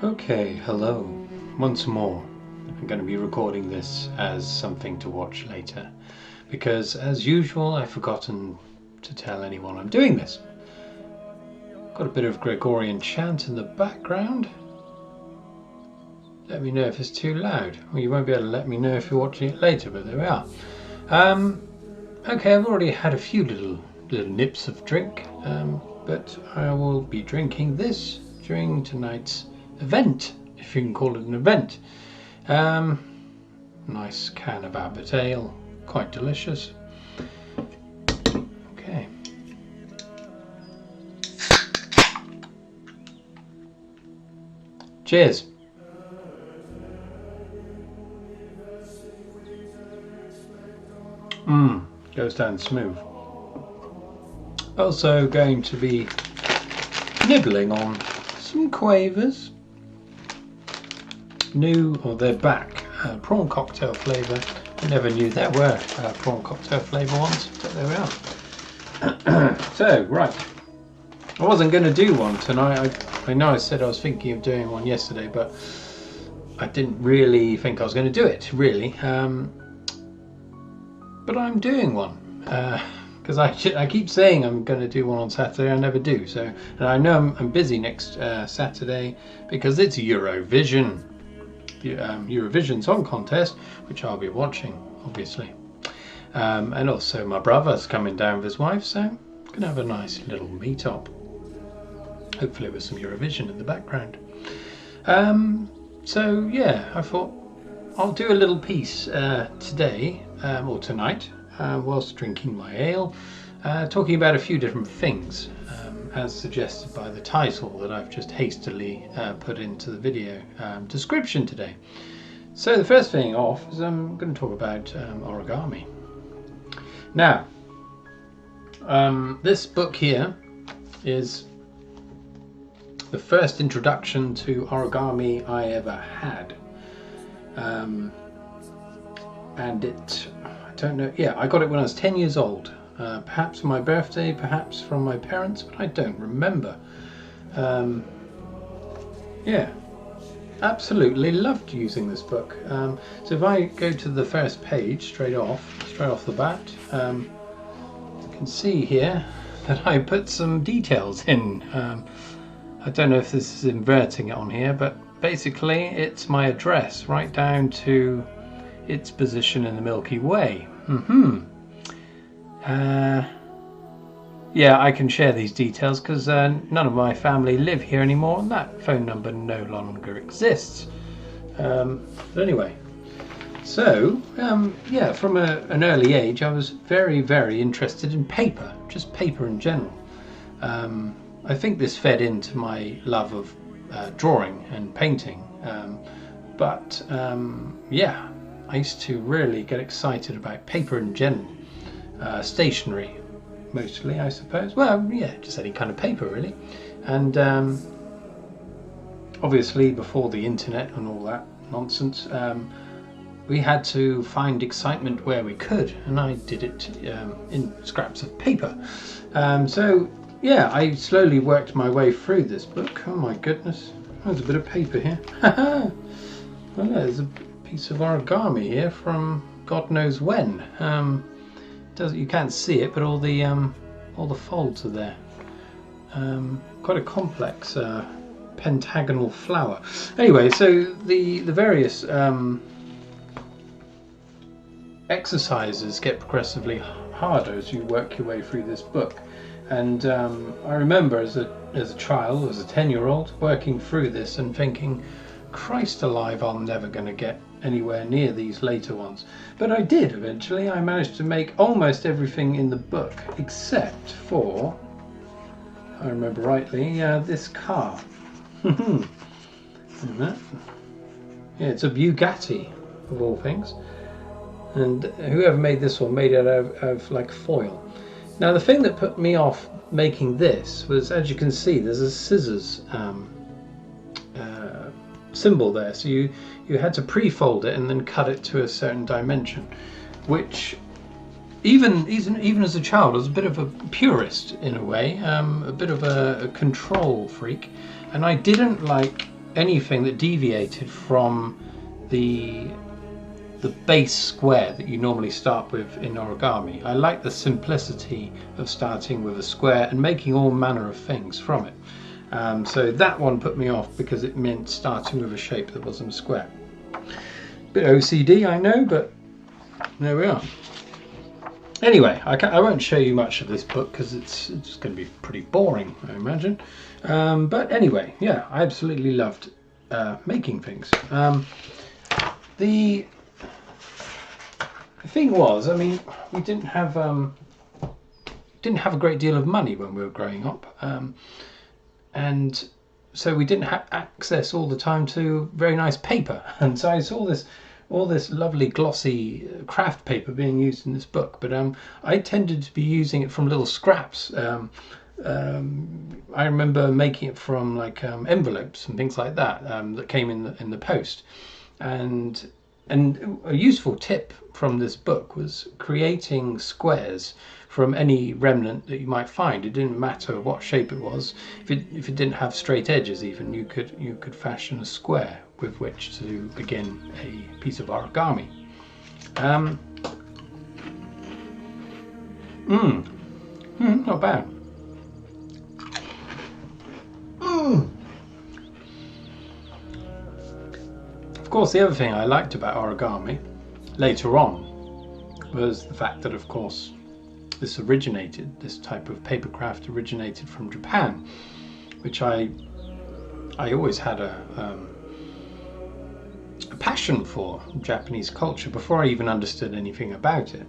Okay, hello. Once more, I'm going to be recording this as something to watch later because, as usual, I've forgotten to tell anyone I'm doing this. Got a bit of Gregorian chant in the background. Let me know if it's too loud. Well, you won't be able to let me know if you're watching it later, but there we are. Okay, I've already had a few little nips of drink, but I will be drinking this during tonight's event, if you can call it an event. Nice can of Abbot ale, quite delicious. Okay. Cheers. Goes down smooth. Also going to be nibbling on some quavers. New, or they're back, prawn cocktail flavour. I never knew there were prawn cocktail flavour ones, but there we are. So, right. I wasn't going to do one tonight. I know I said I was thinking of doing one yesterday, but I didn't really think I was going to do it, really. But I'm doing one. Because I keep saying I'm going to do one on Saturday, I never do. So, and I know I'm busy next Saturday because it's Eurovision. Eurovision Song Contest, which I'll be watching, obviously. And also my brother's coming down with his wife, so I'm going to have a nice little meet-up. Hopefully with some Eurovision in the background. So yeah, I thought I'll do a little piece today, or tonight, whilst drinking my ale, talking about a few different things, as suggested by the title that I've just hastily put into the video description today. So the first thing off is I'm going to talk about origami. Now, this book here is the first introduction to origami I ever had. And it, I don't know, yeah, I got it when I was 10 years old. Perhaps for my birthday, perhaps from my parents, but I don't remember. Yeah, absolutely loved using this book. So if I go to the first page straight off the bat, you can see here that I put some details in. I don't know if this is inverting it on here, but basically it's my address right down to its position in the Milky Way. Yeah, I can share these details because none of my family live here anymore and that phone number no longer exists. But anyway, so yeah, from an early age I was very, very interested in paper, just paper in general. I think this fed into my love of drawing and painting, but yeah, I used to really get excited about paper in general. Stationery mostly, I suppose. Well, yeah, just any kind of paper really. And obviously before the internet and all that nonsense, we had to find excitement where we could, and I did it in scraps of paper. So yeah, I slowly worked my way through this book. Oh my goodness, there's a bit of paper here. Well, there's a piece of origami here from God knows when. You can't see it, but all the folds are there. Quite a complex pentagonal flower. Anyway, so the various exercises get progressively harder as you work your way through this book. And I remember as a child, as a 10-year-old, working through this and thinking, Christ alive, I'm never going to get anywhere near these later ones. But I did eventually. I managed to make almost everything in the book except for, if I remember rightly, this car. Yeah, it's a Bugatti of all things, and whoever made this one made it out of like foil. Now the thing that put me off making this was, as you can see, there's a scissors symbol there, so you had to pre-fold it and then cut it to a certain dimension, which even as a child I was a bit of a purist in a way, a bit of a control freak, and I didn't like anything that deviated from the base square that you normally start with in origami. I like the simplicity of starting with a square and making all manner of things from it. So that one put me off because it meant starting with a shape that wasn't a square. Bit OCD, I know, but there we are. Anyway, I won't show you much of this book because it's going to be pretty boring, I imagine. But anyway, yeah, I absolutely loved making things. The thing was, I mean, we didn't have a great deal of money when we were growing up, and so we didn't have access all the time to very nice paper. And so I saw all this lovely glossy craft paper being used in this book, but I tended to be using it from little scraps. I remember making it from like envelopes and things like that that came in the post. And a useful tip from this book was creating squares from any remnant that you might find. It didn't matter what shape it was. If it didn't have straight edges, even you could fashion a square with which to begin a piece of origami. Not bad. Of course, the other thing I liked about origami later on was the fact that, of course, this type of papercraft originated from Japan, which I always had a passion for Japanese culture before I even understood anything about it.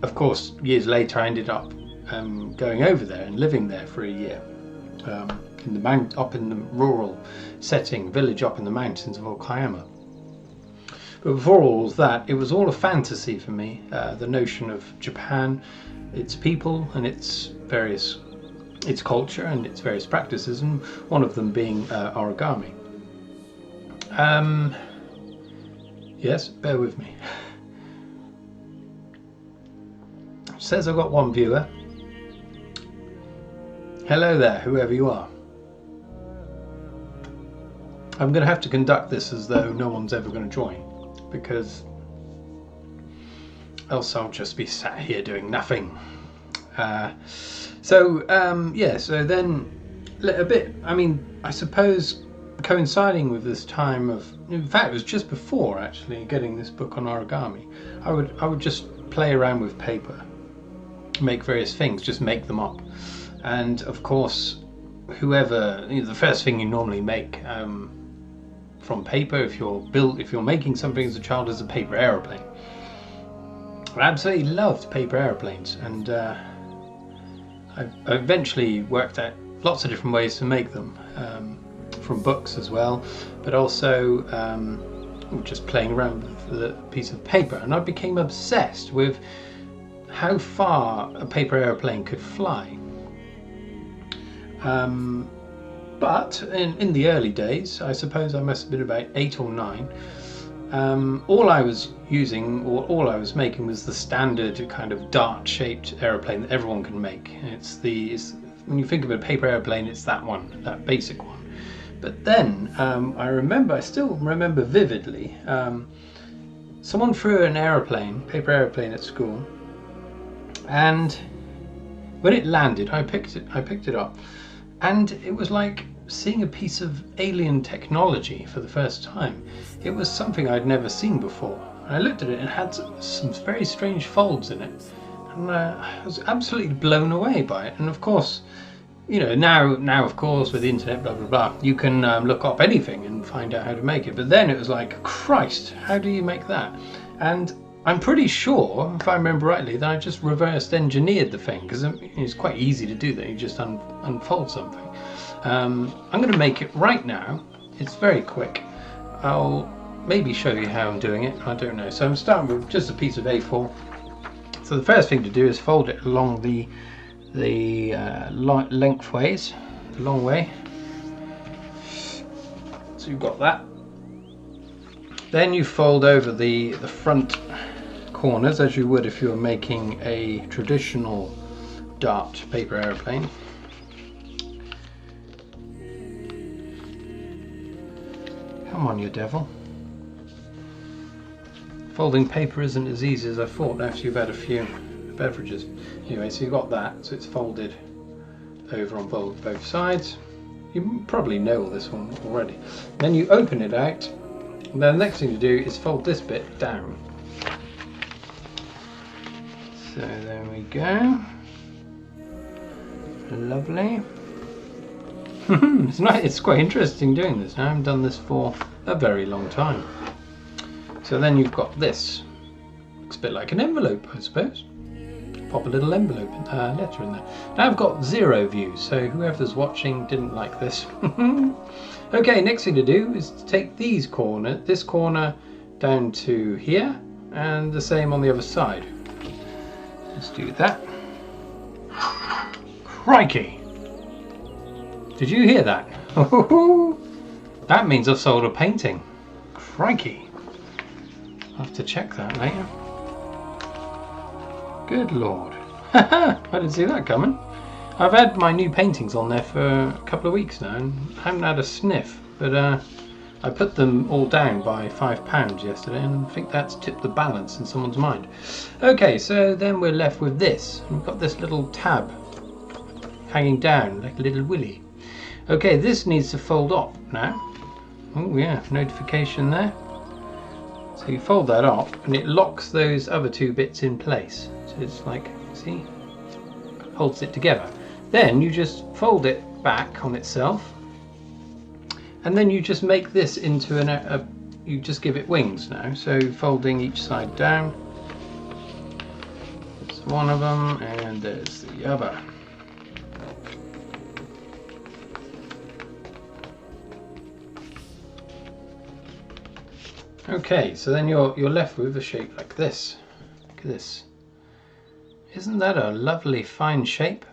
Of course, years later, I ended up going over there and living there for a year. Up in the rural setting, village up in the mountains of Okayama. But before all of that, it was all a fantasy for me, the notion of Japan, its people and its culture and its various practices, and one of them being origami. Yes, bear with me. It says I've got one viewer. Hello there, whoever you are. I'm going to have to conduct this as though no one's ever going to join, because else I'll just be sat here doing nothing. So then a bit, I mean, I suppose coinciding with this time of, in fact it was just before actually getting this book on origami, I would just play around with paper, make various things, just make them up. And of course, the first thing you normally make from paper, if you're making something as a child, is a paper aeroplane. I absolutely loved paper aeroplanes, and I eventually worked out lots of different ways to make them, from books as well, but also just playing around with a piece of paper. And I became obsessed with how far a paper aeroplane could fly. But in the early days, I suppose I must have been about 8 or 9, all I was using, or all I was making, was the standard kind of dart-shaped aeroplane that everyone can make. When you think of a paper aeroplane, it's that one, that basic one. But then I still remember vividly, someone threw an paper aeroplane at school, and when it landed, I picked it up, and it was like seeing a piece of alien technology for the first time. It was something I'd never seen before. And I looked at it and it had some very strange folds in it, and I was absolutely blown away by it. And of course, now of course with the internet, blah blah blah, you can look up anything and find out how to make it. But then it was like, Christ, how do you make that? And I'm pretty sure, if I remember rightly, that I just reversed engineered the thing, because it's quite easy to do that. You just unfold something. I'm going to make it right now. It's very quick. I'll maybe show you how I'm doing it. I don't know. So I'm starting with just a piece of A4. So the first thing to do is fold it along the lengthways, the long way. So you've got that. Then you fold over the front corners as you would if you were making a traditional dart paper aeroplane. on, you devil. Folding paper isn't as easy as I thought after you've had a few beverages. Anyway, so you've got that, so it's folded over on both sides. You probably know all this one already. Then you open it out, and then the next thing to do is fold this bit down. So there we go. Lovely. It's quite interesting doing this. I haven't done this for a very long time. So then you've got this. Looks a bit like an envelope, I suppose. Pop a little envelope letter in there. Now I've got 0 views, so whoever's watching didn't like this. Okay, next thing to do is to take this corner down to here, and the same on the other side. Let's do that. Crikey! Did you hear that? That means I've sold a painting. Crikey! I'll have to check that later. Good lord. I didn't see that coming. I've had my new paintings on there for a couple of weeks now and I haven't had a sniff, but I put them all down by £5 yesterday and I think that's tipped the balance in someone's mind. Okay, so then we're left with this. We've got this little tab hanging down like a little willy. Okay, this needs to fold up now. Oh yeah, notification there. So you fold that up and it locks those other 2 bits in place. So it's like, see, holds it together. Then you just fold it back on itself, and then you just make this into you just give it wings now. So folding each side down. There's one of them, and there's the other. Okay, so then you're left with a shape like this. Look at this. Isn't that a lovely fine shape?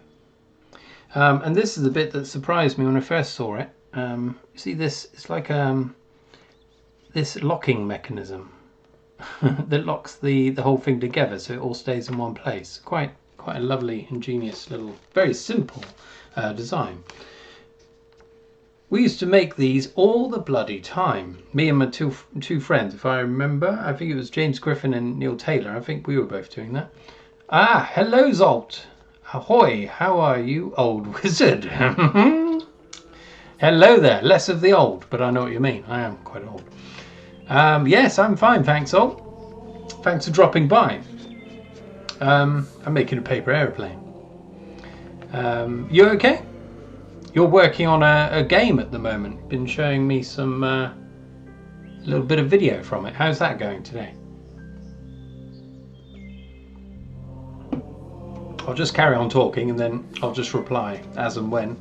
And this is the bit that surprised me when I first saw it. You see this? It's like this locking mechanism that locks the whole thing together, so it all stays in one place. Quite a lovely, ingenious little, very simple design. We used to make these all the bloody time. Me and my two friends, if I remember. I think it was James Griffin and Neil Taylor. I think we were both doing that. Ah, hello Zolt. Ahoy, how are you, old wizard? Hello there, less of the old, but I know what you mean. I am quite old. Yes, I'm fine, thanks, Zolt. Thanks for dropping by. I'm making a paper aeroplane. You okay? You're working on a game at the moment. Been showing me some little bit of video from it. How's that going today? I'll just carry on talking and then I'll just reply as and when,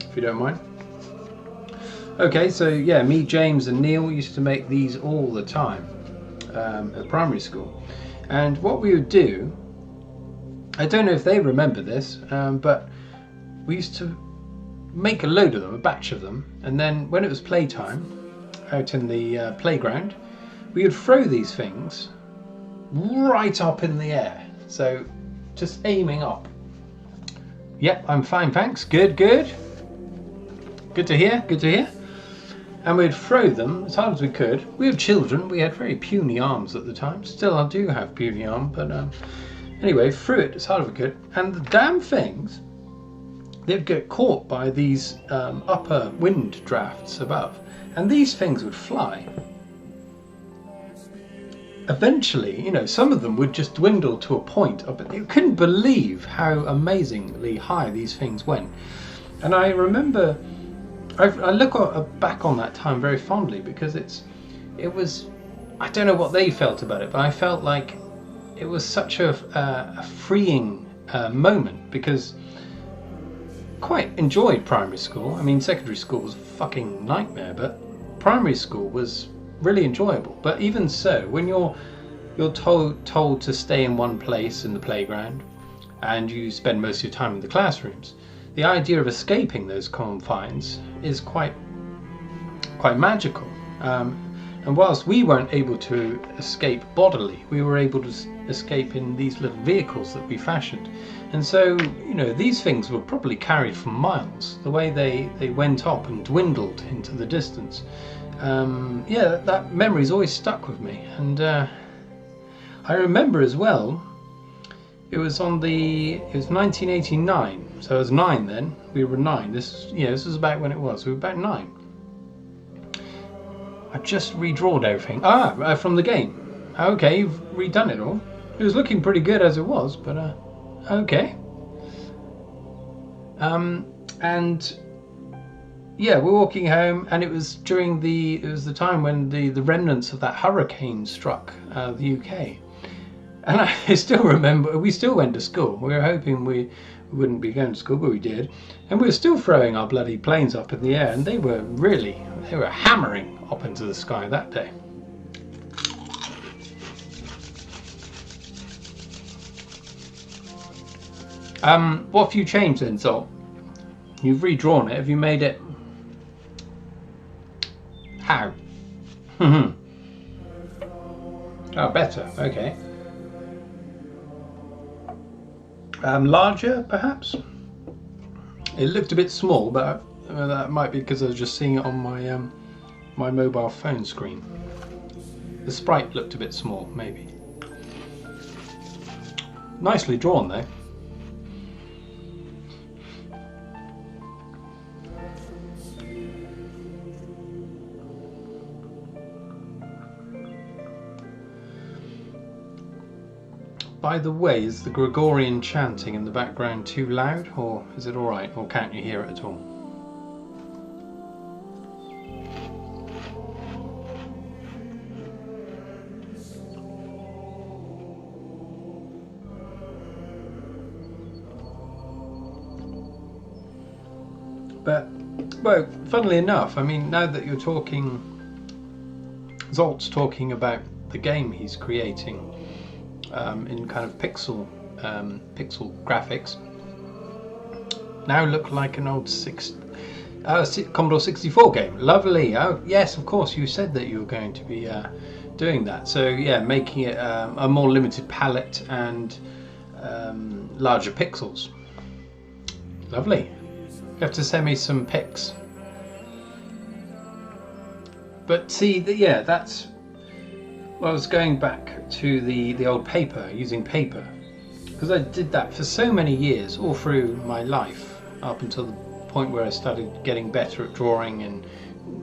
if you don't mind. Okay, so yeah, me, James and Neil used to make these all the time at primary school. And what we would do, I don't know if they remember this, but we used to make a load of them, a batch of them, and then when it was playtime out in the playground, we would throw these things right up in the air. So just aiming up. Yep, I'm fine, thanks. Good, good. Good to hear, good to hear. And we'd throw them as hard as we could. We were children, we had very puny arms at the time. Still I do have puny arm, but anyway, threw it as hard as we could. And the damn things, they'd get caught by these upper wind drafts above. And these things would fly. Eventually, you know, some of them would just dwindle to a point. But you couldn't believe how amazingly high these things went. And I remember, I look back on that time very fondly because it was, I don't know what they felt about it, but I felt like it was such a freeing moment because quite enjoyed primary school. I mean, secondary school was a fucking nightmare, but primary school was really enjoyable. But even so, when you're told to stay in one place in the playground and you spend most of your time in the classrooms, the idea of escaping those confines is quite magical. And whilst we weren't able to escape bodily, we were able to escape in these little vehicles that we fashioned. And so, you know, these things were probably carried for miles, the way they went up and dwindled into the distance. yeah, that memory's always stuck with me. And I remember as well, it was 1989, so I was 9 then. We were 9. This was about when it was. We were about 9. I just redrawed everything. From the game. Okay, you've redone it all. It was looking pretty good as it was, but okay. And yeah, we're walking home, and it was during the time when the remnants of that hurricane struck the UK. And I still remember, we still went to school. We were hoping we wouldn't be going to school, but we did. And we were still throwing our bloody planes up in the air, and they were hammering up into the sky that day. What have you changed then, Zol? You've redrawn it. Have you made it? How? Oh, better. Okay. Larger, perhaps? It looked a bit small, but that might be because I was just seeing it on my my mobile phone screen. The sprite looked a bit small, maybe. Nicely drawn, though. By the way, is the Gregorian chanting in the background too loud, or is it alright, or can't you hear it at all? But, well, funnily enough, I mean, now that you're talking, Zolt's talking about the game he's creating, in kind of pixel graphics, now look like an old Commodore 64 game. Lovely. Oh yes, of course, you said that you were going to be doing that. So yeah, making it a more limited palette and larger pixels. Lovely. You have to send me some pics. But see, yeah, that's. Well, I was going back to the old paper, using paper, because I did that for so many years, all through my life, up until the point where I started getting better at drawing and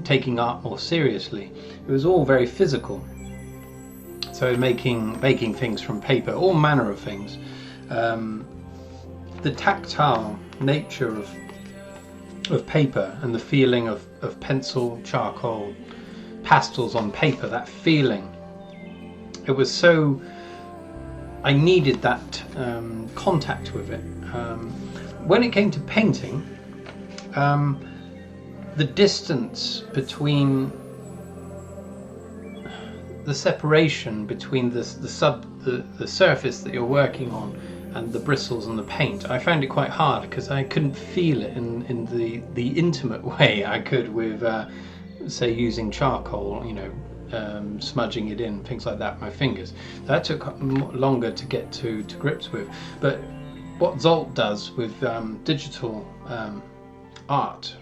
taking art more seriously. It was all very physical. So making things from paper, all manner of things. The tactile nature of paper and the feeling of pencil, charcoal, pastels on paper, that feeling. It was so, I needed that contact with it. When it came to painting, the distance between, the separation between the surface that you're working on and the bristles and the paint, I found it quite hard because I couldn't feel it in the intimate way I could with, say, using charcoal, you know, smudging it in, things like that, my fingers. That took longer to get to grips with. But what Zolt does with digital art,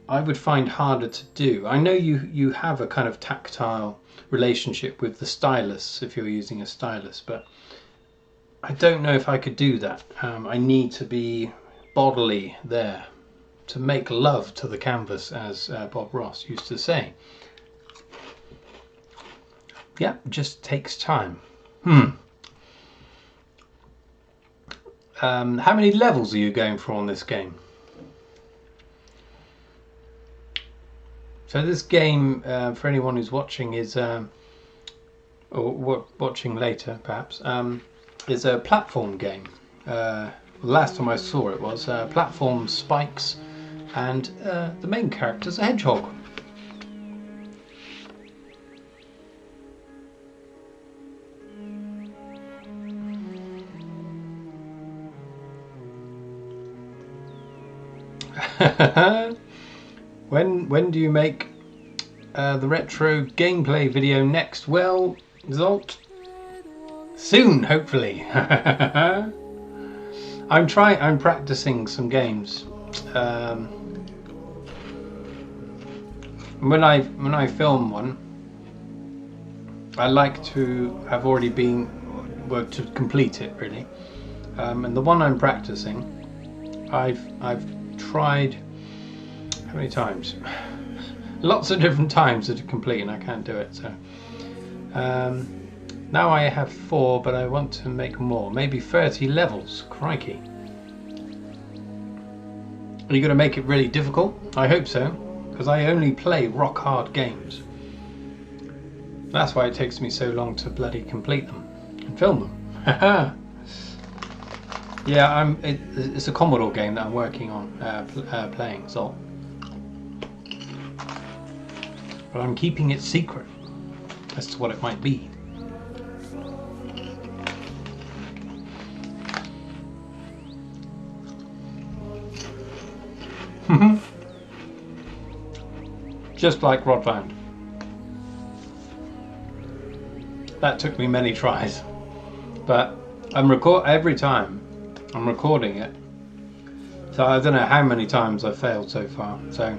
I would find harder to do. I know you have a kind of tactile relationship with the stylus if you're using a stylus, but I don't know if I could do that. I need to be bodily there to make love to the canvas, as Bob Ross used to say. Yeah, just takes time. How many levels are you going for on this game? So this game, for anyone who's watching, is or watching later perhaps, is a platform game. Last time I saw it was platform spikes, and the main character's a hedgehog. When do you make the retro gameplay video next? Well, Zolt, soon, hopefully. I'm practicing some games. when I film one, I like to have already been, well, to complete it really. And the one I'm practicing, I've tried how many times? Lots of different times to complete, and I can't do it. So now I have 4, but I want to make more. Maybe 30 levels. Crikey! Are you going to make it really difficult? I hope so, because I only play rock hard games. That's why it takes me so long to bloody complete them and film them. Yeah, it's a Commodore game that I'm working on playing, so. But I'm keeping it secret as to what it might be. Just like Rodland. That took me many tries, but every time I'm recording it, so I don't know how many times I've failed so far. So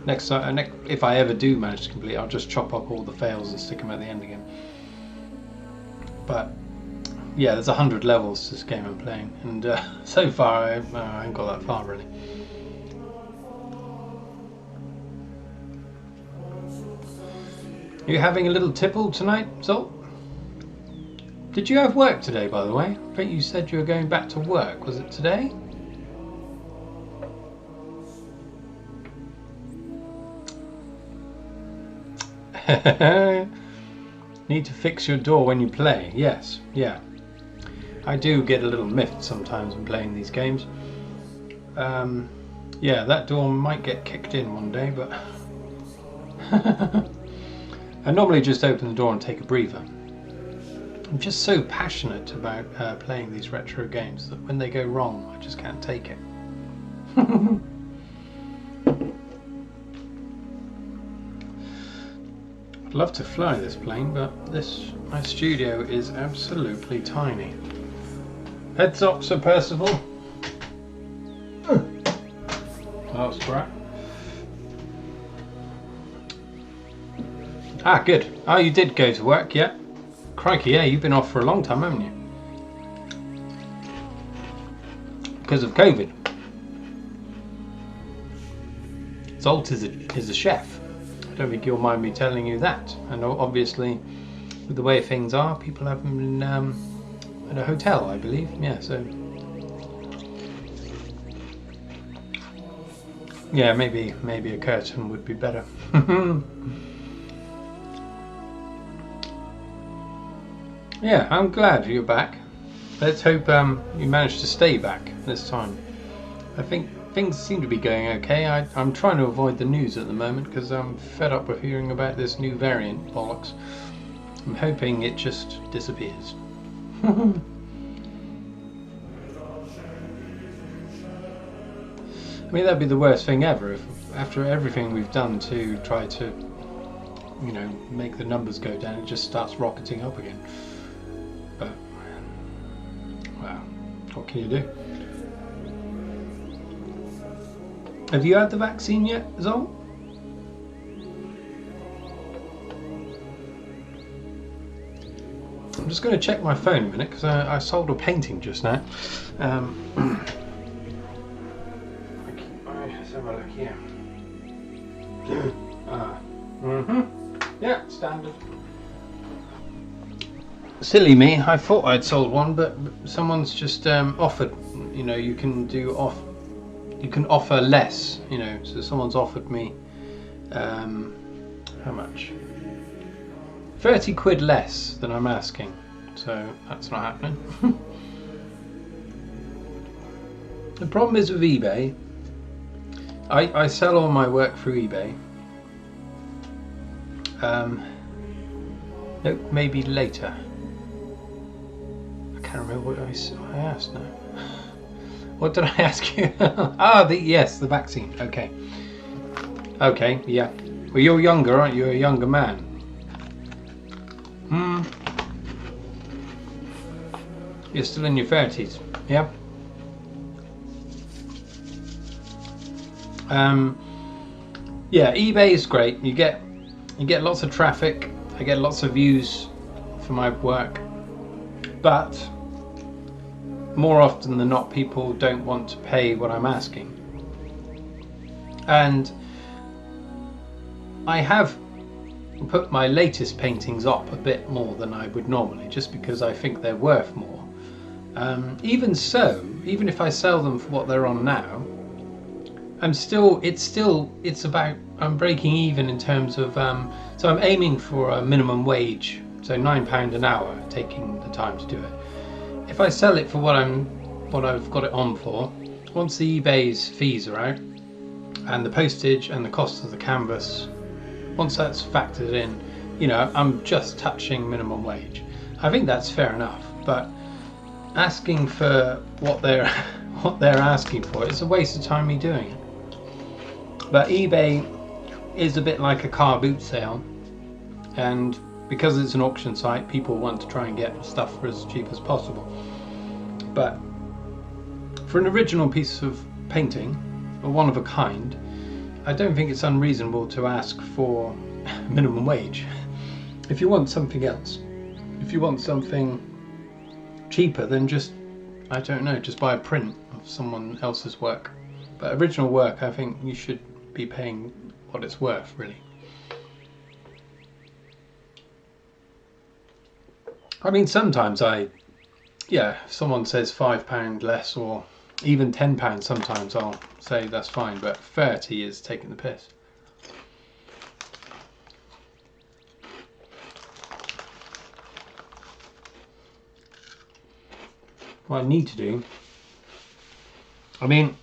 next time, if I ever do manage to complete, I'll just chop up all the fails and stick them at the end again. But yeah, there's 100 levels to this game I'm playing, and so far I ain't got that far really. Are you having a little tipple tonight, Zol? Did you have work today, by the way? I think you said you were going back to work. Was it today? Need to fix your door when you play. Yes, yeah. I do get a little miffed sometimes when playing these games. Yeah, that door might get kicked in one day, but I normally just open the door and take a breather. I'm just so passionate about playing these retro games that when they go wrong, I just can't take it. I'd love to fly this plane, but my studio is absolutely tiny. Heads up, Sir Percival. Oh, that's crap. Ah, good. Oh, you did go to work, yeah? Crikey, yeah, you've been off for a long time, haven't you? Because of COVID. Zolt is a chef. I don't think you'll mind me telling you that. And obviously, with the way things are, people have them in a hotel, I believe. Yeah, so yeah, maybe a curtain would be better. Yeah, I'm glad you're back. Let's hope you managed to stay back this time. I think things seem to be going okay. I'm trying to avoid the news at the moment because I'm fed up with hearing about this new variant bollocks. I'm hoping it just disappears. I mean, that'd be the worst thing ever if after everything we've done to try to, you know, make the numbers go down, it just starts rocketing up again. But, well, what can you do? Have you had the vaccine yet, Zol? I'm just going to check my phone a minute because I sold a painting just now. Let's have a look here. Yeah, standard. Silly me, I thought I'd sold one, but someone's just offered, you know, you can offer less, you know, so someone's offered me how much? 30 quid less than I'm asking, so that's not happening. The problem is with eBay, I sell all my work through eBay. Nope, maybe later. I can't remember what I asked now. What did I ask you? Yes, the vaccine. Okay. Okay, yeah. Well, you're younger, aren't you? A younger man. You're still in your 30s, yeah? Yeah, eBay is great. You get lots of traffic. I get lots of views for my work, but more often than not, people don't want to pay what I'm asking. And I have put my latest paintings up a bit more than I would normally, just because I think they're worth more. Even so, even if I sell them for what they're on now, it's about, I'm breaking even in terms of, so I'm aiming for a minimum wage, so £9 an hour, taking the time to do it. If I sell it for what I've got it on for, once the eBay's fees are out, and the postage and the cost of the canvas, once that's factored in, you know, I'm just touching minimum wage. I think that's fair enough, but asking for what they're asking for, it's a waste of time me doing it. But eBay is a bit like a car boot sale, and because it's an auction site, people want to try and get stuff for as cheap as possible. But for an original piece of painting, or one of a kind, I don't think it's unreasonable to ask for minimum wage. If you want something else, if you want something cheaper, then just, I don't know, just buy a print of someone else's work. But original work, I think you should be paying what it's worth, really. I mean, sometimes if someone says £5 less, or even £10, sometimes I'll say that's fine, but 30 is taking the piss. What I need to do, I mean,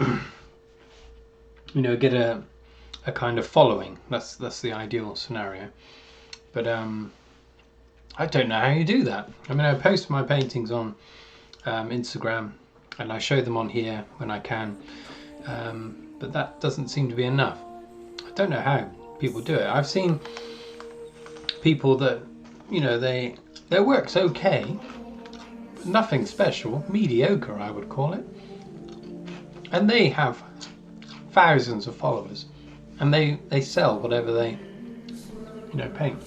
you know, get a kind of following. That's the ideal scenario. But I don't know how you do that. I mean, I post my paintings on Instagram, and I show them on here when I can, but that doesn't seem to be enough. I don't know how people do it. I've seen people that, you know, their work's okay, but nothing special, mediocre I would call it, and they have thousands of followers, and they sell whatever they, you know, paint.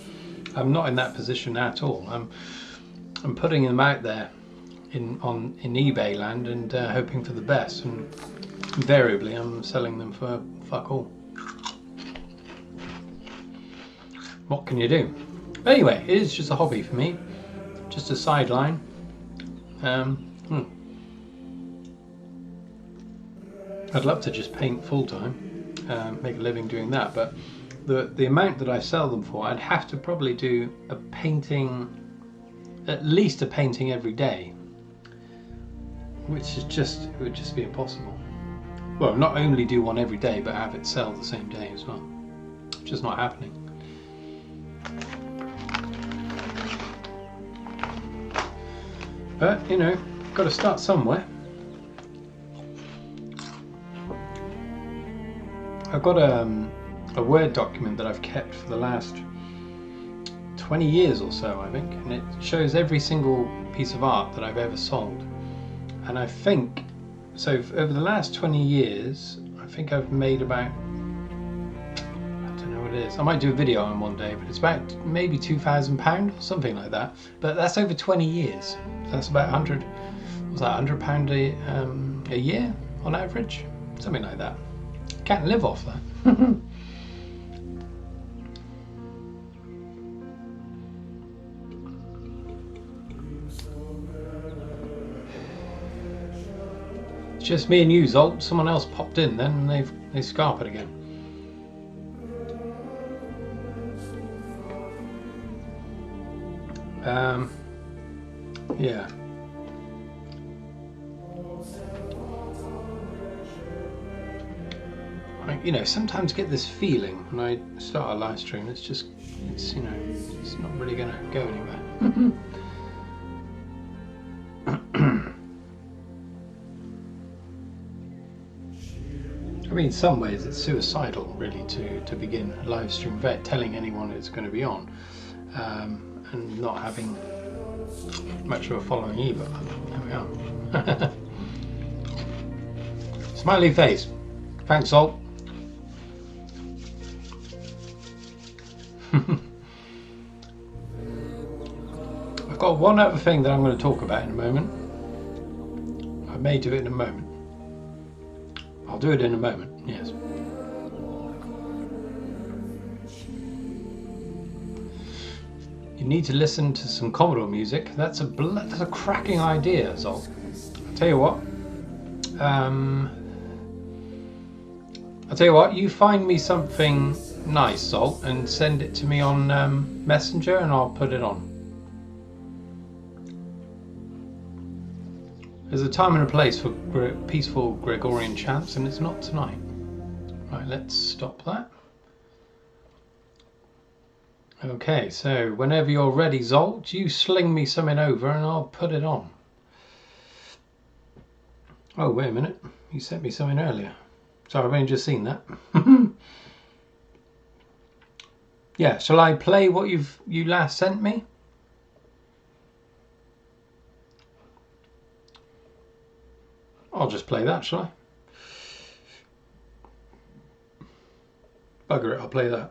I'm not in that position at all. I'm putting them out there in eBay land and hoping for the best, and invariably I'm selling them for fuck all. What can you do? Anyway, it is just a hobby for me, just a sideline. I'd love to just paint full time, make a living doing that, but the amount that I sell them for, I'd have to probably do a painting, at least a painting every day, which is just, it would just be impossible. Well, not only do one every day, but have it sell the same day as well. Just not happening. But, you know, got to start somewhere. I've got a Word document that I've kept for the last 20 years or so, I think, and it shows every single piece of art that I've ever sold. And I think, so over the last 20 years, I think I've made about, I don't know what it is, I might do a video on one day, but it's about maybe £2,000 or something like that. But that's over 20 years. So that's about £100 a year on average, something like that. Can't live off that. It's just me and you, Zolt. Someone else popped in then, and they scarp it again. Yeah. You know, sometimes get this feeling when I start a live stream, it's you know, it's not really gonna go anywhere. I mean, in some ways it's suicidal really to begin a live stream without telling anyone it's going to be on, and not having much of a following either. There we are. Smiley face. Thanks, Salt. I've got one other thing that I'm going to talk about in a moment. I may do it in a moment. I'll do it in a moment, yes. You need to listen to some Commodore music. That's a cracking idea, Zolt. I'll tell you what. You find me something nice, Zolt, and send it to me on Messenger, and I'll put it on. There's a time and a place for peaceful Gregorian chants, and it's not tonight. Right, let's stop that. Okay, so whenever you're ready, Zolt, you sling me something over and I'll put it on. Oh, wait a minute. You sent me something earlier. Sorry, I've only just seen that. Yeah, shall I play what you last sent me? I'll just play that, shall I? Bugger it, I'll play that.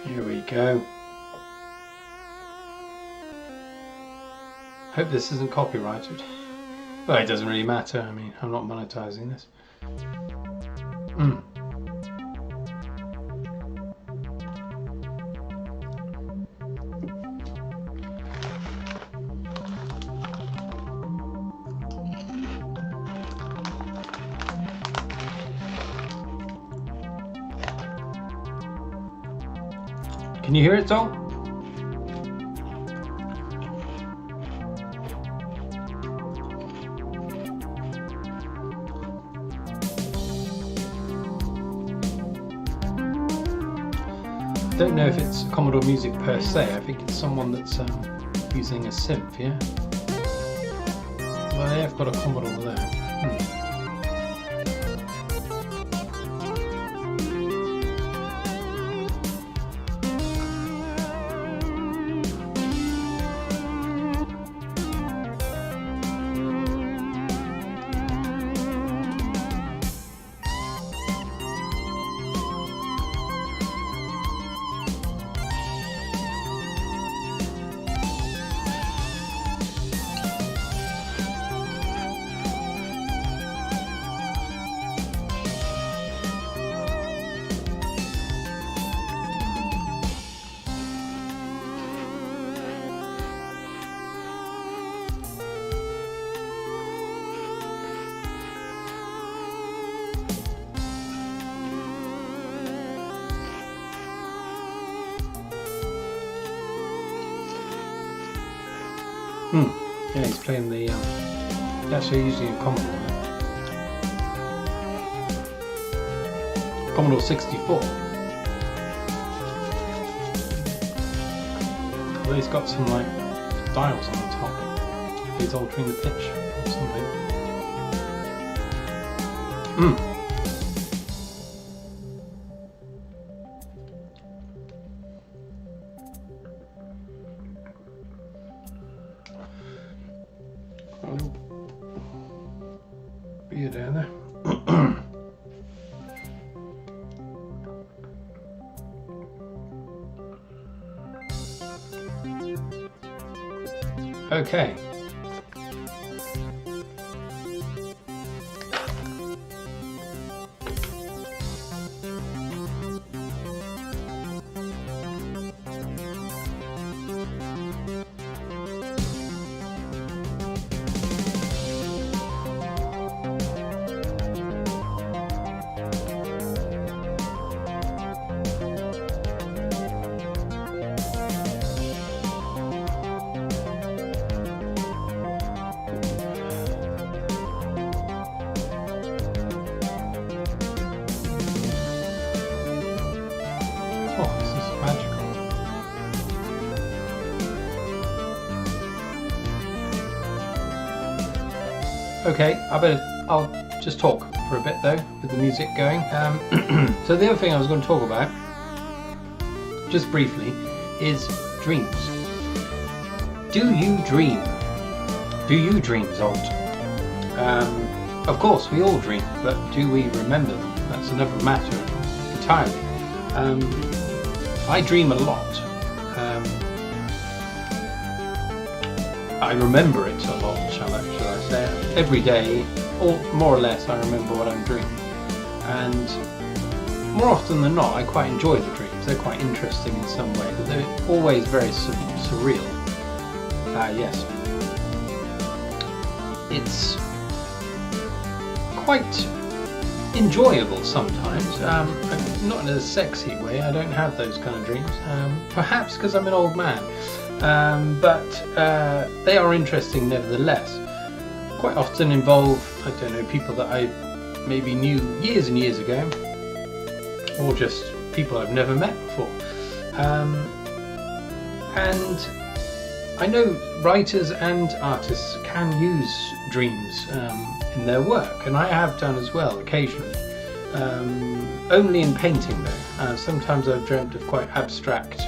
Here we go. Hope this isn't copyrighted. Well, it doesn't really matter. I mean, I'm not monetizing this. Can you hear it, Tom? I don't know if it's Commodore music per se. I think it's someone that's using a synth, yeah? Well, they've got a Commodore there. Yeah, he's playing the, actually using a Commodore there. Commodore 64. Well, he's got some like dials on the top. He's altering the pitch or something. Beer down there. Okay. Okay, I'll just talk for a bit though, with the music going. So the other thing I was going to talk about, just briefly, is dreams. Do you dream? Do you dream, Zolt? Of course, we all dream, but do we remember them? That's another matter entirely. I dream a lot. I remember it a lot, shall I say. Every day, or more or less, I remember what I'm dreaming. And more often than not, I quite enjoy the dreams. They're quite interesting in some way, but they're always very surreal. Yes. It's quite enjoyable sometimes, not in a sexy way. I don't have those kind of dreams, perhaps because I'm an old man, but they are interesting nevertheless. Quite often involve, I don't know, people that I maybe knew years and years ago, or just people I've never met before. And I know writers and artists can use dreams in their work, and I have done as well occasionally. Only in painting though. Sometimes I've dreamt of quite abstract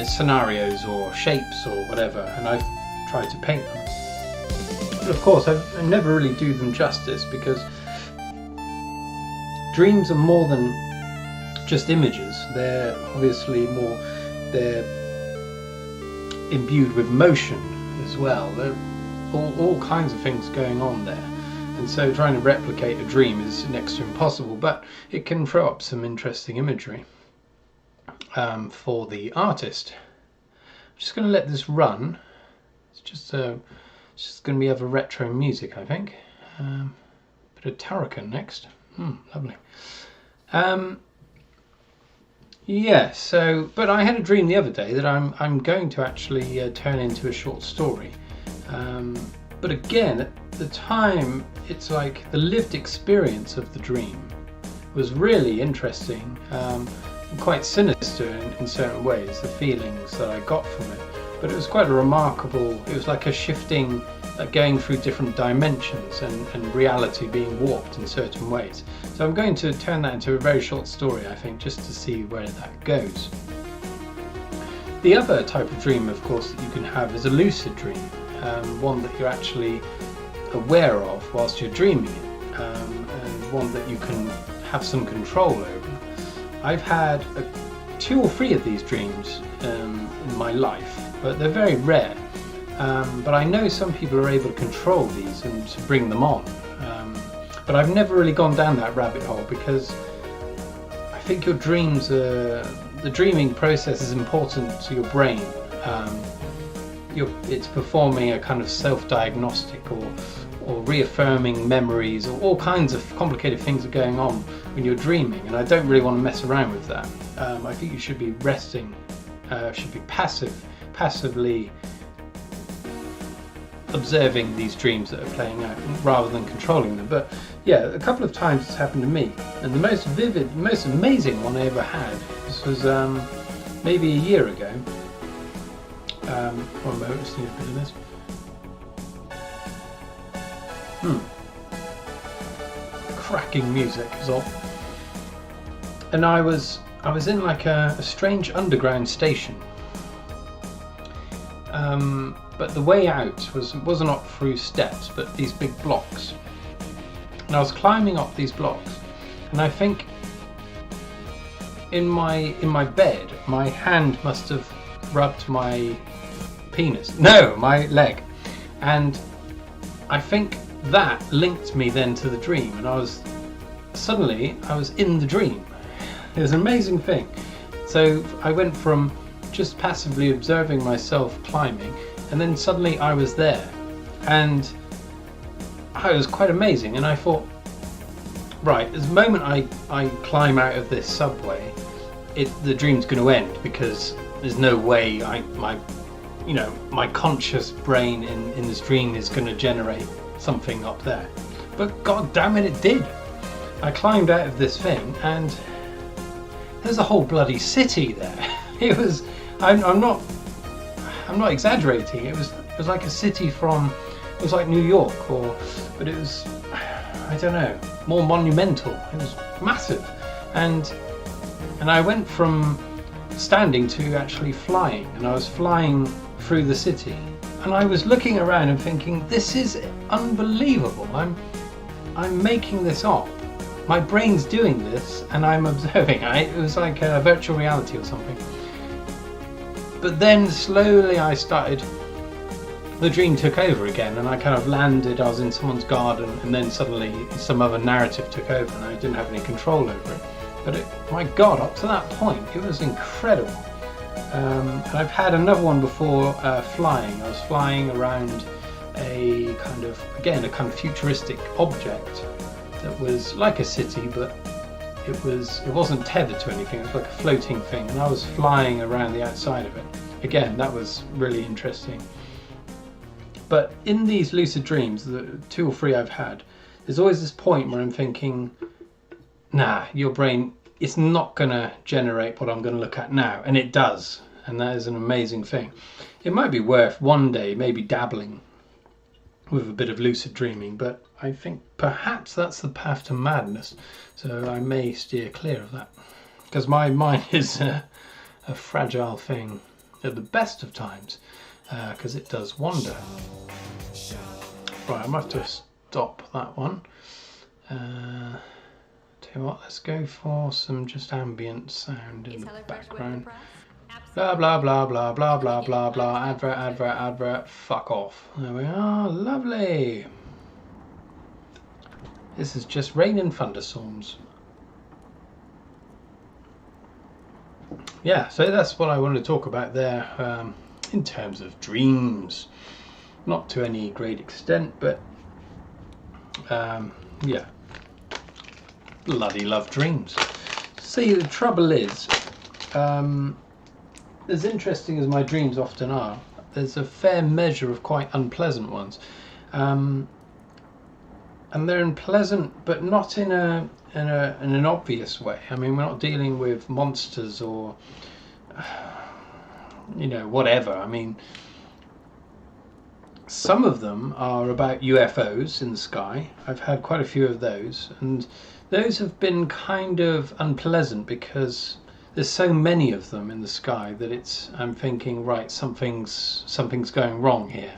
scenarios or shapes or whatever, and I've tried to paint them. But of course I never really do them justice, because dreams are more than just images. They're obviously more, they're imbued with emotion as well. There are all kinds of things going on there, and so trying to replicate a dream is next to impossible, but it can throw up some interesting imagery for the artist. I'm just going to let this run. It's just going to be other retro music, I think. Bit of Tarracan next. Lovely. Yeah, so, but I had a dream the other day that I'm going to actually turn into a short story. But again, at the time, it's like the lived experience of the dream was really interesting, and quite sinister in certain ways, the feelings that I got from it. But it was quite a remarkable, it was like a shifting, like going through different dimensions and reality being warped in certain ways. So I'm going to turn that into a very short story, I think, just to see where that goes. The other type of dream, of course, that you can have is a lucid dream, one that you're actually aware of whilst you're dreaming it, and one that you can have some control over. I've had 2 or 3 of these dreams in my life, but they're very rare. But I know some people are able to control these and to bring them on. But I've never really gone down that rabbit hole, because I think your dreams, the dreaming process is important to your brain. It's performing a kind of self-diagnostic or reaffirming memories, or all kinds of complicated things are going on when you're dreaming, and I don't really want to mess around with that. I think you should be resting, should be passively observing these dreams that are playing out rather than controlling them. But yeah, a couple of times it's happened to me, and the most vivid, most amazing one I ever had, this was maybe a year ago. One moment, let's need a bit of this. Cracking music is all. And I was in like a strange underground station. But the way out was not through steps, but these big blocks. And I was climbing up these blocks, and I think in my bed, my hand must have rubbed my penis. No, my leg. And I think that linked me then to the dream, and I was in the dream. It was an amazing thing. So I went from just passively observing myself climbing, and then suddenly I was there, and it was quite amazing. And I thought, right, the moment I climb out of this subway, the dream's going to end, because there's no way my conscious brain in this dream is going to generate something up there. But god damn it did. I climbed out of this thing, and there's a whole bloody city there. It was, I'm not exaggerating. It was like a city it was like New York, but it was, I don't know, more monumental. It was massive, and I went from standing to actually flying, and I was flying through the city, and I was looking around and thinking, this is unbelievable. I'm making this up. My brain's doing this, and I'm observing. It was like a virtual reality or something. But then slowly the dream took over again, and I kind of landed, I was in someone's garden, and then suddenly some other narrative took over, and I didn't have any control over it. But my God, up to that point, it was incredible. And I've had another one before, flying. I was flying around a kind of futuristic object that was like a city, but it wasn't tethered to anything. It was like a floating thing, and I was flying around the outside of it. Again, that was really interesting. But in these lucid dreams, the 2 or 3 I've had, there's always this point where I'm thinking, nah, your brain is not going to generate what I'm going to look at now. And it does. And that is an amazing thing. It might be worth one day maybe dabbling with a bit of lucid dreaming, but I think perhaps that's the path to madness. So I may steer clear of that. Because my mind is a fragile thing at the best of times. Because it does wander. Right, I might have to stop that one. Tell you what, let's go for some just ambient sound in the background. Blah blah blah blah blah blah blah blah. Advert, advert, advert. Fuck off. There we are. Lovely. This is just rain and thunderstorms. Yeah, so that's what I wanted to talk about there. In terms of dreams, not to any great extent, but yeah, bloody love dreams. See, the trouble is, as interesting as my dreams often are, there's a fair measure of quite unpleasant ones, and they're unpleasant, but not in an obvious way. I mean, we're not dealing with monsters or whatever. I mean, some of them are about UFOs in the sky. I've had quite a few of those, and those have been kind of unpleasant because there's so many of them in the sky that I'm thinking, right, something's going wrong here,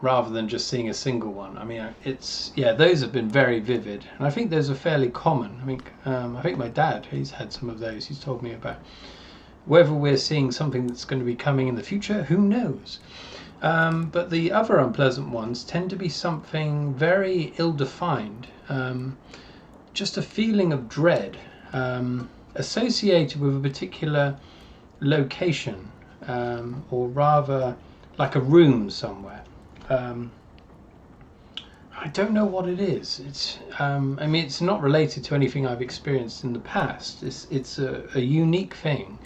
rather than just seeing a single one. I mean, those have been very vivid, and I think those are fairly common. I think my dad, he's had some of those. He's told me about. Whether we're seeing something that's going to be coming in the future, who knows? But the other unpleasant ones tend to be something very ill-defined, just a feeling of dread associated with a particular location, or rather like a room somewhere. I don't know what it is. It's not related to anything I've experienced in the past. It's a unique thing.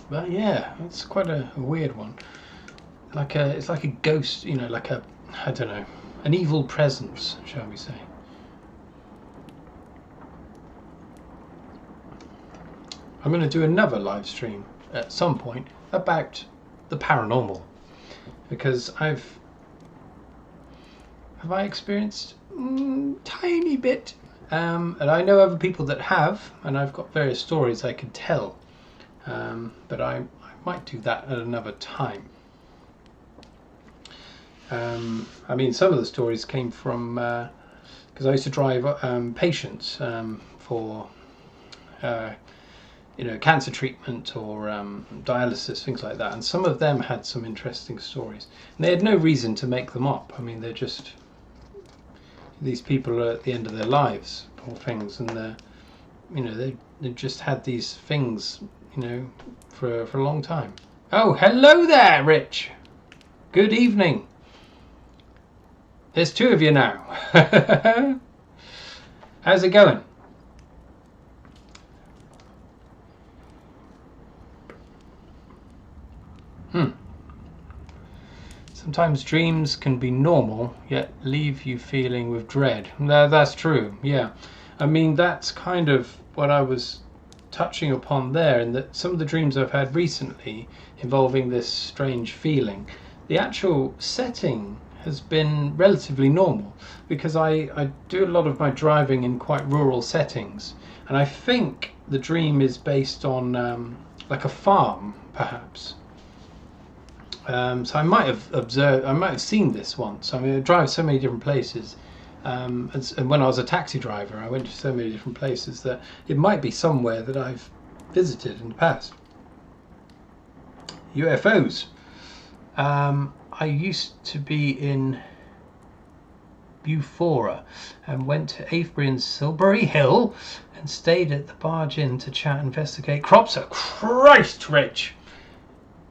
But yeah, it's quite a weird one. It's like a ghost, like I don't know, an evil presence, shall we say. I'm going to do another live stream at some point about the paranormal, because have I experienced tiny bit. And I know other people that have, and I've got various stories I could tell, but I might do that at another time. Some of the stories came from because I used to drive patients for cancer treatment or dialysis, things like that, and some of them had some interesting stories, and they had no reason to make them up. I mean, they're just, these people are at the end of their lives, poor things, and they just had these things, for a long time. Oh, hello there, Rich. Good evening. There's 2 of you now. How's it going? Sometimes dreams can be normal, yet leave you feeling with dread. No, that's true, yeah. I mean, that's kind of what I was touching upon there, in that some of the dreams I've had recently involving this strange feeling, the actual setting has been relatively normal, because I do a lot of my driving in quite rural settings, and I think the dream is based on like a farm, perhaps. So I might have seen this once. I mean, I drive so many different places. And when I was a taxi driver, I went to so many different places that it might be somewhere that I've visited in the past. UFOs. I used to be in Beaufort and went to Avebury and Silbury Hill and stayed at the Barge Inn to chat and investigate crops. Christ, Rich!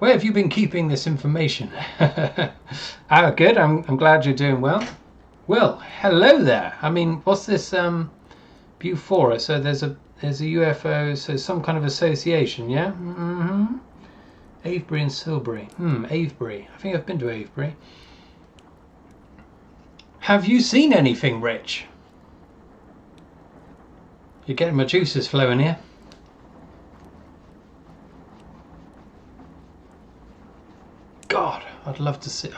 Where have you been keeping this information? Good. I'm glad you're doing well. Well, hello there. I mean, what's this Beaufort? So there's a UFO. So some kind of association, yeah. Mm-hmm. Avebury and Silbury. Avebury. I think I've been to Avebury. Have you seen anything, Rich? You're getting my juices flowing here. God, I'd love to see.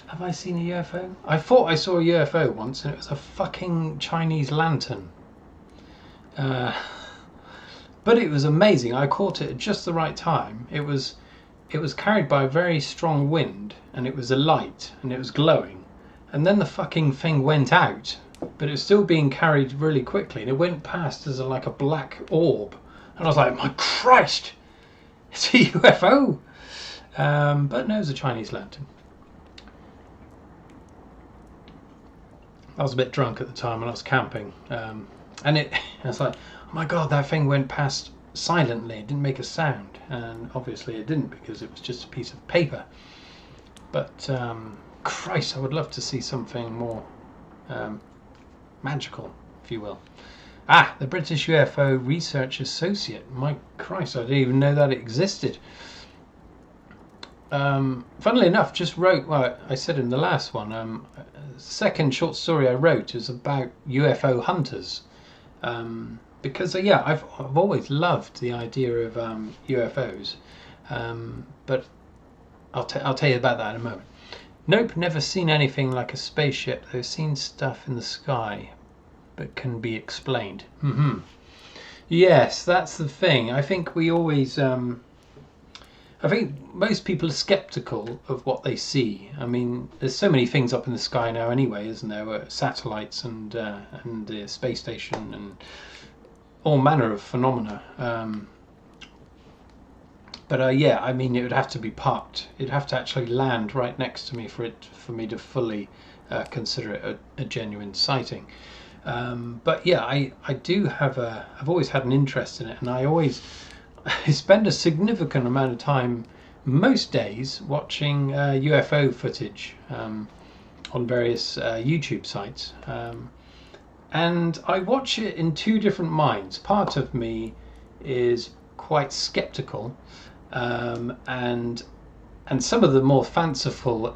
Have I seen a UFO? I thought I saw a UFO once, and it was a fucking Chinese lantern. But it was amazing. I caught it at just the right time. It was carried by a very strong wind, and it was a light, and it was glowing. And then the fucking thing went out, but it was still being carried really quickly, and it went past as like a black orb. And I was like, my Christ, it's a UFO. But no, it was a Chinese lantern. I was a bit drunk at the time when I was camping, and I was like, oh my God, that thing went past silently. It didn't make a sound, and obviously it didn't because it was just a piece of paper. But Christ, I would love to see something more magical, if you will. The British UFO Research Associate. My Christ, I didn't even know that it existed. Funnily enough, just wrote, well, I said in the last one, second short story I wrote is about UFO hunters. Because yeah, I've always loved the idea of UFOs, but I'll tell you about that in a moment. Nope, never seen anything like a spaceship. They've seen stuff in the sky, but can be explained. Yes, that's the thing. I think we always. I think most people are skeptical of what they see. I mean, there's so many things up in the sky now anyway, isn't there? Satellites and the space station and all manner of phenomena. But yeah, I mean, it would have to be parked. It'd have to actually land right next to me for me to fully consider it a genuine sighting. But yeah, I do have I've always had an interest in it, and I spend a significant amount of time most days watching UFO footage on various YouTube sites, and I watch it in two different minds. Part of me is quite skeptical, and some of the more fanciful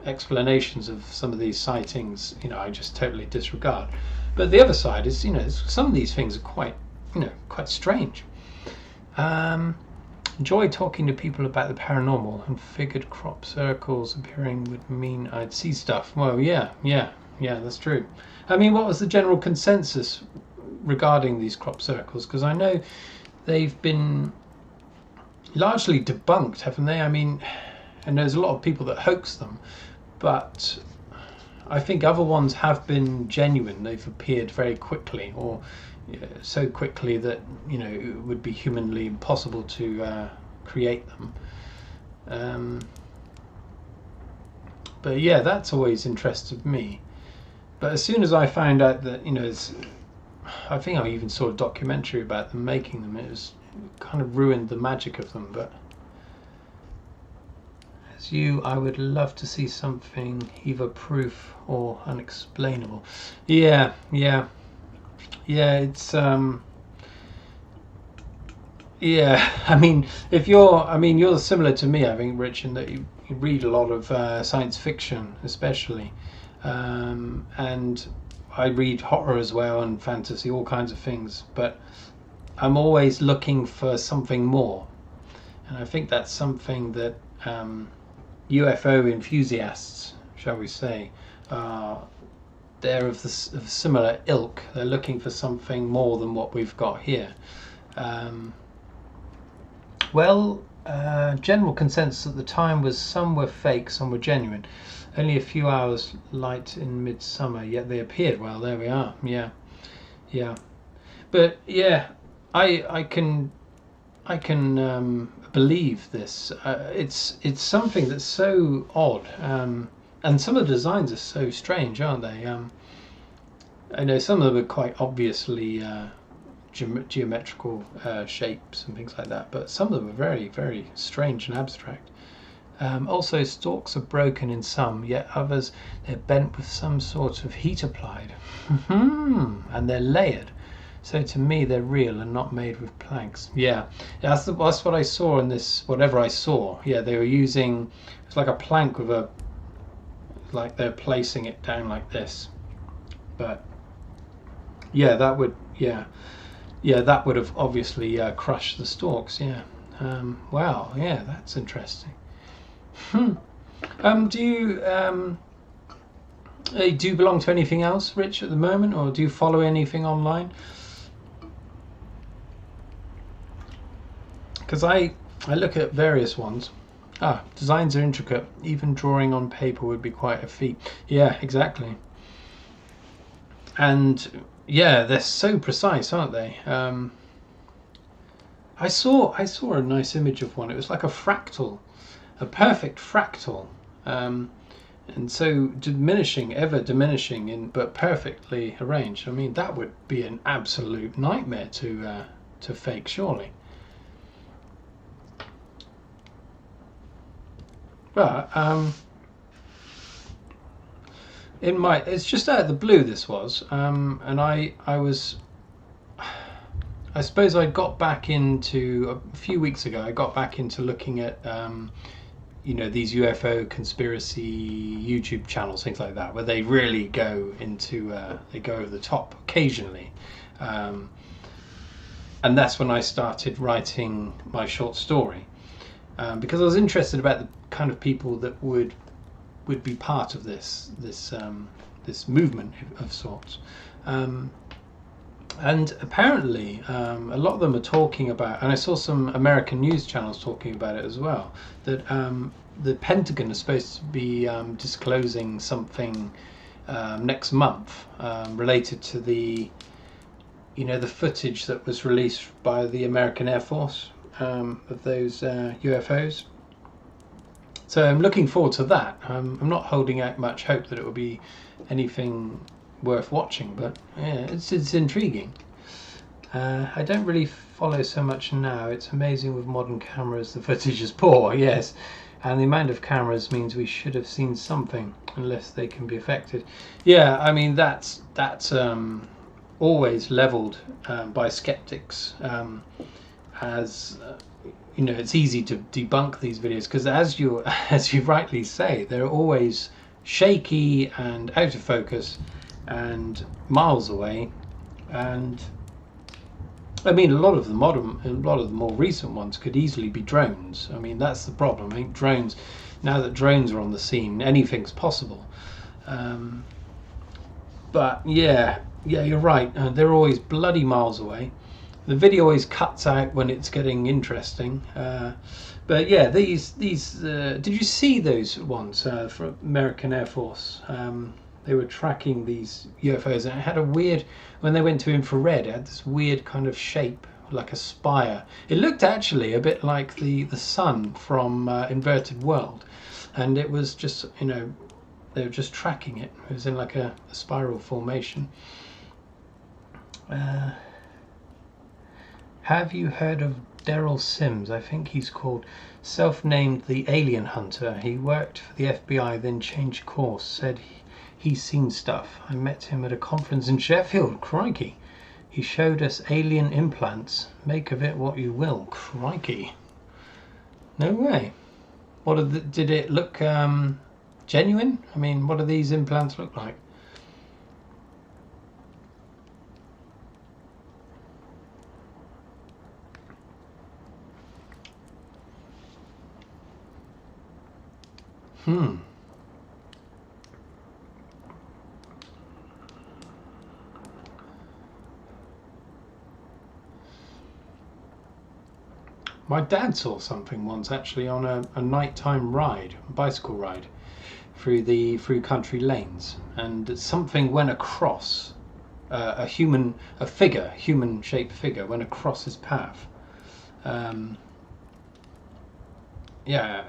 explanations of some of these sightings, I just totally disregard. But the other side is, some of these things are quite strange. Enjoy talking to people about the paranormal, and figured crop circles appearing would mean I'd see stuff. Well, yeah, that's true. I mean, what was the general consensus regarding these crop circles? Because I know they've been largely debunked, haven't they? I mean, and there's a lot of people that hoax them, but I think other ones have been genuine. They've appeared very quickly, or so quickly that it would be humanly impossible to create them. But yeah, that's always interested me. But as soon as I found out that I think I even saw a documentary about them making them. It kind of ruined the magic of them. But as I would love to see something either proof or unexplainable. Yeah, it's yeah, I mean, you're similar to me, I think, Rich, in that you read a lot of science fiction, especially, and I read horror as well, and fantasy, all kinds of things, but I'm always looking for something more, and I think that's something that UFO enthusiasts, shall we say, they're of similar ilk. They're looking for something more than what we've got here. Well, General consensus at the time was some were fake, some were genuine. Only a few hours light in midsummer, yet they appeared. Well, there we are. Yeah, yeah. But yeah, I can believe this. It's something that's so odd, and some of the designs are so strange, aren't they? I know some of them are quite obviously geometrical shapes and things like that, but some of them are very, very strange and abstract. Also, stalks are broken in some, yet others they're bent with some sort of heat applied, and they're layered. So to me, they're real and not made with planks. Yeah, that's what I saw in this. Whatever I saw, yeah, they were using it's like a plank with a like they're placing it down like this. But yeah, that would that would have obviously crushed the stalks. Yeah. Wow. Yeah, that's interesting. Do you belong to anything else, Rich, at the moment, or do you follow anything online? Because I look at various ones. Designs are intricate. Even drawing on paper would be quite a feat. Yeah, exactly. And yeah, they're so precise, aren't they? I saw a nice image of one. It was like a fractal, a perfect fractal, and so ever diminishing, but perfectly arranged. I mean, that would be an absolute nightmare to fake, surely. But it's just out of the blue this was, and I suppose I got back into a few weeks ago. I got back into looking at these UFO conspiracy YouTube channels, things like that, where they really go into they go over the top occasionally, and that's when I started writing my short story. Because I was interested about the kind of people that would be part of this movement of sorts, and apparently a lot of them are talking about, and I saw some American news channels talking about it as well, that the Pentagon is supposed to be disclosing something next month related to the footage that was released by the American Air Force. Of those UFOs. So I'm looking forward to that. I'm not holding out much hope that it will be anything worth watching, but yeah, it's intriguing. I don't really follow so much now. It's amazing with modern cameras the footage is poor, yes, and the amount of cameras means we should have seen something, unless they can be affected. Yeah, I mean that's always leveled by skeptics. As it's easy to debunk these videos because, as you rightly say, they're always shaky and out of focus and miles away. And I mean, a lot of the more recent ones could easily be drones. I mean, that's the problem. I think drones, now that drones are on the scene, anything's possible. But yeah, you're right. They're always bloody miles away. The video always cuts out when it's getting interesting, but yeah, these did you see those ones from American Air Force? They were tracking these UFOs, and it had a weird, when they went to infrared, it had this weird kind of shape, like a spire. It looked actually a bit like the sun from Inverted World, and it was just they were just tracking it. It was in like a spiral formation. Have you heard of Daryl Sims? I think he's called, self-named the Alien Hunter. He worked for the FBI, then changed course. Said he's seen stuff. I met him at a conference in Sheffield. Crikey. He showed us alien implants. Make of it what you will. Crikey. No way. Did it look genuine? I mean, what do these implants look like? My dad saw something once actually on a nighttime ride, a bicycle ride through country lanes, and something went across a human-shaped figure went across his path. Yeah,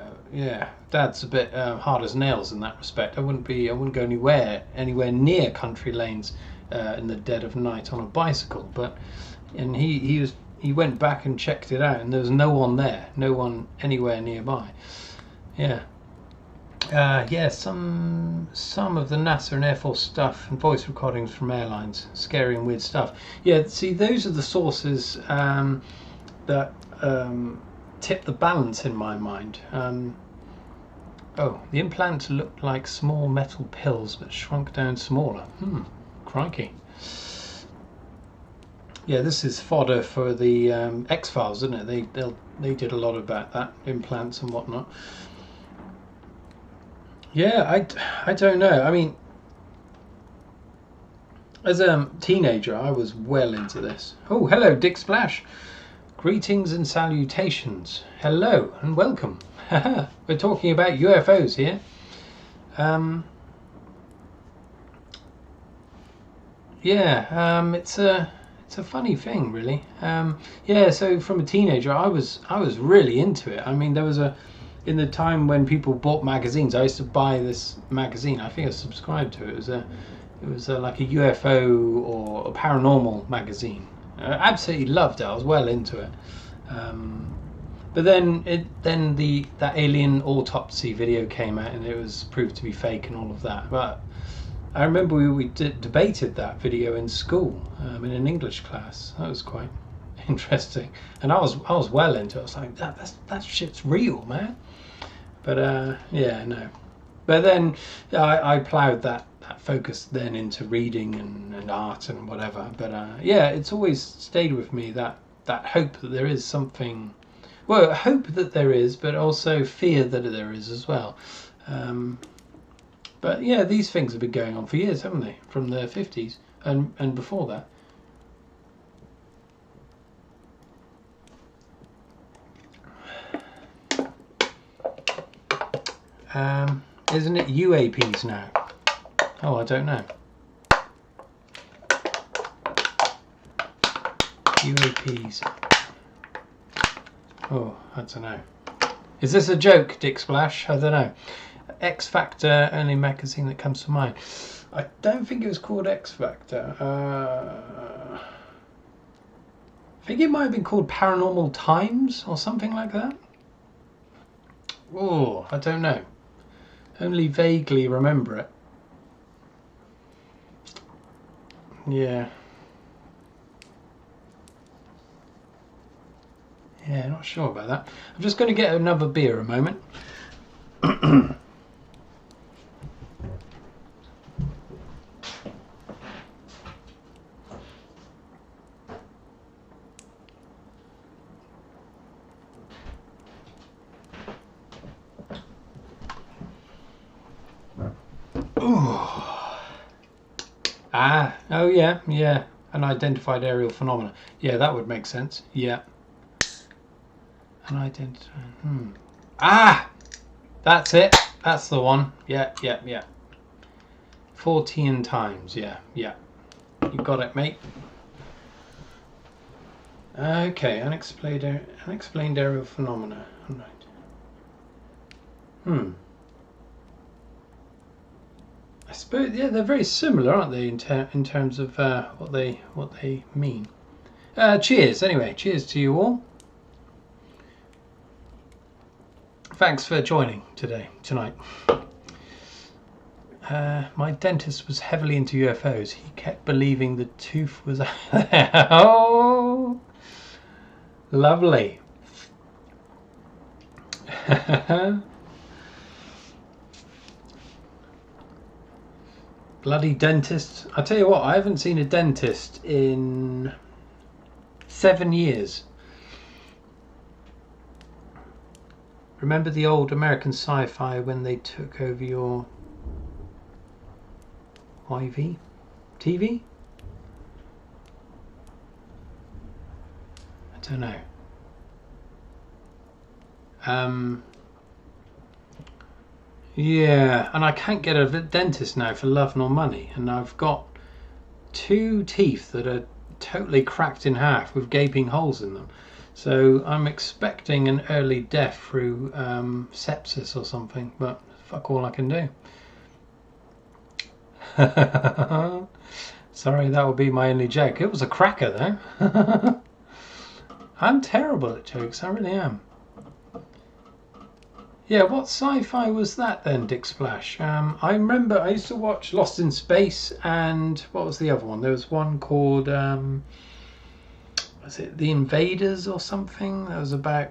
Dad's a bit hard as nails in that respect. I wouldn't go anywhere near country lanes in the dead of night on a bicycle. And he went back and checked it out, and there was no one there, no one anywhere nearby. Yeah. Some of the NASA and Air Force stuff and voice recordings from airlines, scary and weird stuff. Yeah, see, those are the sources that tip the balance in my mind. The implants looked like small metal pills but shrunk down smaller. Crikey. Yeah, this is fodder for the X-Files, isn't it? They did a lot about that, implants and whatnot. Yeah, I don't know. I mean, as a teenager, I was well into this. Oh, hello, Dick Splash. Greetings and salutations. Hello and welcome. We're talking about UFOs here. It's a funny thing, really. So from a teenager, I was really into it. I mean, there was in the time when people bought magazines, I used to buy this magazine. I think I subscribed to it. It was like a UFO or a paranormal magazine. I absolutely loved it. I was well into it. But then that alien autopsy video came out, and it was proved to be fake and all of that. But I remember we debated that video in school in an English class. That was quite interesting, and I was well into it. I was like, that shit's real, man. But no. But then I ploughed that focus then into reading and art and whatever. But it's always stayed with me, that hope that there is something. Well, hope that there is, but also fear that there is as well. But yeah, these things have been going on for years, haven't they? From the 50s and before that. Isn't it UAPs now? Oh, I don't know. UAPs. Oh, I don't know. Is this a joke, Dick Splash? I don't know. X Factor, only magazine that comes to mind. I don't think it was called X Factor. I think it might have been called Paranormal Times or something like that. Oh, I don't know. Only vaguely remember it. Yeah. Yeah, not sure about that. I'm just going to get another beer a moment. Oh yeah. Unidentified aerial phenomena. Yeah, that would make sense. Yeah. Unidentified. That's it. That's the one. Yeah. 14 times. Yeah. You got it, mate. Okay, unexplained aerial phenomena. Right. I suppose, yeah, they're very similar, aren't they, in terms of what they mean. Cheers, anyway. Cheers to you all. Thanks for joining tonight. My dentist was heavily into UFOs. He kept believing the tooth was out there. Oh, lovely. Bloody dentist. I tell you what, I haven't seen a dentist in 7 years. Remember the old American sci-fi when they took over your TV? I don't know. Yeah, and I can't get a dentist now for love nor money, and I've got 2 teeth that are totally cracked in half with gaping holes in them. So I'm expecting an early death through sepsis or something, but fuck all I can do. Sorry, that will be my only joke. It was a cracker though. I'm terrible at jokes, I really am. Yeah, what sci-fi was that then, Dick Splash? I remember I used to watch Lost in Space, and what was the other one? There was one called, was it The Invaders or something? That was about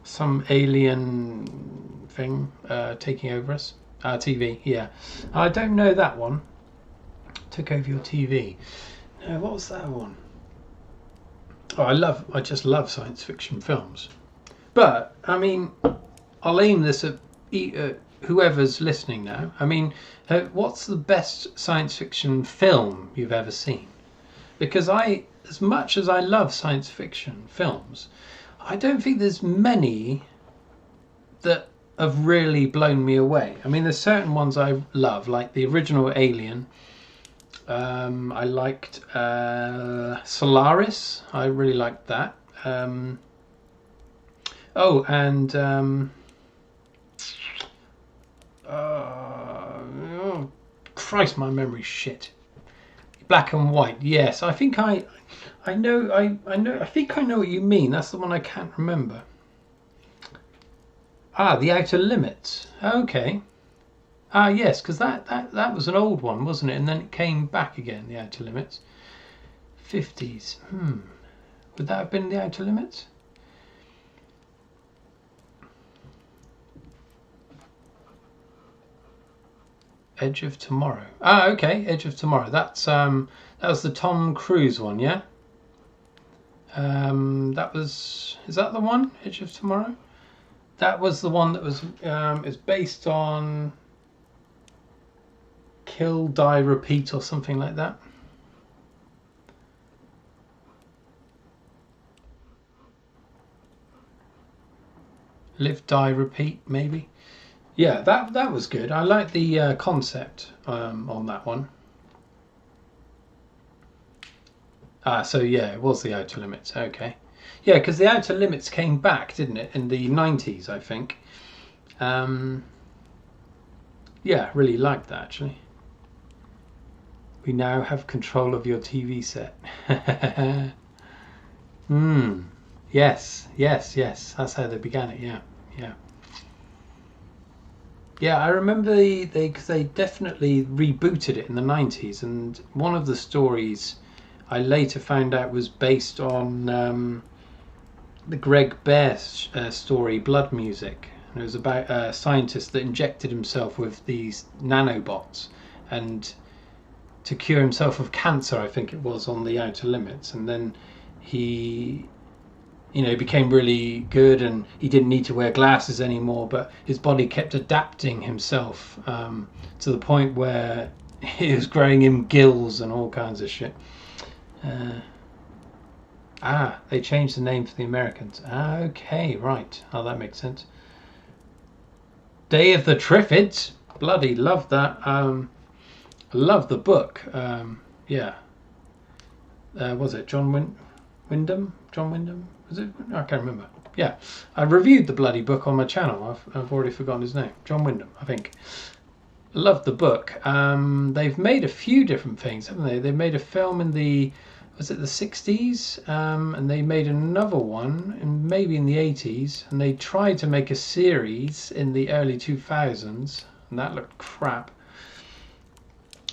some alien thing taking over us. TV, yeah. I don't know that one. Took over your TV. No, what was that one? Oh, I just love science fiction films. But, I mean, I'll aim this at whoever's listening now. I mean, what's the best science fiction film you've ever seen? Because as much as I love science fiction films, I don't think there's many that have really blown me away. I mean, there's certain ones I love, like the original Alien. I liked Solaris. I really liked that. Oh, and oh, Christ, my memory's shit. Black and White. Yes, I think I know. I think I know what you mean. That's the one I can't remember. Ah, The Outer Limits. Okay. Ah, yes, because that was an old one, wasn't it? And then it came back again. The Outer Limits. 50s. Would that have been The Outer Limits? Edge of Tomorrow. Ah, okay, Edge of Tomorrow. That's that was the Tom Cruise one, yeah. Is that the one? Edge of Tomorrow. That was the one that was is based on Kill, Die, Repeat or something like that. Live, Die, Repeat, maybe. Yeah, that was good. I like the concept on that one. Ah, so yeah, it was The Outer Limits. Okay. Yeah, because The Outer Limits came back, didn't it, in the 90s, I think. Yeah, really liked that, actually. We now have control of your TV set. Yes. That's how they began it, yeah. Yeah, I remember because they definitely rebooted it in the 90s, and one of the stories I later found out was based on the Greg Bear story, Blood Music. And it was about a scientist that injected himself with these nanobots and to cure himself of cancer, I think it was, on the Outer Limits. And then he became really good, and he didn't need to wear glasses anymore, but his body kept adapting himself to the point where he was growing him gills and all kinds of shit. They changed the name for the Americans. Okay, right. Oh, that makes sense. Day of the Triffids. Bloody love that. Love the book. Yeah. Was it John Wyndham? John Wyndham? Was it? I can't remember. Yeah. I reviewed the bloody book on my channel. I've already forgotten his name. John Wyndham, I think. Loved the book. They've made a few different things, haven't they? They made a film in the 60s, and they made another one maybe in the 80s, and they tried to make a series in the early 2000s, and that looked crap.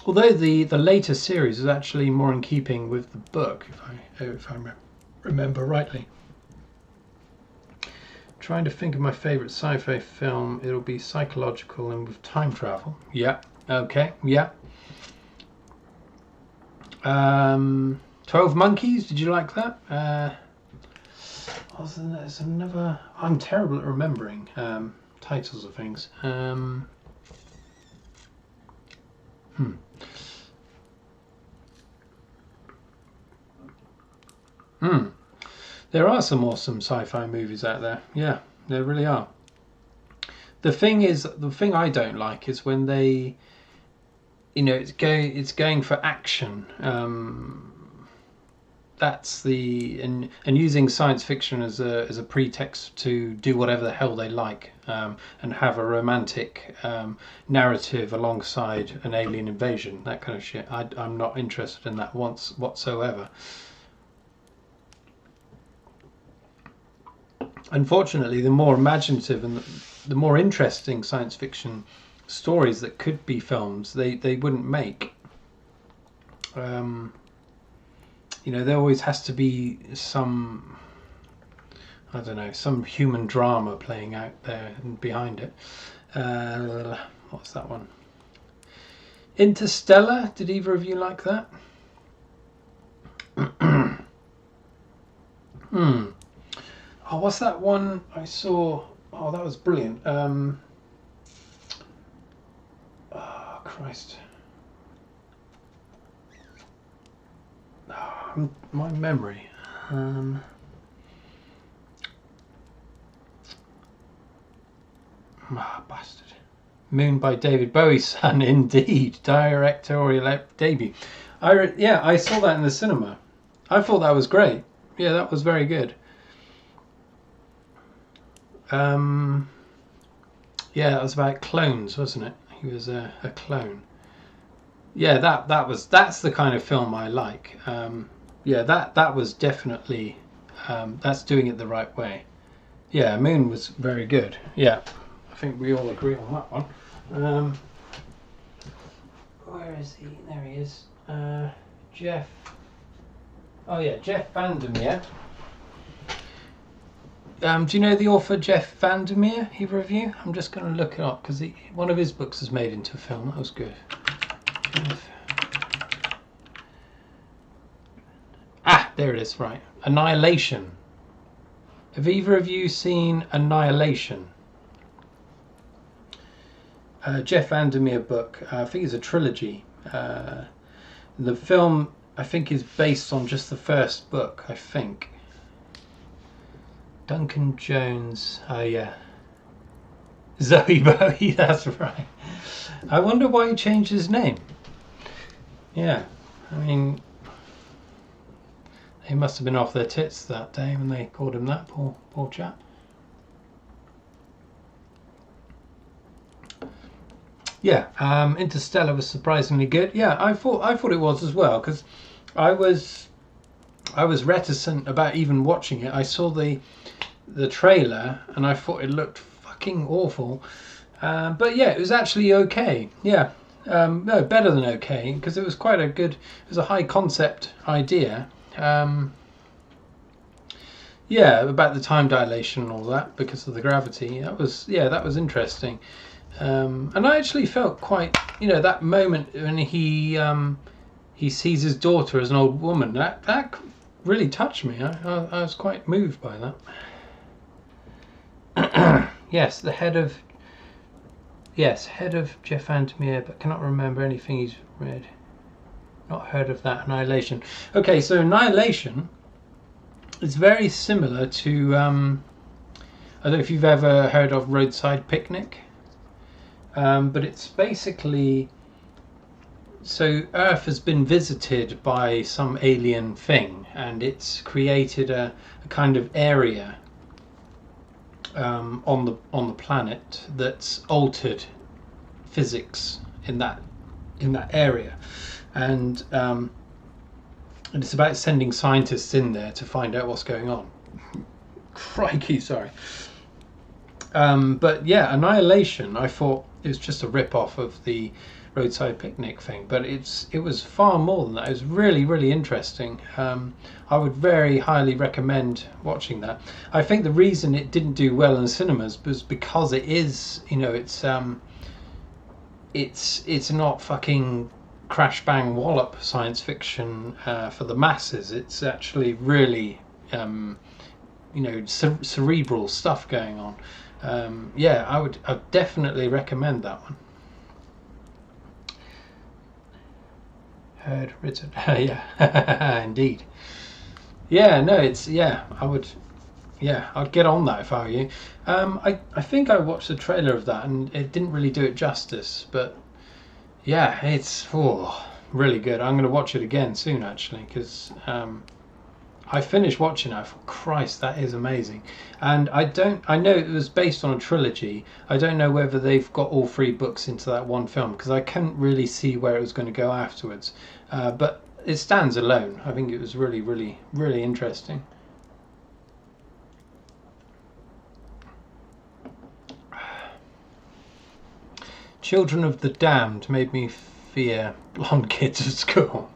Although the later series is actually more in keeping with the book, if I remember rightly. Trying to think of my favourite sci-fi film. It'll be psychological and with time travel. Yeah. Okay. Yeah. 12 Monkeys. Did you like that? There's another. I'm terrible at remembering titles of things. There are some awesome sci-fi movies out there. Yeah, there really are. The thing I don't like is when they, it's going for action. That's and using science fiction as a pretext to do whatever the hell they like, and have a romantic narrative alongside an alien invasion, that kind of shit. I'm not interested in that whatsoever. Unfortunately, the more imaginative and the more interesting science fiction stories that could be films, they wouldn't make. There always has to be some, I don't know, some human drama playing out there and behind it. What's that one? Interstellar. Did either of you like that? Oh, what's that one I saw? Oh, that was brilliant. Oh, Christ. Oh, my memory. Bastard. Moon by David Bowie's son, indeed. Directorial debut. I saw that in the cinema. I thought that was great. Yeah, that was very good. Yeah, it was about clones, wasn't it? He was a clone. Yeah, that's the kind of film I like. Yeah, that was definitely that's doing it the right way. Yeah, Moon was very good. Yeah, I think we all agree on that one. Where is he? There he is. Jeff. Oh yeah, Jeff Vandermeer. Do you know the author Jeff Vandermeer? Either of you? I'm just going to look it up because one of his books is made into a film. That was good. There it is. Right, Annihilation. Have either of you seen Annihilation? Jeff Vandermeer book. I think it's a trilogy. The film, I think, is based on just the first book. I think. Duncan Jones. Oh yeah. Zoe Bowie. That's right. I wonder why he changed his name. Yeah, I mean, they must have been off their tits that day when they called him that. Poor chap. Yeah, Interstellar was surprisingly good. Yeah, I thought it was as well, because I was reticent about even watching it. I saw the trailer and I thought it looked fucking awful, but yeah, it was actually okay. Yeah, no, better than okay, because it was quite a good. It was a high concept idea. Yeah, about the time dilation and all that because of the gravity. That was interesting. And I actually felt quite, that moment when he sees his daughter as an old woman. That really touched me. I was quite moved by that. Yes, head of Jeff Vandermeer, but cannot remember anything he's read. Not heard of that. Annihilation. Okay, so Annihilation is very similar to I don't know if you've ever heard of Roadside Picnic, but it's basically, so Earth has been visited by some alien thing, and it's created a kind of area on the planet that's altered physics in that area, and it's about sending scientists in there to find out what's going on. Crikey, sorry. But yeah, Annihilation, I thought it was just a rip-off of the Roadside Picnic thing, but it was far more than that. It was really, really interesting. I would very highly recommend watching that. I think the reason it didn't do well in cinemas was because it is, it's not fucking crash bang wallop science fiction for the masses. It's actually really cerebral stuff going on. Yeah, I'd definitely recommend that one. Heard written. Yeah. Indeed. Yeah, no, it's yeah. I would, yeah, I'd get on that if I were you. I think I watched the trailer of that and it didn't really do it justice, but yeah, it's really good. I'm going to watch it again soon actually because I finished watching it. I thought, Christ, that is amazing. And I know it was based on a trilogy. I don't know whether they've got all three books into that one film because I couldn't really see where it was going to go afterwards. But it stands alone. I think it was really, really, really interesting. Children of the Damned made me fear blonde kids at school.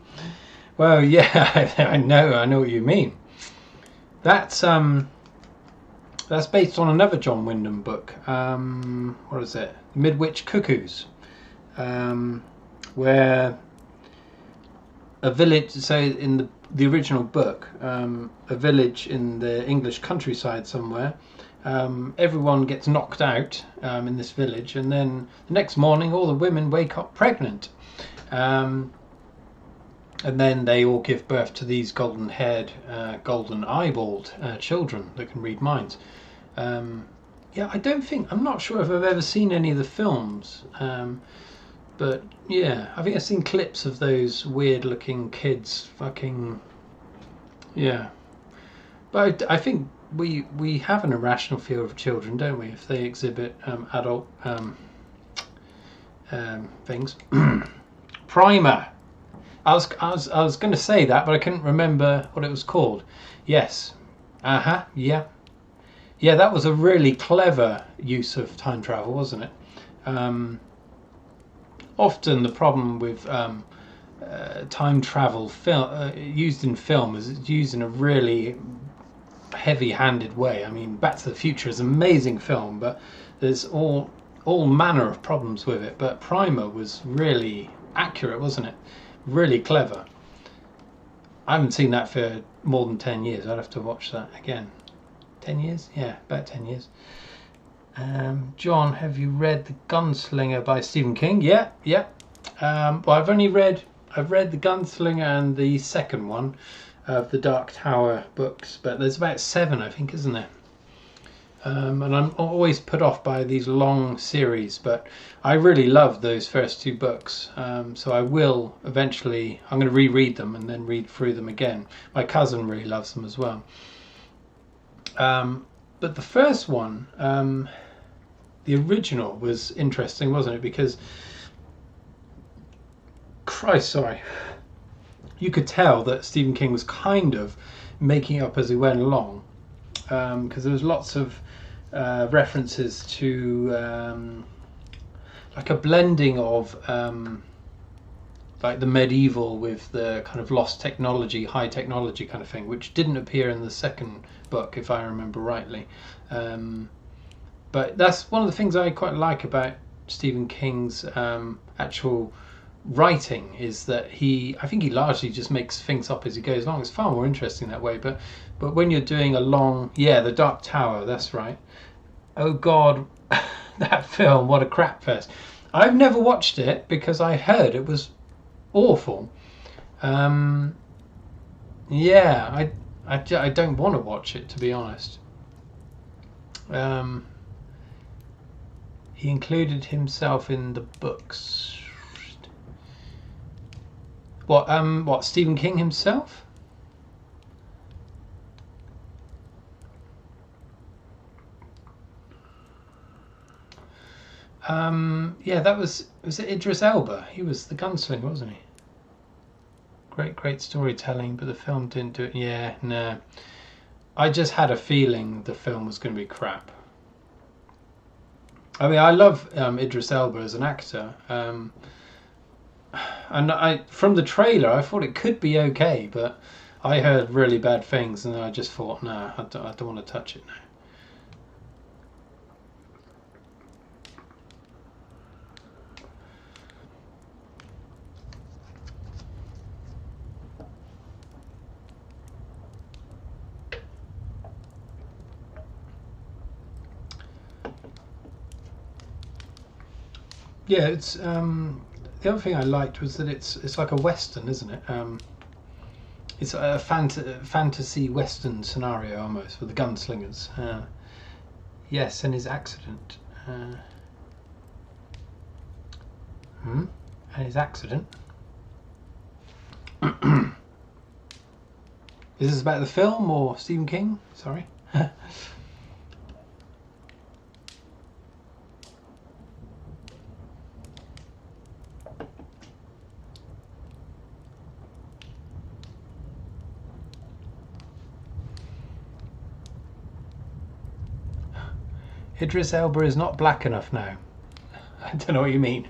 Well, yeah, I know what you mean. That's based on another John Wyndham book. What is it? Midwich Cuckoos, where a village. So in the original book, a village in the English countryside somewhere. Everyone gets knocked out in this village, and then the next morning, all the women wake up pregnant. And then they all give birth to these golden-haired, golden-eyeballed children that can read minds. Yeah, I'm not sure if I've ever seen any of the films, but yeah, I think I've seen clips of those weird-looking kids. Fucking yeah, but I think we have an irrational fear of children, don't we? If they exhibit adult things. Primer. I was going to say that, but I couldn't remember what it was called. Yes. Yeah. Yeah, that was a really clever use of time travel, wasn't it? Often the problem with time travel used in film is it's used in a really heavy-handed way. I mean, Back to the Future is an amazing film, but there's all manner of problems with it. But Primer was really accurate, wasn't it? Really clever. I haven't seen that for more than 10 years. I'd have to watch that again. 10 years? Yeah, about 10 years. John, have you read The Gunslinger by Stephen King? Yeah. Well, I've read The Gunslinger and the second one of the Dark Tower books, but there's about 7, I think, isn't there? And I'm always put off by these long series, but I really love those first 2 books, so I will eventually. I'm going to reread them and then read through them again. My cousin really loves them as well. But the first one, the original, was interesting, wasn't it? Because, Christ, sorry, you could tell that Stephen King was kind of making up as he went along, because there was lots of references to like a blending of like the medieval with the kind of lost technology, high technology kind of thing, which didn't appear in the second book, if I remember rightly. But that's one of the things I quite like about Stephen King's actual writing, is that I think he largely just makes things up as he goes along. It's far more interesting that way. But when you're doing a long, The Dark Tower, that's right. Oh God, that film, what a crap fest. I've never watched it because I heard it was awful. I don't want to watch it, to be honest. He included himself in the books. What, Stephen King himself? That was it Idris Elba? He was the gunslinger, wasn't he? Great storytelling, but the film didn't do it. Yeah, no. I just had a feeling the film was going to be crap. I mean, I love Idris Elba as an actor, and from the trailer I thought it could be okay, but I heard really bad things, and I just thought, nah, I don't want to touch it now. Yeah, it's the other thing I liked was that it's like a western, isn't it? It's a fantasy western scenario almost with the gunslingers. Yes, and his accident. And his accident. Is this about the film or Stephen King? Sorry. Idris Elba is not black enough now. I don't know what you mean.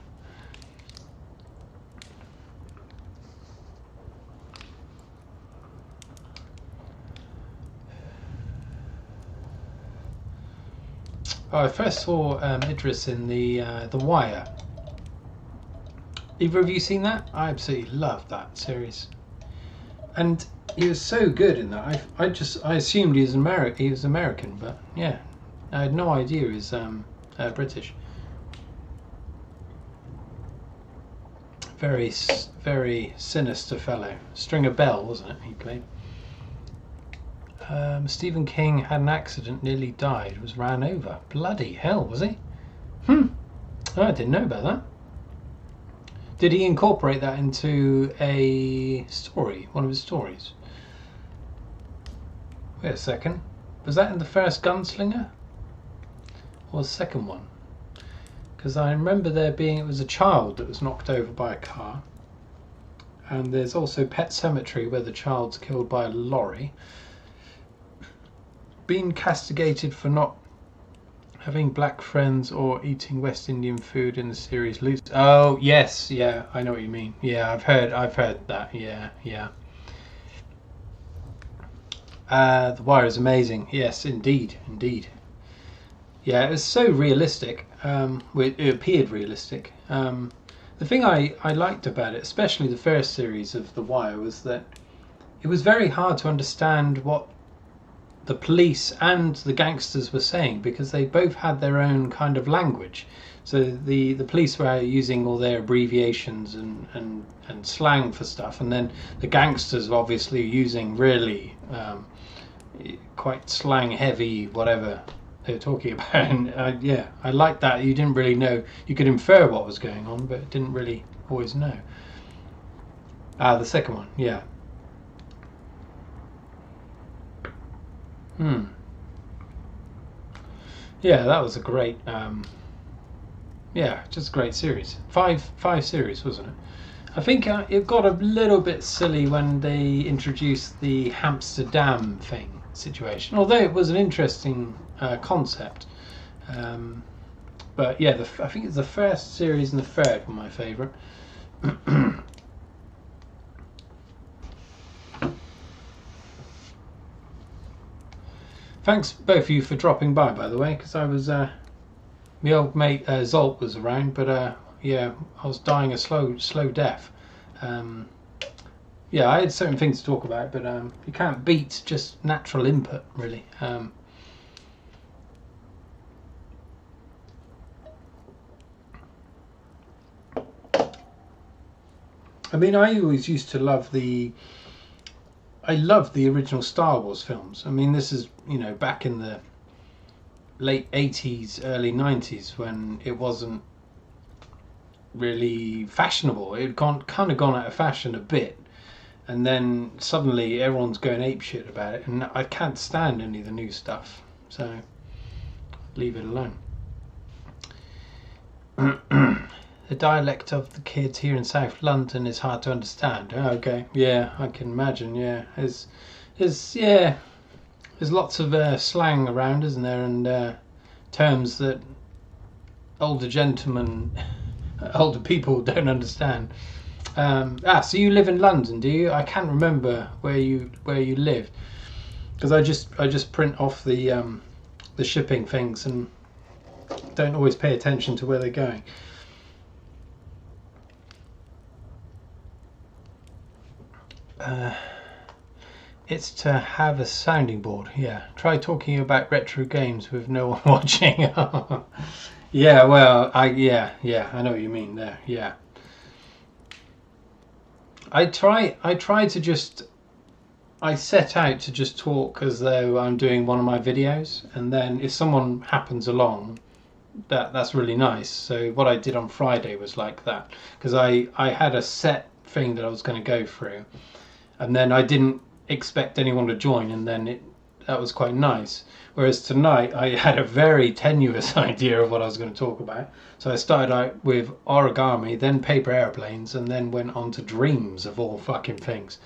Oh, I first saw Idris in the Wire. Either of you seen that? I absolutely loved that series, and he was so good in that. I assumed he was American, but yeah, I had no idea he was British. Very sinister fellow. Stringer Bell, wasn't it? He played. Stephen King had an accident, nearly died, was ran over. Bloody hell, was he? Oh, I didn't know about that. Did he incorporate that into a story, one of his stories? Wait a second. Was that in the first Gunslinger? Or the second one? Because I remember it was a child that was knocked over by a car. And there's also Pet Cemetery where the child's killed by a lorry. Being castigated for not having black friends or eating West Indian food in the series Lucy. Oh yes, yeah, I know what you mean. Yeah, I've heard that. Yeah. The Wire is amazing. Yes, indeed. Yeah, it was so realistic. It appeared realistic. The thing I liked about it, especially the first series of The Wire, was that it was very hard to understand what the police and the gangsters were saying, because they both had their own kind of language. So the police were using all their abbreviations and slang for stuff, and then the gangsters were obviously using really quite slang heavy whatever they were talking about. And yeah, I liked that. You didn't really know. You could infer what was going on, but didn't really always know. The second one, yeah. Yeah, that was a great, just a great series. Five series, wasn't it? I think it got a little bit silly when they introduced the Amsterdam thing situation, although it was an interesting concept. But yeah, I think it's the first series and the third were my favourite. Thanks both of you for dropping by the way, because I was, my old mate Zolt was around, but yeah, I was dying a slow death. Yeah, I had certain things to talk about, but you can't beat just natural input, really. I mean, I always used to love I loved the original Star Wars films. I mean, this is, back in the late 80s, early 90s, when it wasn't really fashionable. It had kind of gone out of fashion a bit. And then suddenly everyone's going apeshit about it. And I can't stand any of the new stuff. So, leave it alone. The dialect of the kids here in South London is hard to understand. Oh, okay, yeah, I can imagine. Yeah, there's lots of slang around, isn't there, and terms that older people don't understand. So you live in London, do you? I can't remember where you live, because I just print off the shipping things and don't always pay attention to where they're going. It's to have a sounding board. Yeah, try talking about retro games with no one watching. Yeah, well, I know what you mean there. Yeah, I try to just I set out to just talk as though I'm doing one of my videos, and then if someone happens along, that's really nice. So what I did on Friday was like that, because I had a set thing that I was going to go through, and then I didn't expect anyone to join, and then that was quite nice. Whereas tonight I had a very tenuous idea of what I was going to talk about. So I started out with origami, then paper airplanes, and then went on to dreams of all fucking things.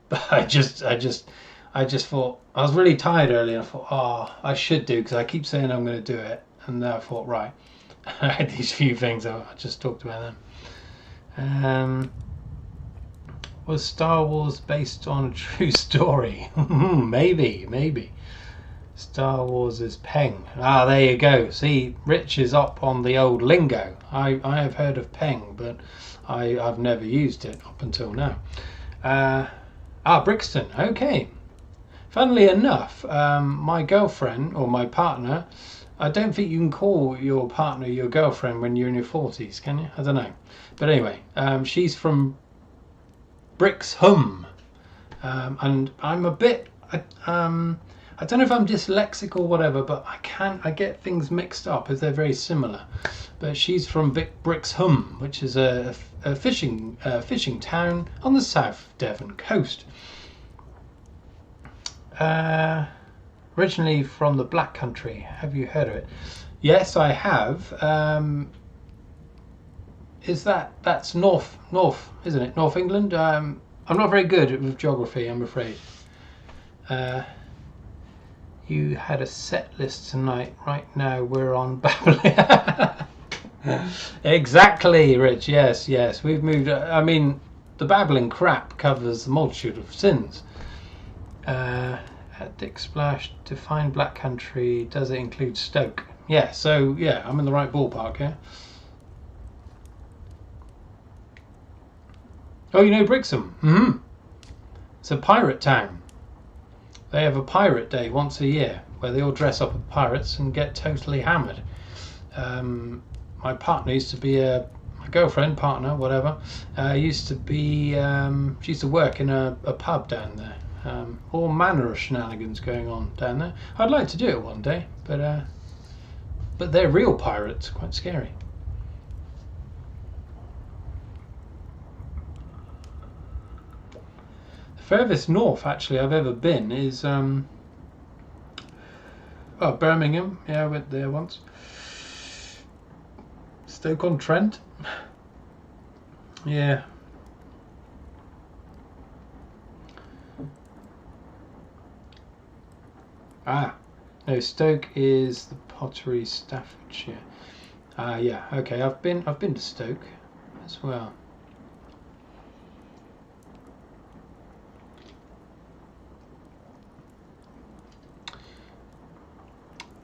But I just thought I was really tired earlier. I thought, oh, I should do, because I keep saying I'm going to do it, and then I thought, right, I had these few things. I just talked about them. Was Star Wars based on a true story? Maybe. Star Wars is Peng. Ah, there you go. See, Rich is up on the old lingo. I have heard of Peng, but I've never used it up until now. Brixton. Okay. Funnily enough, my girlfriend, or my partner, I don't think you can call your partner your girlfriend when you're in your 40s, can you? I don't know. But anyway, she's from Brixham, and I'm a bit, I don't know if I'm dyslexic or whatever, but I get things mixed up as they're very similar. But she's from Brixham, which is a fishing town on the South Devon coast. Originally from the Black Country. Have you heard of it? Yes, I have. That's North, isn't it? North England. I'm not very good with geography, I'm afraid. You had a set list tonight. Right now we're on babbling. Exactly, Rich. Yes. We've moved. I mean, the babbling crap covers the multitude of sins. At Dick Splash, define Black Country. Does it include Stoke? Yeah. So yeah, I'm in the right ballpark. Yeah. Oh, you know Brixham? Mm-hmm. It's a pirate town. They have a pirate day once a year where they all dress up as pirates and get totally hammered. My partner used to be my girlfriend, partner, whatever, used to be, she used to work in a pub down there. All manner of shenanigans going on down there. I'd like to do it one day, but they're real pirates, quite scary. Furthest north actually I've ever been is Birmingham. Yeah, I went there once. Stoke-on-Trent. Yeah. No, Stoke is the Pottery, Staffordshire. Yeah, okay. I've been to Stoke as well.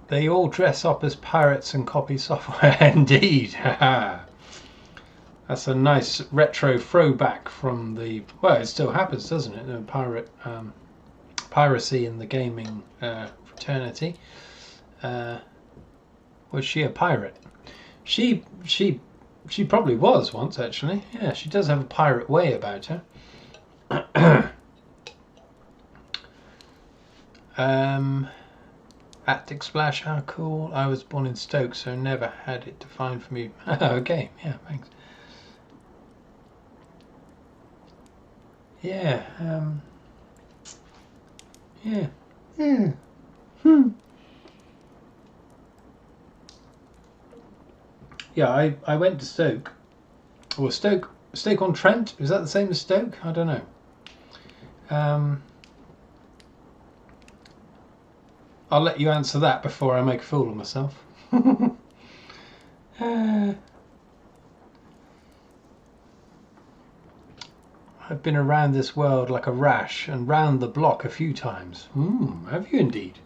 They all dress up as pirates and copy software. Indeed. That's a nice retro throwback from the... Well, it still happens, doesn't it? The piracy in the gaming fraternity. Was she a pirate? She probably was once, actually. Yeah, she does have a pirate way about her. Attic Splash, how cool. I was born in Stoke, so never had it defined for me. Okay, yeah, thanks. Yeah, yeah. Yeah, I went to Stoke. Or Stoke-on-Trent? Is that the same as Stoke? I don't know. I'll let you answer that before I make a fool of myself. I've been around this world like a rash and round the block a few times. Have you indeed?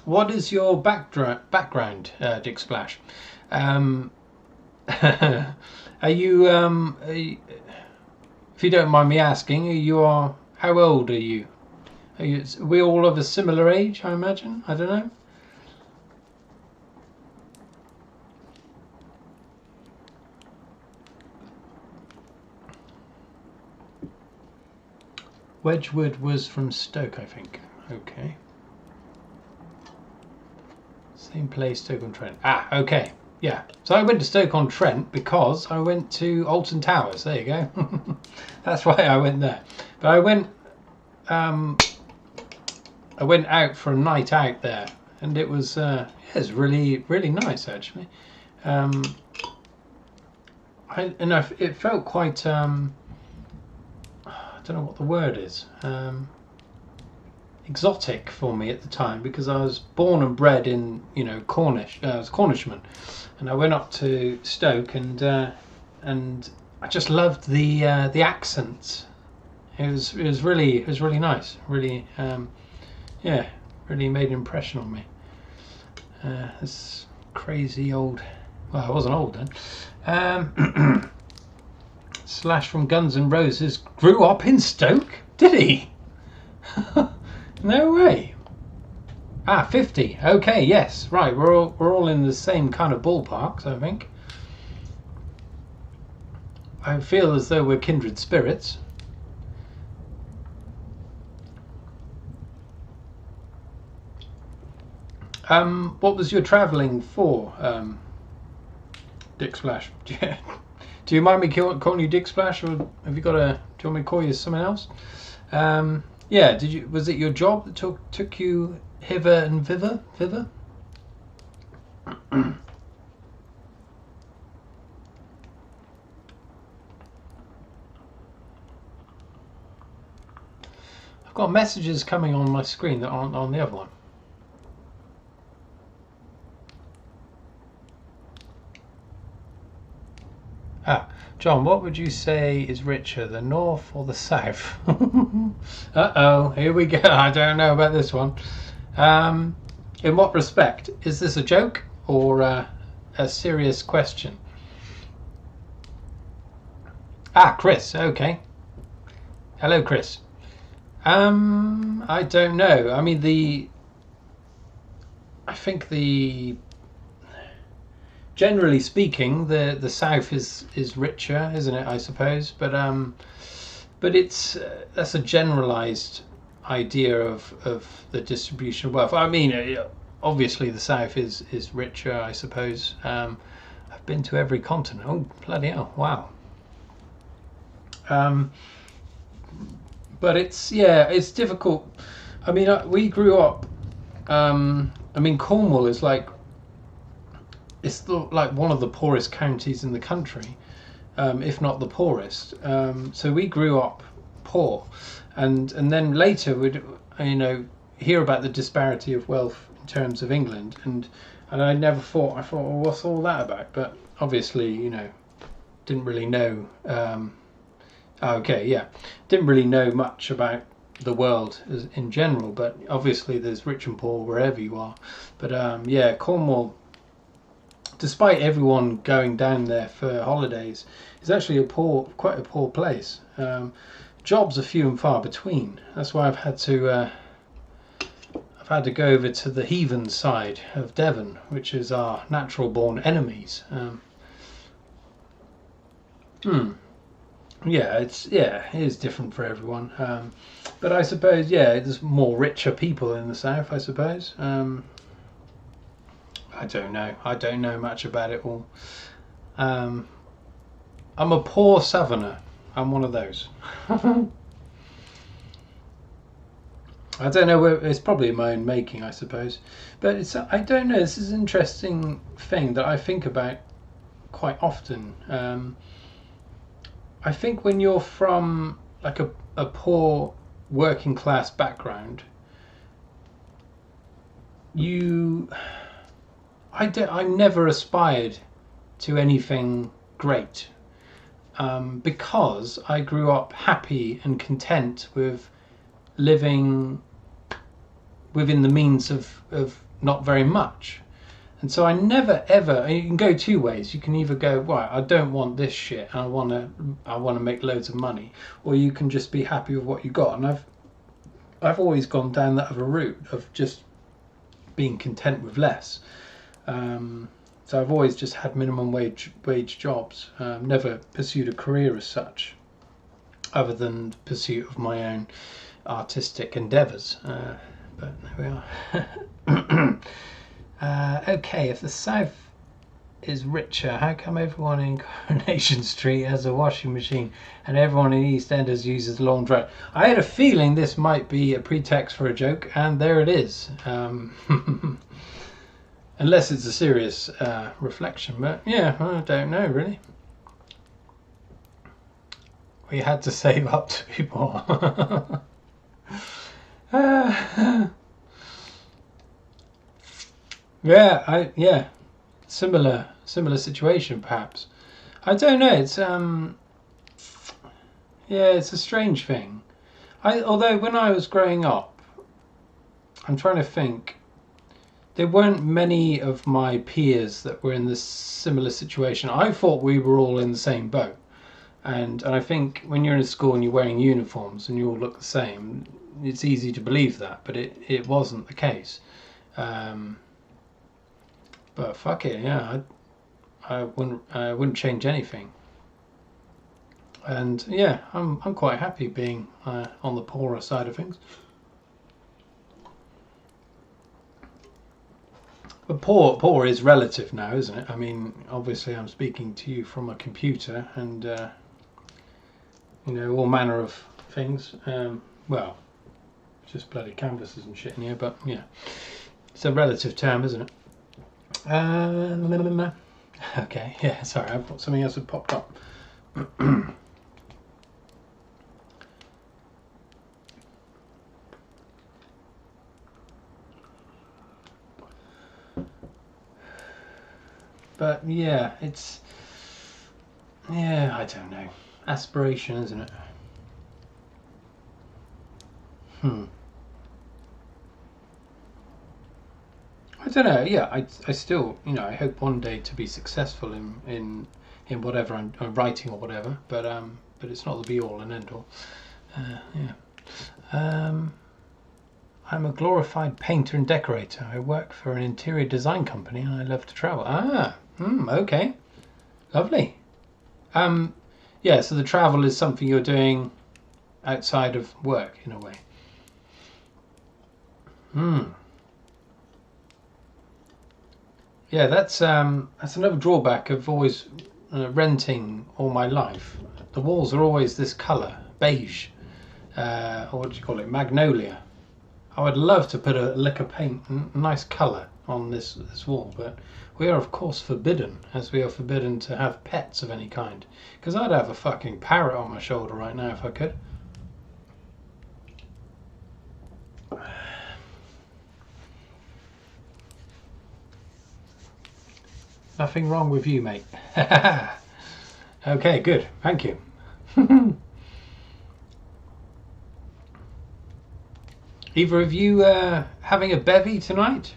What is your background, Dick Splash? Are you, if you don't mind me asking, how old are you? Are we all of a similar age, I imagine? I don't know. Wedgwood was from Stoke, I think. Okay. Same place, Stoke-on-Trent. Ah, okay. Yeah. So I went to Stoke-on-Trent because I went to Alton Towers. There you go. That's why I went there. But I went out for a night out there, and it was really, really nice actually. It felt quite I don't know what the word is, exotic for me at the time, because I was born and bred in, Cornish. I was Cornishman, and I went up to Stoke, and I just loved the accents. It was really nice. Really, really made an impression on me. This crazy old. Well, I wasn't old then. Slash from Guns N' Roses grew up in Stoke. Did he? No way. 50. Okay, yes, right. We're all in the same kind of ballparks, I think. I feel as though we're kindred spirits. What was your travelling for, Dick Splash? Do you mind me calling you Dick Splash, or have you got a? Do you want me to call you something else? Yeah. Was it your job that took you hither and thither? I've got messages coming on my screen that aren't on the other one. John, what would you say is richer, the north or the south? Uh-oh, here we go. I don't know about this one. In what respect? Is this a joke or a serious question? Chris, okay. Hello, Chris. I don't know. I mean, I think generally speaking, the south is richer, isn't it? I suppose, but it's that's a generalised idea of the distribution of wealth. I mean, obviously the south is richer, I suppose. I've been to every continent. Oh, bloody hell! Wow. But it's difficult. I mean, we grew up. I mean, Cornwall is like. It's like one of the poorest counties in the country, if not the poorest. So we grew up poor, and then later we'd hear about the disparity of wealth in terms of England, and I never thought. I thought, well, what's all that about? But obviously, didn't really know. Didn't really know much about the world in general. But obviously, there's rich and poor wherever you are. But Cornwall. Despite everyone going down there for holidays, it's actually quite a poor place. Jobs are few and far between. That's why I've had to go over to the heathen side of Devon, which is our natural-born enemies. It is different for everyone. But I suppose there's more richer people in the south. I suppose. I don't know. I don't know much about it all. I'm a poor southerner. I'm one of those. I don't know. It's probably my own making, I suppose. But I don't know. This is an interesting thing that I think about quite often. I think when you're from like a poor working class background, I never aspired to anything great, because I grew up happy and content with living within the means of not very much. And so I never ever. You can go two ways. You can either go, right, I don't want this shit, and I want to make loads of money, or you can just be happy with what you got. And I've always gone down that other route of just being content with less. So I've always just had minimum wage jobs. Never pursued a career as such. other than the pursuit of my own artistic endeavours. But there we are. Okay, if the South is richer, how come everyone in Coronation Street has a washing machine and everyone in EastEnders uses the lawn dryer? I had a feeling this might be a pretext for a joke, and there it is. Unless it's a serious reflection, but yeah, I don't know really. We had to save up to be more. Yeah, similar situation perhaps. I don't know. It's it's a strange thing. Although when I was growing up, I'm trying to think. There weren't many of my peers that were in this similar situation. I thought we were all in the same boat. And I think when you're in a school and you're wearing uniforms and you all look the same, it's easy to believe that, but it wasn't the case. But fuck it, yeah, I wouldn't change anything. And yeah, I'm quite happy being on the poorer side of things. But poor is relative now, isn't it? I mean, obviously I'm speaking to you from a computer and all manner of things. Well, just bloody canvases and shit in here, but yeah, it's a relative term, isn't it? Okay, yeah, sorry, I thought something else had popped up. But yeah, I don't know. Aspiration, isn't it? I don't know. Yeah, I still, I hope one day to be successful in whatever I'm writing or whatever. But it's not the be all and end all. I'm a glorified painter and decorator. I work for an interior design company and I love to travel. Okay, lovely. Yeah, so the travel is something you're doing outside of work in a way. Yeah, that's another drawback of always renting all my life. The walls are always this colour, beige, or what do you call it, magnolia. I would love to put a lick of paint, nice colour on this wall, but we are of course forbidden, as we are forbidden to have pets of any kind. Because I'd have a fucking parrot on my shoulder right now if I could. Nothing wrong with you, mate. Okay, good. Thank you. Either of you having a bevy tonight?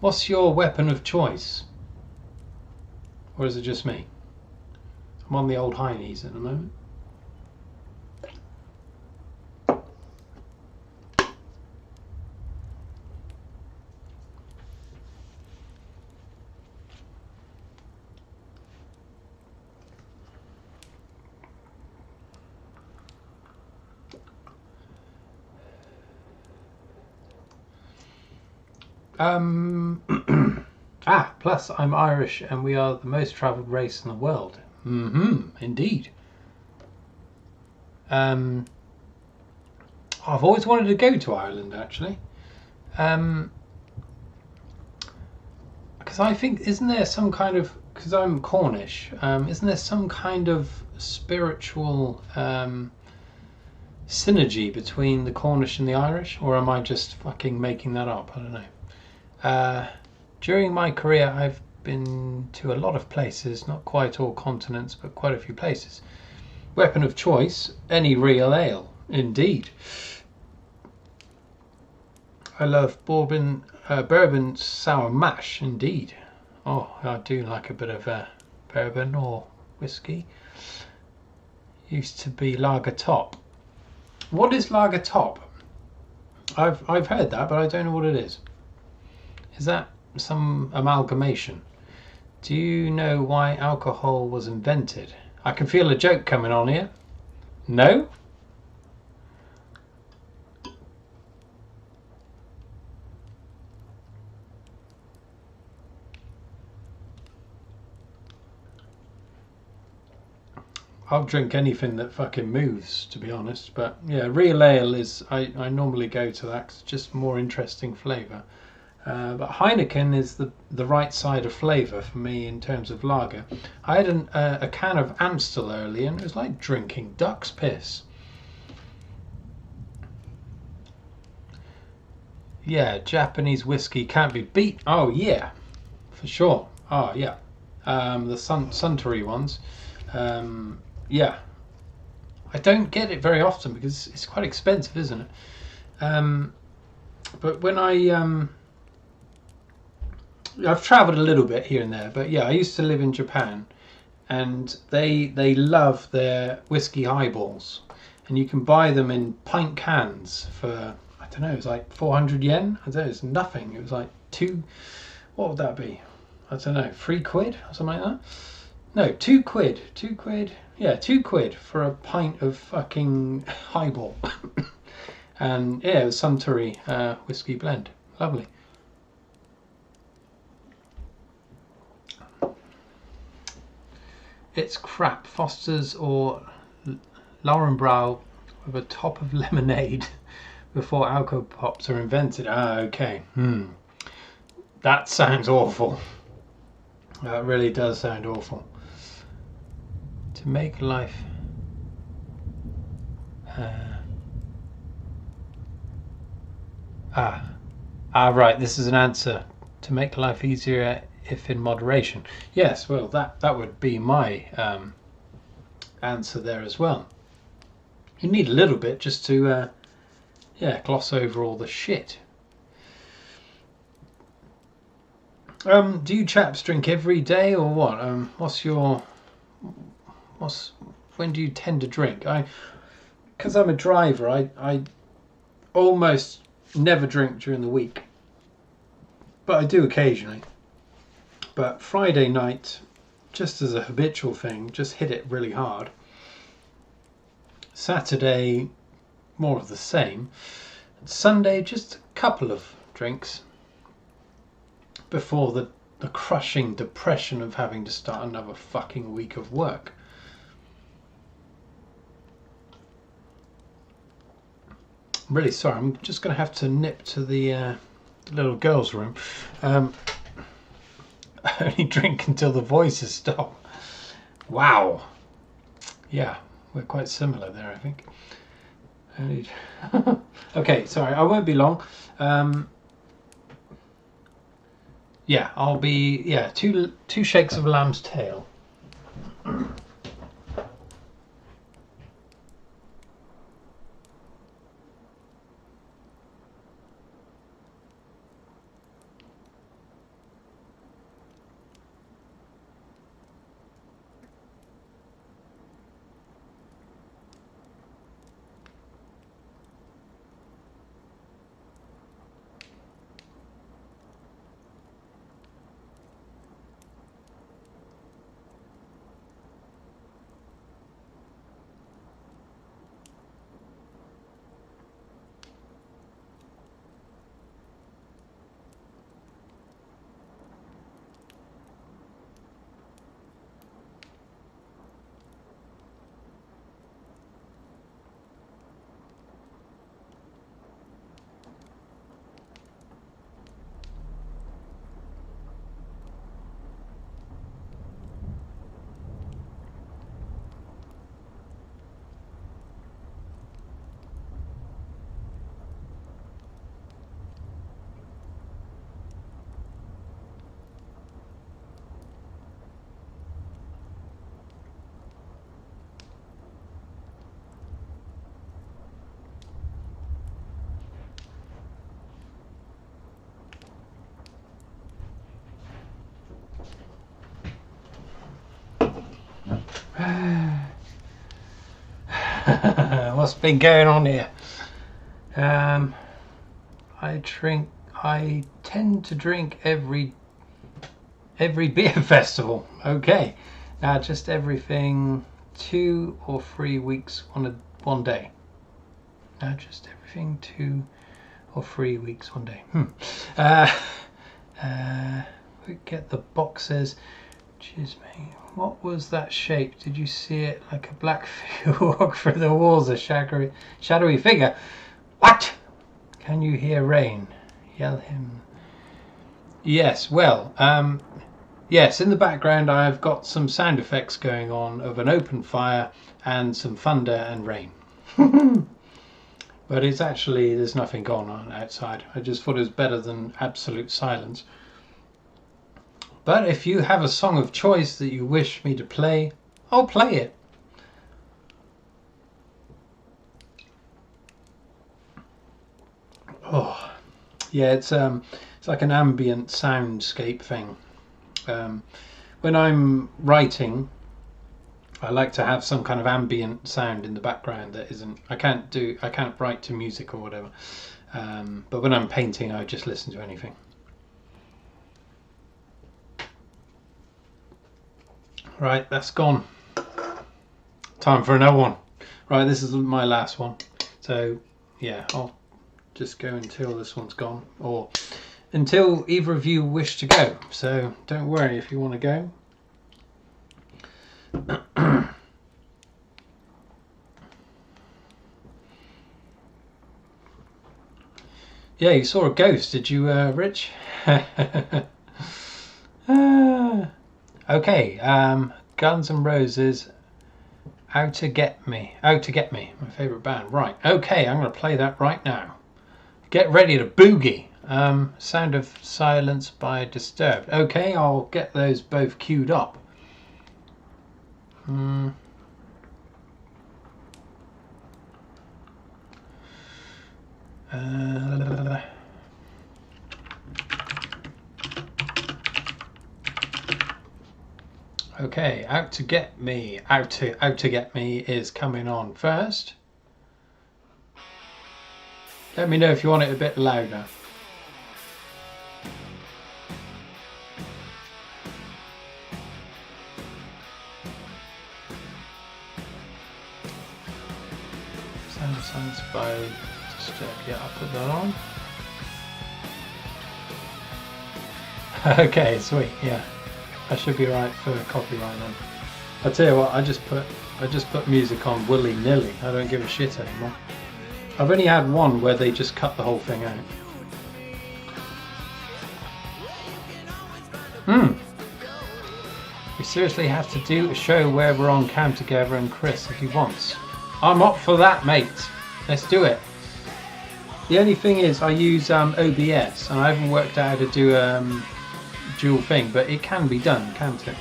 What's your weapon of choice? Or is it just me? I'm on the old high knees at the moment. Plus I'm Irish and we are the most travelled race in the world. Indeed. I've always wanted to go to Ireland actually. Because I think, isn't there some kind of, because I'm Cornish, isn't there some kind of spiritual synergy between the Cornish and the Irish, or am I just fucking making that up? I don't know. During my career I've been to a lot of places, not quite all continents, but quite a few places. Weapon of choice, any real ale, indeed. I love bourbon sour mash, indeed. Oh, I do like a bit of bourbon or whiskey. Used to be lager top. What is lager top? I've heard that, but I don't know what it is. Is that some amalgamation? Do you know why alcohol was invented? I can feel a joke coming on here. No? I'll drink anything that fucking moves, to be honest. But yeah, real ale is, I normally go to that 'cause it's just more interesting flavour. But Heineken is the right side of flavour for me in terms of lager. I had a can of Amstel earlier and it was like drinking duck's piss. Yeah, Japanese whiskey can't be beat. Oh yeah, for sure. Oh yeah, the Suntory ones. Yeah, I don't get it very often because it's quite expensive, isn't it? But when I've travelled a little bit here and there, but yeah, I used to live in Japan, and they love their whiskey highballs, and you can buy them in pint cans for, I don't know, it was like 400 yen. I don't know, it's nothing. It was like what would that be? I don't know, 3 quid or something like that. No, 2 quid. 2 quid. Yeah, 2 quid for a pint of fucking highball. And yeah, it was Suntory whiskey blend. Lovely. It's crap. Foster's or Laurenbrau with a top of lemonade before alcohol pops are invented. Ah, okay. That sounds awful. That really does sound awful. To make life right, this is an answer. To make life easier if in moderation. Yes, well that would be my answer there as well. You need a little bit just to gloss over all the shit. Do you chaps drink every day or what? When do you tend to drink? Because I'm a driver, I almost never drink during the week, but I do occasionally. But Friday night, just as a habitual thing, just hit it really hard. Saturday, more of the same. Sunday, just a couple of drinks before the crushing depression of having to start another fucking week of work. I'm really sorry, I'm just going to have to nip to the little girl's room. I only drink until the voices stop. Wow. Yeah, we're quite similar there, I think. Okay, sorry, I won't be long. Yeah, I'll be, two shakes of lamb's tail. What's been going on here? I tend to drink every beer festival. Okay, just everything 2 or 3 weeks on one day. No, just everything 2 or 3 weeks one day. We get the boxes. Jeez me, what was that shape? Did you see it? Like a black figure walk through the walls, a shadowy figure. What? Can you hear rain? Yell him. Yes, well, yes, in the background I've got some sound effects going on of an open fire and some thunder and rain. But it's actually, there's nothing going on outside. I just thought it was better than absolute silence. But if you have a song of choice that you wish me to play, I'll play it. Oh, yeah, it's like an ambient soundscape thing. When I'm writing, I like to have some kind of ambient sound in the background that isn't. I can't write to music or whatever. But when I'm painting, I just listen to anything. Right, that's gone. Time for another one. Right, this is my last one. So yeah, I'll just go until this one's gone, or until either of you wish to go. So don't worry if you want to go. Yeah, you saw a ghost, did you, Rich? Okay, Guns N' Roses, Out to Get Me, my favourite band. Right, okay, I'm going to play that right now. Get ready to boogie. Sound of Silence by Disturbed. Okay, I'll get those both queued up. Okay, Out to Get Me. Out to Get Me is coming on first. Let me know if you want it a bit louder. Sound of Silence by Disturbed. Yeah, I'll put that on. Okay, sweet. Yeah, I should be right for copyright then. I'll tell you what, I just put music on willy-nilly. I don't give a shit anymore. I've only had one where they just cut the whole thing out. We seriously have to do a show where we're on cam together, and Chris, if he wants. I'm up for that, mate. Let's do it. The only thing is I use OBS, and I haven't worked out how to do dual thing, but it can be done, can't it?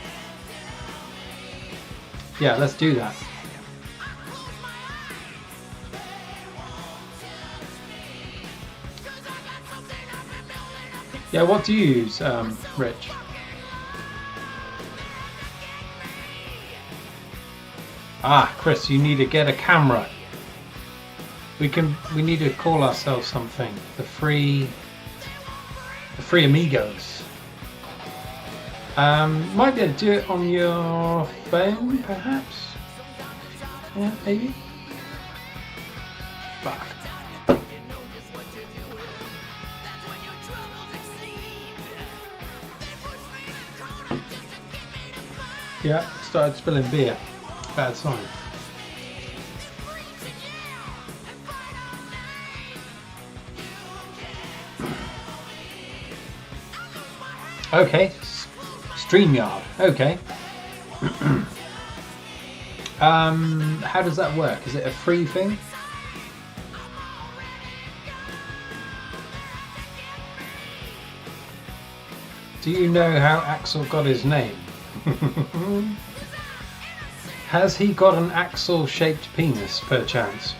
Yeah, let's do that. Yeah, what do you use, Rich? Ah, Chris, you need to get a camera. We need to call ourselves something. The free amigos. Might be able to do it on your phone, perhaps. Yeah, maybe. Fuck. Yeah, started spilling beer. Bad sign. Okay, StreamYard. Okay. How does that work? Is it a free thing? Do you know how Axel got his name? Has he got an Axel-shaped penis, perchance?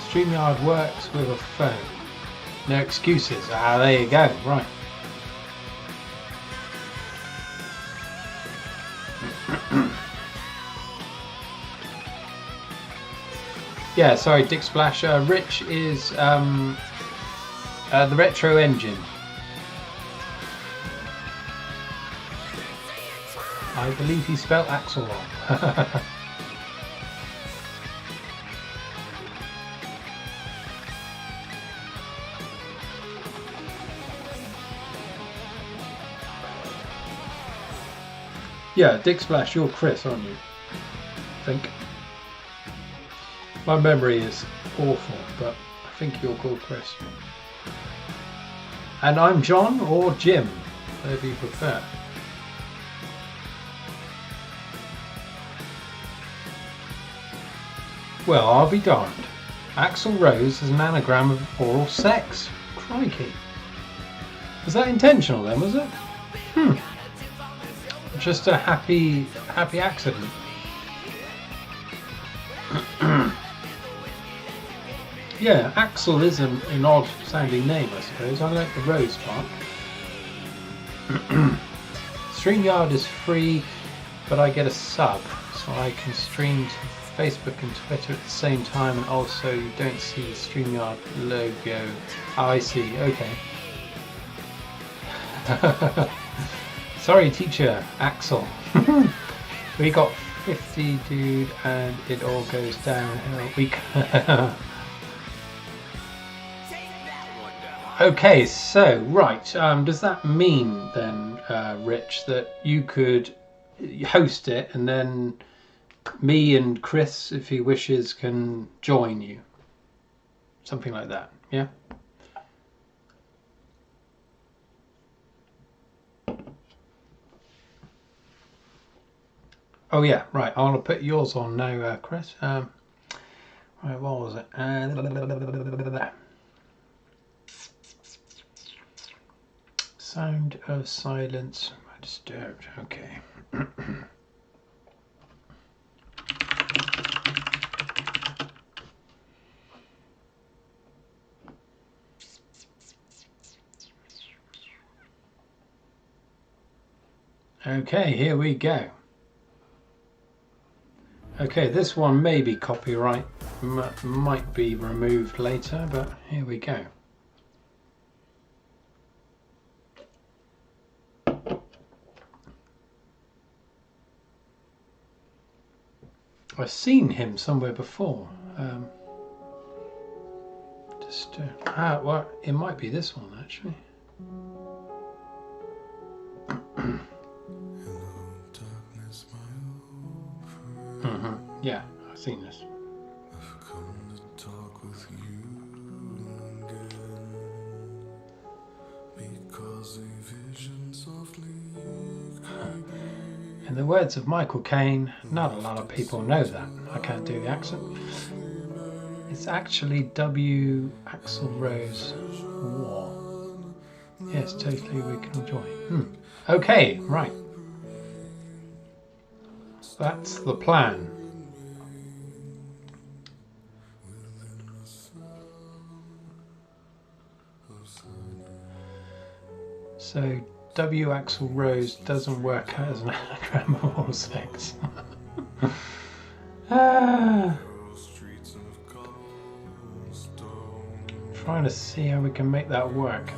StreamYard works with a phone. No excuses. Ah, there you go. Right. Yeah, sorry, Dick Splash. Rich is the retro engine. I believe he spelled Axel wrong. Yeah, Dick Splash, you're Chris, aren't you? I think. My memory is awful, but I think you're called Chris. And I'm John or Jim, whatever you prefer. Well, I'll be darned. Axl Rose is an anagram of oral sex. Crikey. Was that intentional then, was it? Just a happy accident. Yeah, Axel is an odd sounding name, I suppose. I like the Rose part. StreamYard is free, but I get a sub, so I can stream to Facebook and Twitter at the same time, and also you don't see the StreamYard logo. Oh, I see, okay. Sorry, teacher, Axel. We got 50, dude, and it all goes downhill. Okay, so, right, does that mean then, Rich, that you could host it and then me and Chris, if he wishes, can join you? Something like that, yeah? Oh yeah, right, I'll put yours on now, Chris. Right, what was it? Sound of silence disturbed, okay. Okay, here we go. Okay, this one may be copyright, might be removed later, but here we go. I've seen him somewhere before. Well, it might be this one actually. Yeah, I've seen this. I've come to talk with you again, because a vision softly in the words of Michael Caine, not a lot of people know that. I can't do the accent. It's actually W. Axl Rose War. Yes, totally we can join. Okay, right. That's the plan. So W. Axl Rose doesn't work as an anagram of all sex. Trying to see how we can make that work.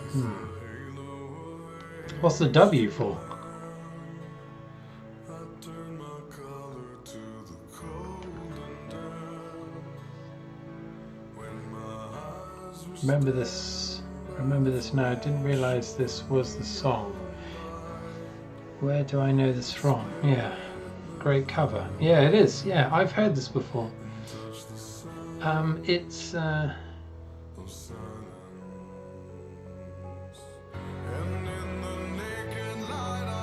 What's the W for? Remember this now. I didn't realise this was the song. Where do I know this from? Yeah, great cover. Yeah, it is. Yeah, I've heard this before. It's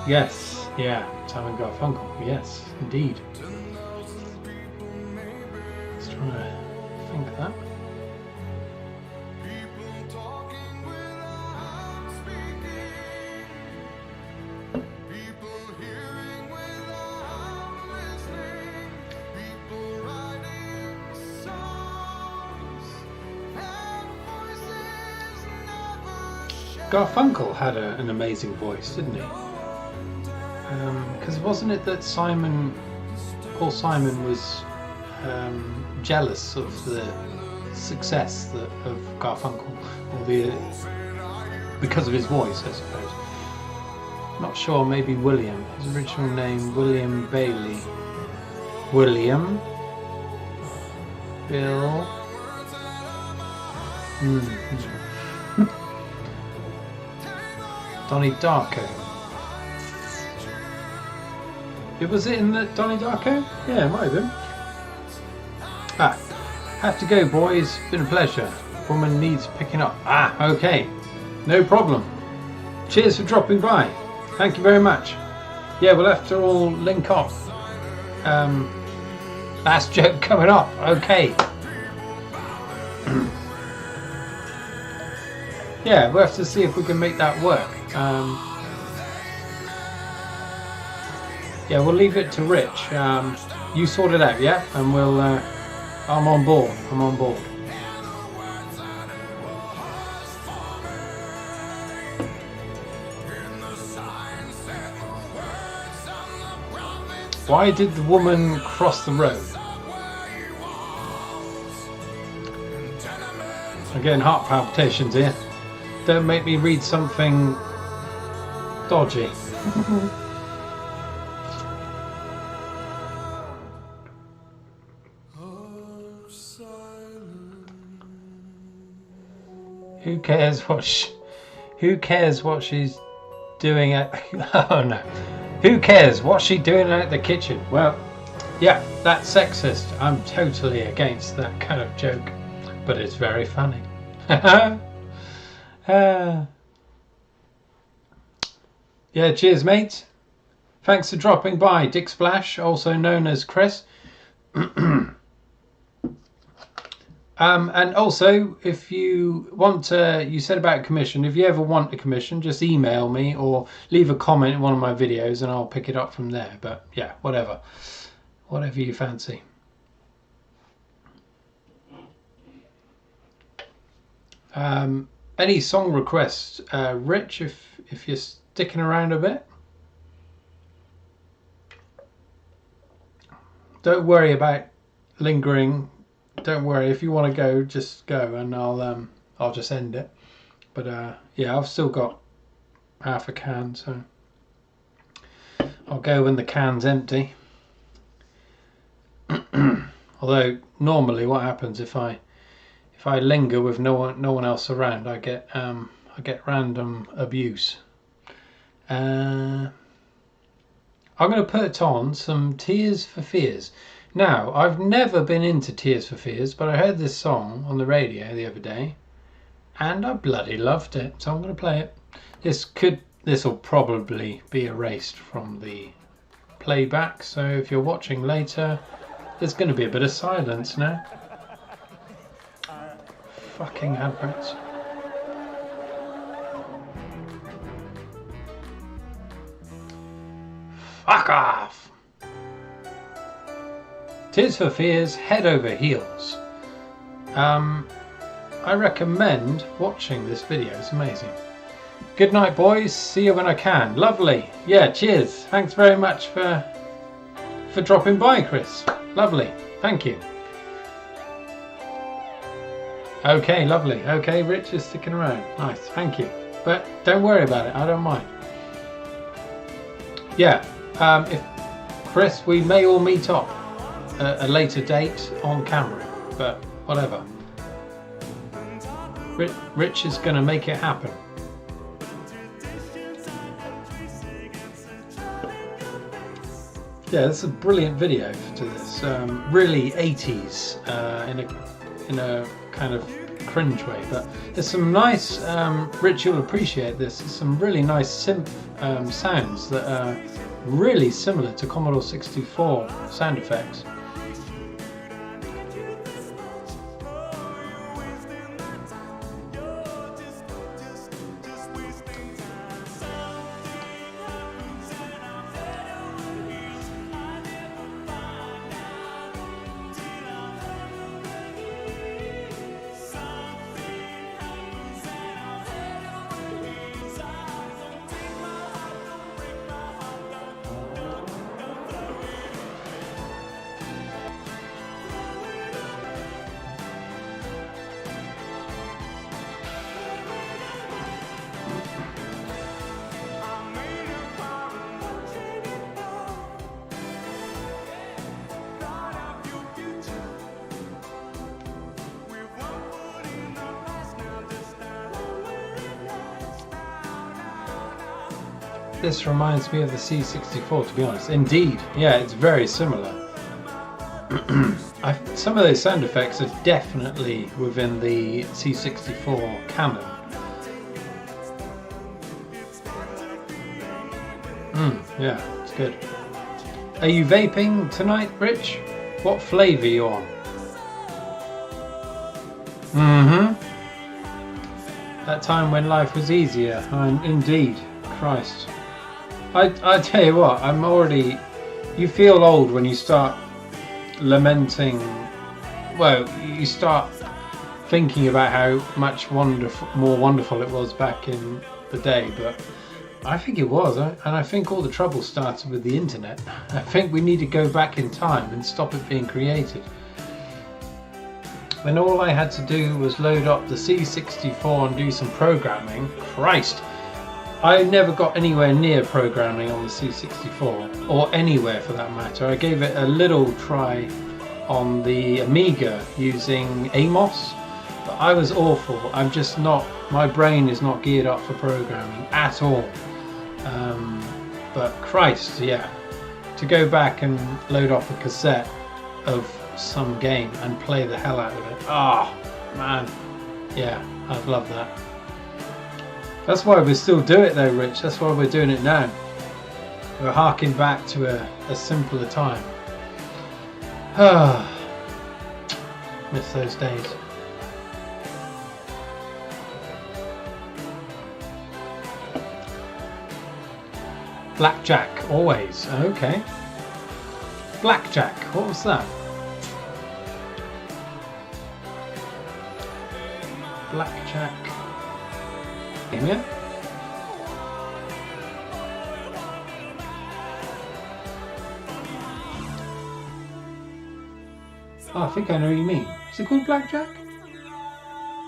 yes, yeah, Simon Garfunkel. Yes, indeed. Just trying to think of that. Garfunkel had an amazing voice, didn't he? Because wasn't it that Paul Simon was jealous of the success of Garfunkel, or because of his voice, I suppose. Not sure, maybe William. His original name, William Bailey. William. Bill. Donnie Darko. Was it in the Donnie Darko? Yeah, it might have been. Have to go, boys. Been a pleasure. Woman needs picking up. Okay. No problem. Cheers for dropping by. Thank you very much. Yeah, we'll have to all link up. Last joke coming up. Okay. Yeah, we'll have to see if we can make that work. Yeah, we'll leave it to Rich. You sort it out, yeah? And we'll... I'm on board. I'm on board. Why did the woman cross the road? I'm getting heart palpitations here. Don't make me read something dodgy. Who cares what she's doing at... Oh no. Who cares what's she doing at the kitchen? Well, yeah, that's sexist. I'm totally against that kind of joke. But it's very funny. Yeah, cheers mates. Thanks for dropping by, Dick Splash, also known as Chris. And also, if you want to, you said about commission, if you ever want a commission, just email me or leave a comment in one of my videos and I'll pick it up from there. But yeah, whatever you fancy. Any song requests, Rich, if you're sticking around a bit? Don't worry about lingering. Don't worry, if you want to go, just go, and I'll just end it. But yeah, I've still got half a can, so I'll go when the can's empty. Although normally, what happens if I linger with no one else around, I get random abuse. I'm going to put on some Tears for Fears. Now, I've never been into Tears for Fears, but I heard this song on the radio the other day, and I bloody loved it, so I'm going to play it. This will probably be erased from the playback, so if you're watching later, there's going to be a bit of silence now. Fucking adverts. Fuck off! Tears for Fears, Head Over Heels. I recommend watching this video, it's amazing. Good night boys, see you when I can. Lovely, yeah, cheers. Thanks very much for dropping by, Chris. Lovely, thank you. Okay, lovely. Okay, Rich is sticking around. Nice, thank you. But don't worry about it, I don't mind. Yeah, if Chris, we may all meet up at a later date on camera, but whatever. Rich is going to make it happen. Yeah, this is a brilliant video to this. Really 80s in a kind of cringe way, but there's some nice. Rich, you'll appreciate this. There's some really nice synth sounds that are really similar to Commodore 64 sound effects. this reminds me of the C64, to be honest. Indeed, yeah, it's very similar. Some of those sound effects are definitely within the C64 canon. Yeah, it's good. Are you vaping tonight, Rich? What flavour are you on? That time when life was easier. Indeed. Christ. I tell you what, I'm already... You feel old when you start lamenting... Well, you start thinking about how much more wonderful it was back in the day, but I think it was, and I think all the trouble started with the internet. I think we need to go back in time and stop it being created. When all I had to do was load up the C64 and do some programming, Christ, I never got anywhere near programming on the C64, or anywhere for that matter. I gave it a little try on the Amiga using Amos, but I was awful. I'm just not, my brain is not geared up for programming at all. But Christ, yeah, to go back and load up a cassette of some game and play the hell out of it. Ah, man, yeah, I'd love that. That's why we still do it though, Rich. That's why we're doing it now. We're harking back to a simpler time. Ah, miss those days. Blackjack, always. Okay. Blackjack, what was that? Blackjack. Yeah. Oh, I think I know what you mean. Is it called blackjack?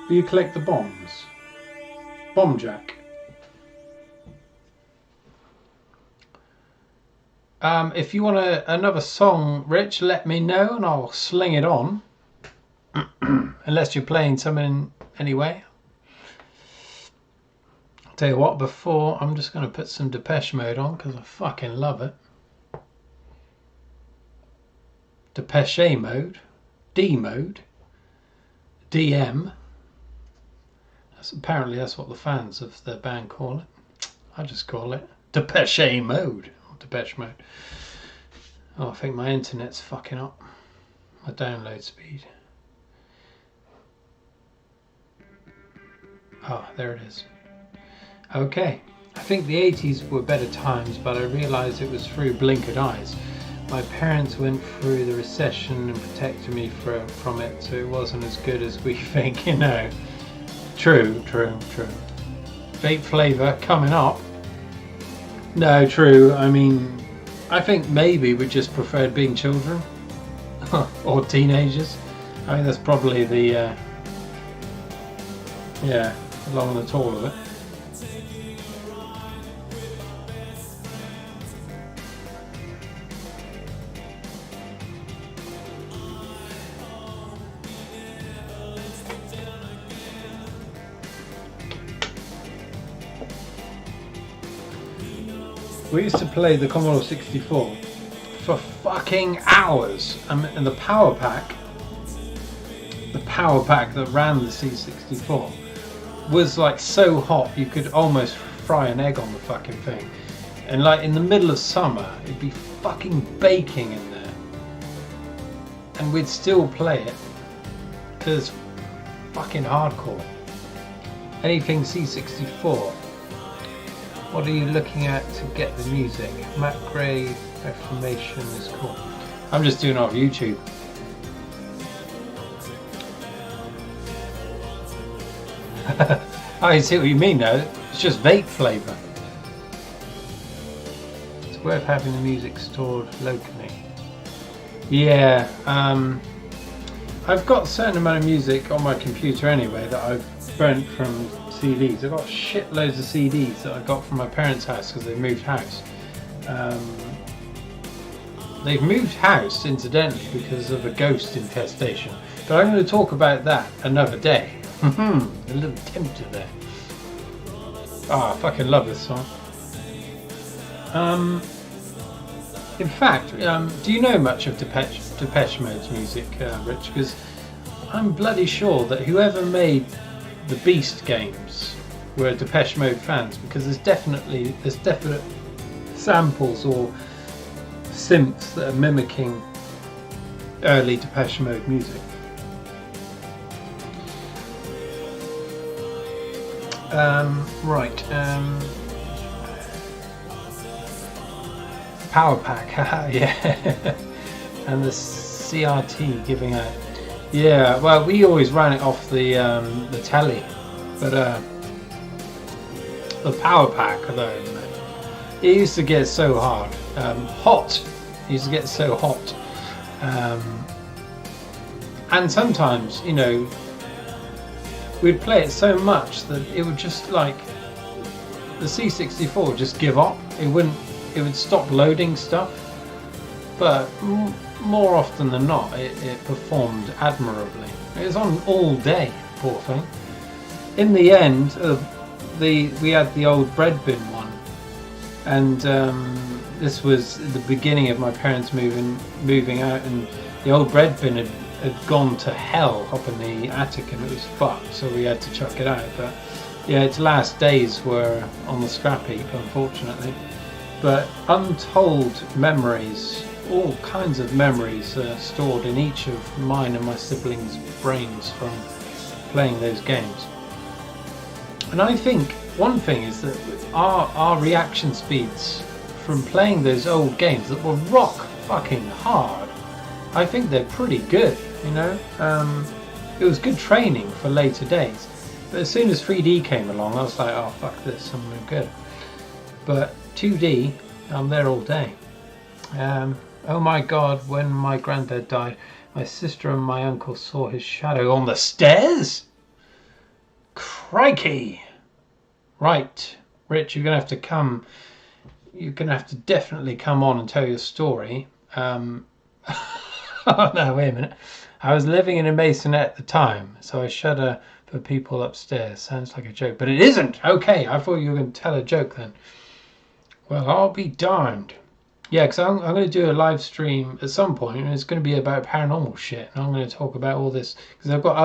Do you collect the bombs? Bomb jack. If you want another song, Rich, let me know and I'll sling it on. Unless you're playing something anyway. I'll tell you what, before, I'm just going to put some Depeche Mode on because I fucking love it. Depeche Mode. D Mode. DM. Apparently that's what the fans of the band call it. I just call it Depeche Mode. Depeche Mode. Oh, I think my internet's fucking up. My download speed. Oh, there it is. Okay. I think the 80s were better times, but I realised it was through blinkered eyes. My parents went through the recession and protected me from it, so it wasn't as good as we think, you know. True. Vape flavour coming up. No, true. I mean, I think maybe we just preferred being children or teenagers. I mean, that's probably the yeah, the long and the tall of it. We used to play the Commodore 64 for fucking hours, and the power pack that ran the C64 was like so hot you could almost fry an egg on the fucking thing, and like in the middle of summer it'd be fucking baking in there, and we'd still play it because fucking hardcore. Anything C64. What are you looking at to get the music? Matt Gray Reformation is cool. I'm just doing it off YouTube. I see what you mean though. It's just vape flavour. It's worth having the music stored locally. Yeah, I've got a certain amount of music on my computer anyway that I've burnt from CDs. I've got shitloads of CDs that I got from my parents' house because they moved house. They've moved house, incidentally, because of a ghost infestation. But I'm going to talk about that another day. A little tempter there. Ah, I fucking love this song. In fact, do you know much of Depeche Mode's music, Rich? Because I'm bloody sure that whoever made the Beast games were Depeche Mode fans, because there's definite samples or synths that are mimicking early Depeche Mode music. Right. Power pack, yeah. And the CRT giving out. Yeah, well, we always ran it off the telly, but the power pack though, it used to get so hard, hot. It used to get so hot, and sometimes, you know, we'd play it so much that it would just, like, the C64 would just give up. It would stop loading stuff, but more often than not it performed admirably. It was on all day, poor thing. In the end, we had the old bread bin one, and this was the beginning of my parents moving out, and the old bread bin had gone to hell up in the attic, and it was fucked, so we had to chuck it out. But yeah, its last days were on the scrap heap, unfortunately. But untold memories, all kinds of memories stored in each of mine and my siblings' brains from playing those games. And I think one thing is that our reaction speeds from playing those old games that were rock fucking hard, I think they're pretty good, you know. It was good training for later days. But as soon as 3D came along, I was like, oh fuck this, I'm no good. But 2D, I'm there all day. Oh my god, when my granddad died, my sister and my uncle saw his shadow on the stairs? Crikey! Right, Rich, you're going to have to come. You're going to have to definitely come on and tell your story. Oh no, wait a minute. I was living in a masonette at the time, so I shudder for people upstairs. Sounds like a joke, but it isn't. Okay, I thought you were going to tell a joke then. Well, I'll be darned. Yeah, because I'm going to do a live stream at some point, and it's going to be about paranormal shit, and I'm going to talk about all this because I've got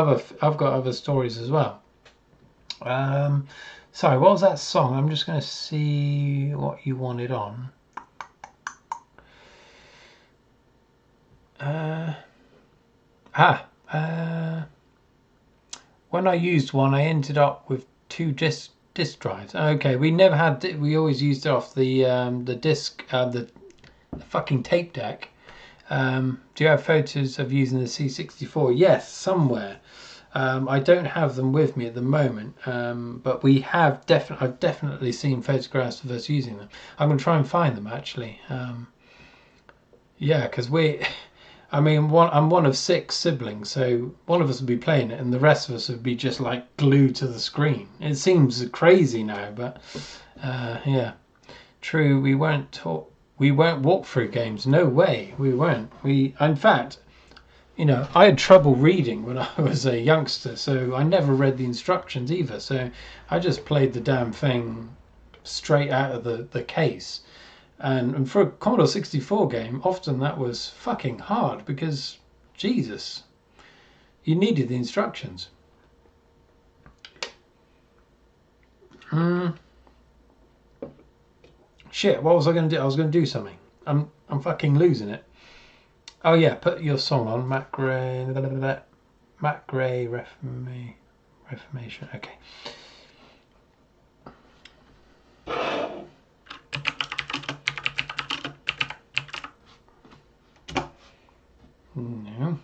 other stories as well. Sorry, what was that song? I'm just going to see what you wanted on. When I used one, I ended up with 2 disc drives. Okay, we never had. We always used it off the disc, the fucking tape deck. Do you have photos of using the C64? Yes, somewhere. I don't have them with me at the moment, but we have I've definitely seen photographs of us using them. I'm going to try and find them actually. Yeah, because I'm one of 6 siblings, so one of us would be playing it and the rest of us would be just like glued to the screen. It seems crazy now, but yeah, true. We weren't walkthrough games. No way, we weren't. In fact, you know, I had trouble reading when I was a youngster, so I never read the instructions either. So I just played the damn thing straight out of the case. And for a Commodore 64 game, often that was fucking hard because, Jesus, you needed the instructions. Shit, what was I going to do? I was going to do something. I'm fucking losing it. Oh yeah, put your song on, Matt Gray Reformation. Okay. No.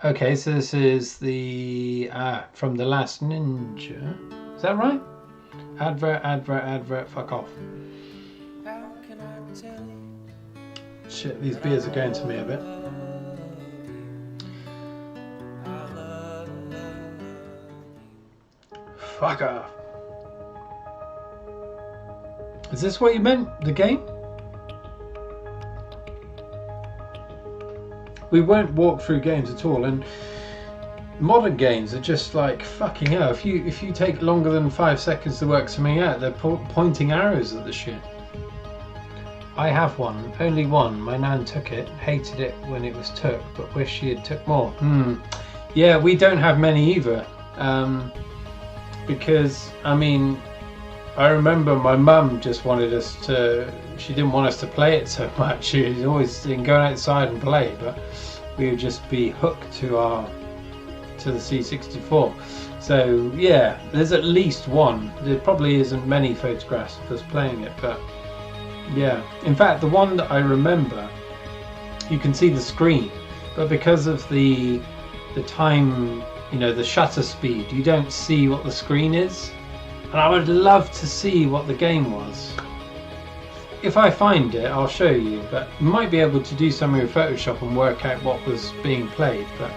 Okay, so this is the from The Last Ninja. Is that right? Advert, fuck off. Shit, these beers are going to me a bit. Fuck off. Is this what you meant? The game? we won't walk through games at all. And modern games are just like fucking hell. If you take longer than 5 seconds to work something out, they're pointing arrows at the shit. I have one, only one. My nan took it, hated it when it was took, but wish she had took more. Yeah, we don't have many either. Because I mean, I remember my mum just wanted us to. She didn't want us to play it so much. She was always going outside and play, but we would just be hooked to the C64. So yeah, there's at least one. There probably isn't many photographs of us playing it, but yeah. In fact, the one that I remember, you can see the screen, but because of the time, you know, the shutter speed, you don't see what the screen is. And I would love to see what the game was. If I find it, I'll show you, but you might be able to do something with Photoshop and work out what was being played. But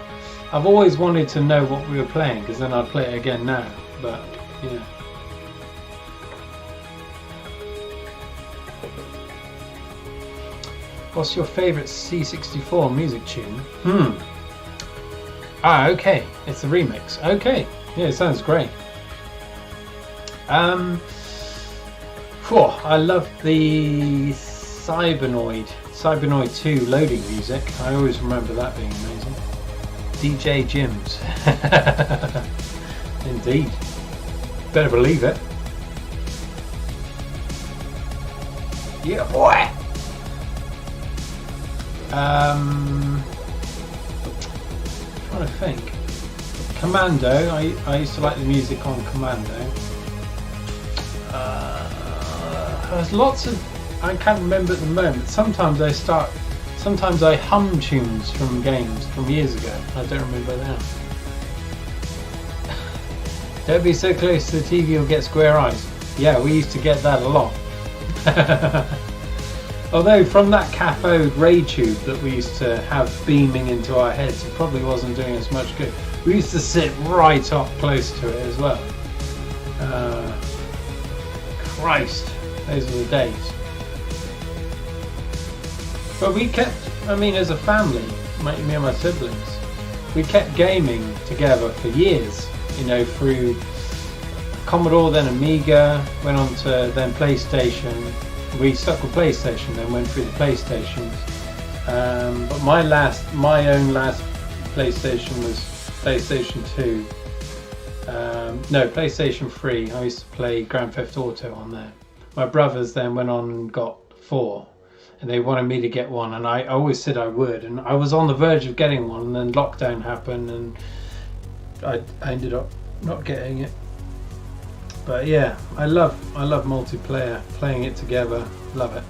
I've always wanted to know what we were playing, because then I'd play it again now. But yeah. What's your favourite C64 music tune? Ah, okay. It's a remix. Okay. Yeah, it sounds great. I love the Cybernoid 2 loading music. I always remember that being amazing. DJ Jim's. Indeed. Better believe it. Yeah, boy. Trying to think. Commando. I used to like the music on Commando. There's lots of, I can't remember at the moment. Sometimes I hum tunes from games from years ago. I don't remember now. Don't be so close to the TV, you'll get square eyes. Yeah, we used to get that a lot. Although from that cathode ray tube that we used to have beaming into our heads, it probably wasn't doing us much good. We used to sit right up close to it as well. Christ, those were the days. But we kept, I mean, as a family, me and my siblings, we kept gaming together for years, you know, through Commodore, then Amiga, went on to then PlayStation. We stuck with PlayStation, then went through the PlayStations. But my own last PlayStation was PlayStation 2. No, PlayStation 3. I used to play Grand Theft Auto on there. My brothers then went on and got 4, and they wanted me to get one, and I always said I would, and I was on the verge of getting one, and then lockdown happened, and I ended up not getting it. But yeah, I love multiplayer, playing it together, love it.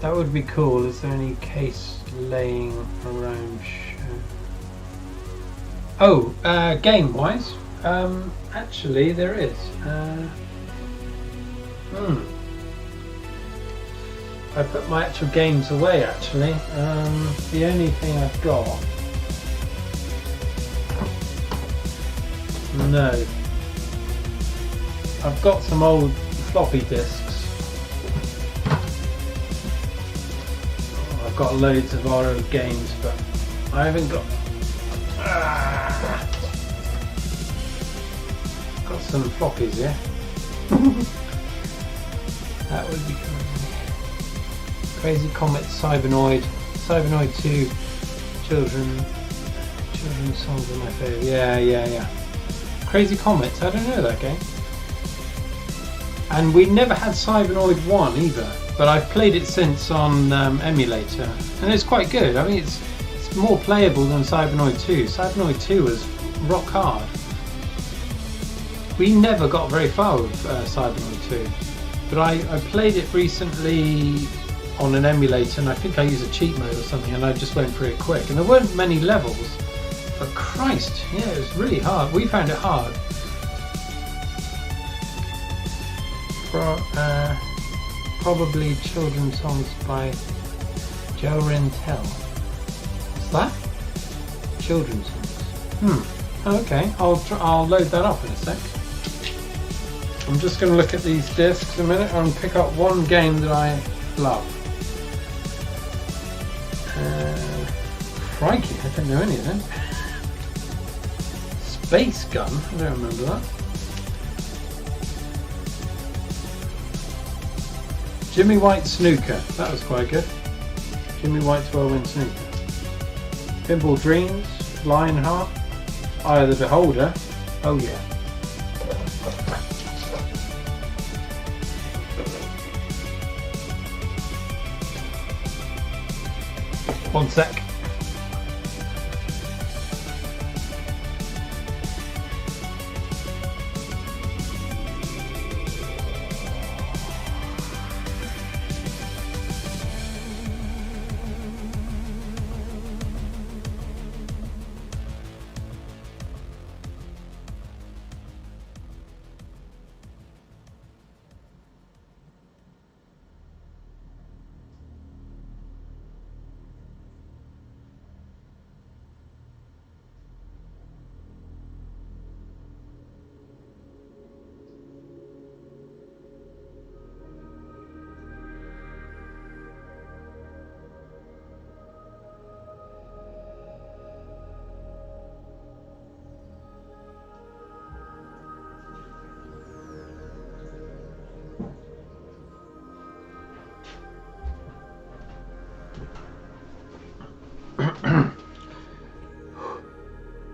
That would be cool. Is there any case laying around? Oh, game wise, actually there is. I put my actual games away actually. The only thing I've got, no, I've got some old floppy disks. I've got loads of borrowed games, but I haven't got. Got some floppies, yeah. That would be cool. Crazy Comet, Cybernoid 2, children's songs are my favourite. Yeah. Crazy Comet, I don't know that game. And we never had Cybernoid 1 either, but I've played it since on emulator, and it's quite good. I mean, it's more playable than Cybernoid 2. Cybernoid 2 was rock hard. We never got very far with Cybernoid 2, but I played it recently on an emulator, and I think I used a cheat mode or something, and I just went through it quick, and there weren't many levels, but Christ, yeah, it was really hard. We found it hard. Probably children's songs by Joe Rentel. What's that? Children's songs. Okay, I'll load that up in a sec. I'm just going to look at these discs a minute and pick up one game that I love. Crikey, I don't know any of them. Space gun, I don't remember that. Jimmy White snooker, that was quite good. Jimmy White's whirlwind snooker. Pinball Dreams, Lionheart, Eye of the Beholder. Oh yeah. One sec.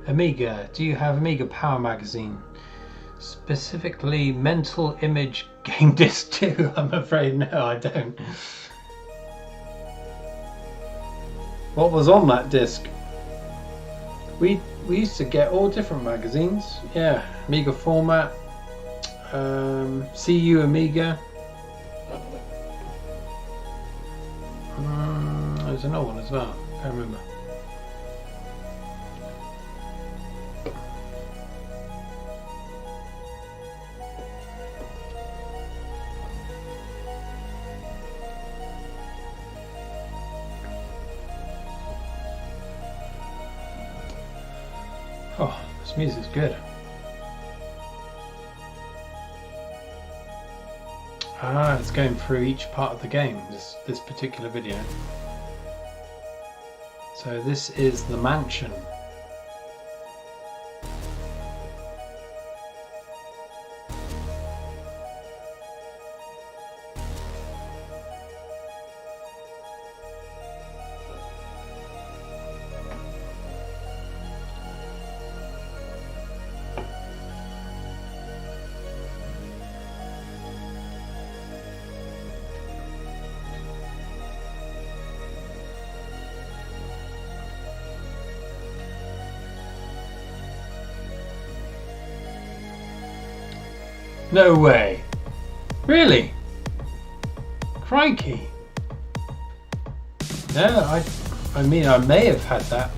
Amiga, do you have Amiga Power Magazine? Specifically Mental Image Game Disc 2? I'm afraid no, I don't. What was on that disc? We used to get all different magazines. Yeah, Amiga Format, CU Amiga. There's another one as well, I can't remember. Oh, this music's good. Ah, it's going through each part of the game, this particular video. So this is the mansion. No way. Really? Crikey. No, I mean I may have had that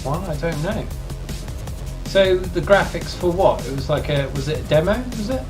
one, I don't know. So the graphics for what? It was like was it a demo, was it?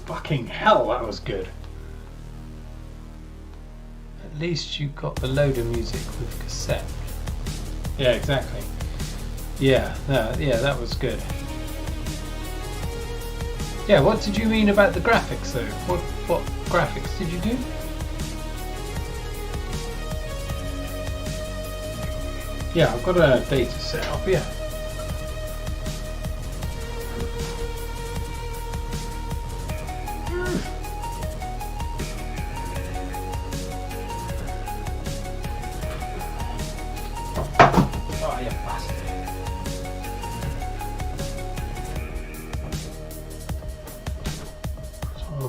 Fucking hell, that was good. At least you got the loader music with cassette. Yeah, exactly. Yeah, yeah, that was good. Yeah, what did you mean about the graphics though? What graphics did you do? Yeah, I've got a data set up, yeah.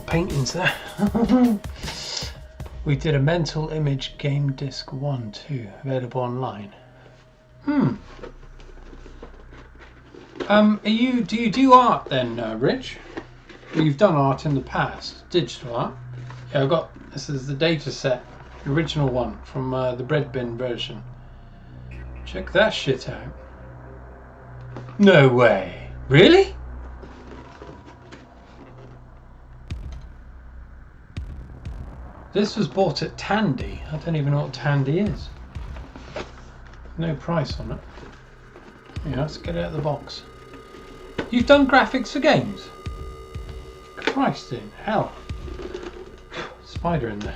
Paintings there. We did a mental image game disc 1 too, available online. Do you do art then, Rich? Well, you've done art in the past, digital art. Yeah, I've got, this is the data set, the original one from the bread bin version. Check that shit out. No way. Really? This was bought at Tandy. I don't even know what Tandy is. No price on it. Yeah, let's get it out of the box. You've done graphics for games? Christ in hell. Spider in there.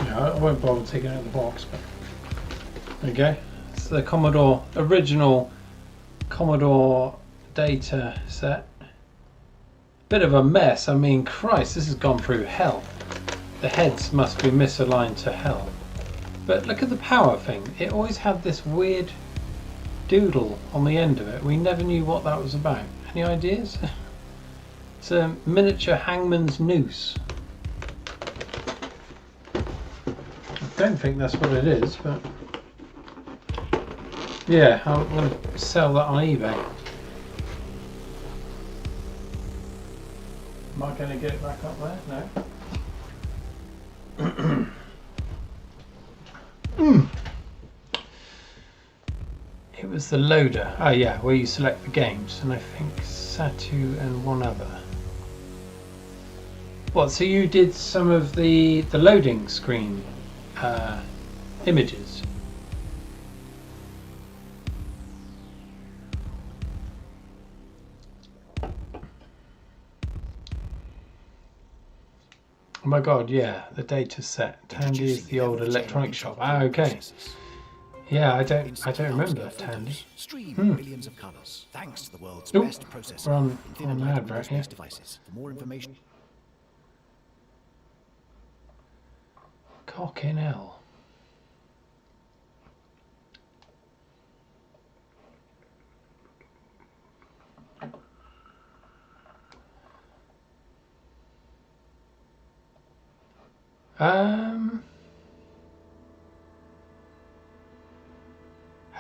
No, I won't bother taking it out of the box, but there you go. It's the Commodore, original Commodore data set. Bit of a mess. I mean, Christ, this has gone through hell. The heads must be misaligned to hell. But look at the power thing. It always had this weird doodle on the end of it. We never knew what that was about. Any ideas? It's a miniature hangman's noose. I don't think that's what it is, but yeah, I'm going to sell that on eBay. Am I going to get it back up there? No. It was the loader. Oh yeah, where you select the games, and I think Satu and one other. What? So you did some of the loading screen images? Oh my god, yeah, the data set. Tandy is the old electronic shop. Ah, okay. Yeah, I don't remember Tandy. Millions of colors, thanks to the world's best processor. We're on the ad right here. Devices. For more information. Cock in hell.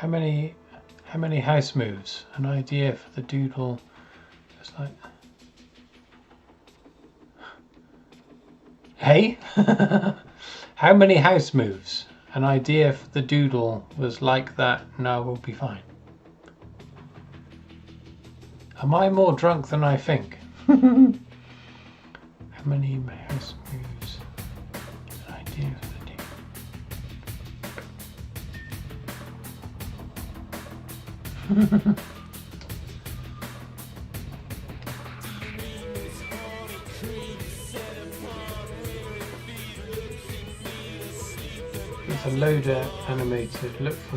How many house moves? An idea for the doodle. Just like, hey, how many house moves? An idea for the doodle was like that. No, we'll be fine. Am I more drunk than I think? How many house moves? An idea for the doodle. It's a loader animated. Look for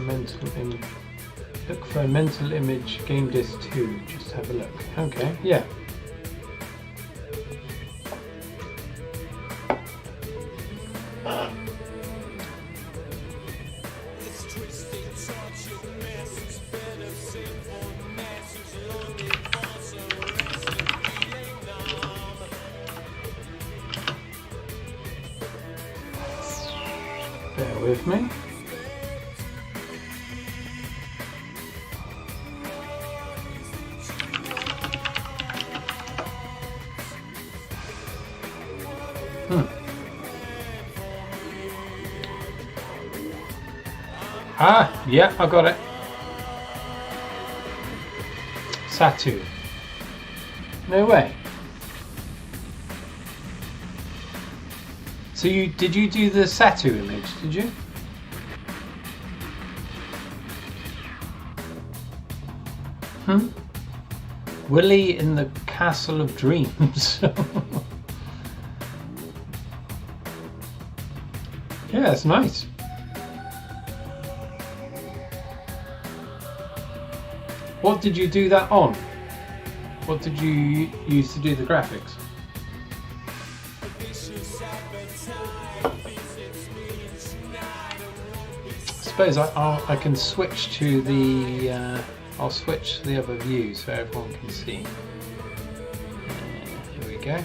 a mental image game disc 2. Just have a look. Okay, yeah. Bear with me. Ah, yeah, I got it. Satu. No way. So did you do the Satu image, did you? Willy in the Castle of Dreams. Yeah, it's nice. What did you do that on? What did you use to do the graphics? suppose I can switch to the. I'll switch to the other view so everyone can see. Here we go.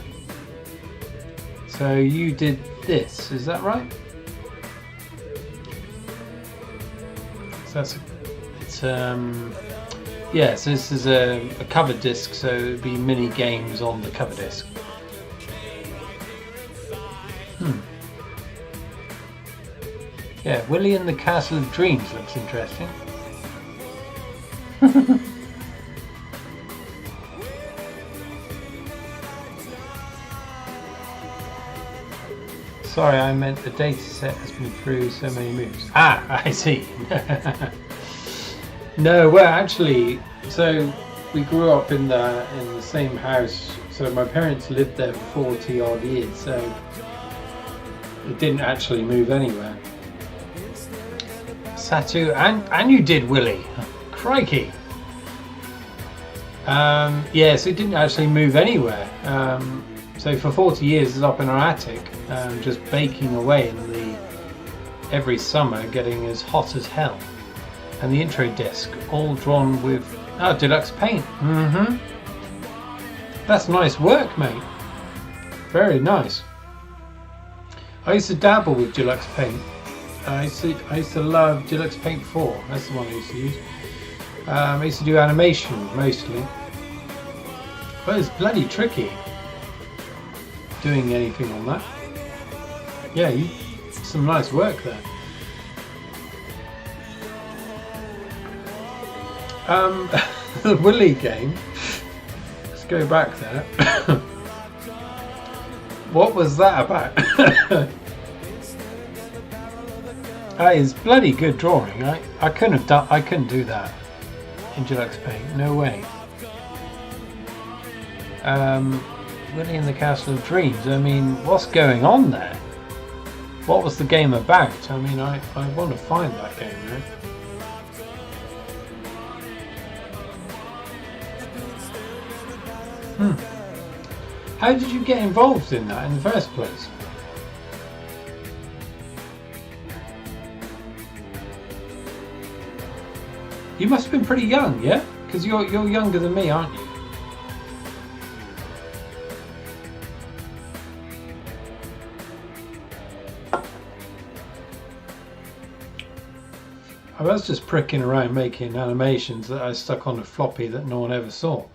So you did this, is that right? So that's yeah. So this is a cover disc, so it would be mini games on the cover disc. Yeah, Willy and the Castle of Dreams looks interesting. Sorry, I meant the data set has been through so many moves. Ah, I see. No, well, actually, so we grew up in the same house. So my parents lived there for 40 odd years. So it didn't actually move anywhere. Satu, and you did, Willy. Crikey. Yeah, so it didn't actually move anywhere. So for 40 years it's up in our attic, just baking away in every summer, getting as hot as hell. And the intro disc, all drawn with deluxe paint. That's nice work, mate. Very nice. I used to dabble with deluxe paint. I used to love Deluxe Paint 4. That's the one I used to use. I used to do animation mostly, but it's bloody tricky doing anything on that. Yeah, some nice work there. The Willy game. Let's go back there. What was that about? That is bloody good drawing. I couldn't do that in Deluxe Paint. No way. Willy and the Castle of Dreams. I mean, what's going on there? What was the game about? I mean, I want to find that game now. How did you get involved in that in the first place? You must have been pretty young, yeah? Because you're younger than me, aren't you? I was just pricking around making animations that I stuck on a floppy that no one ever saw.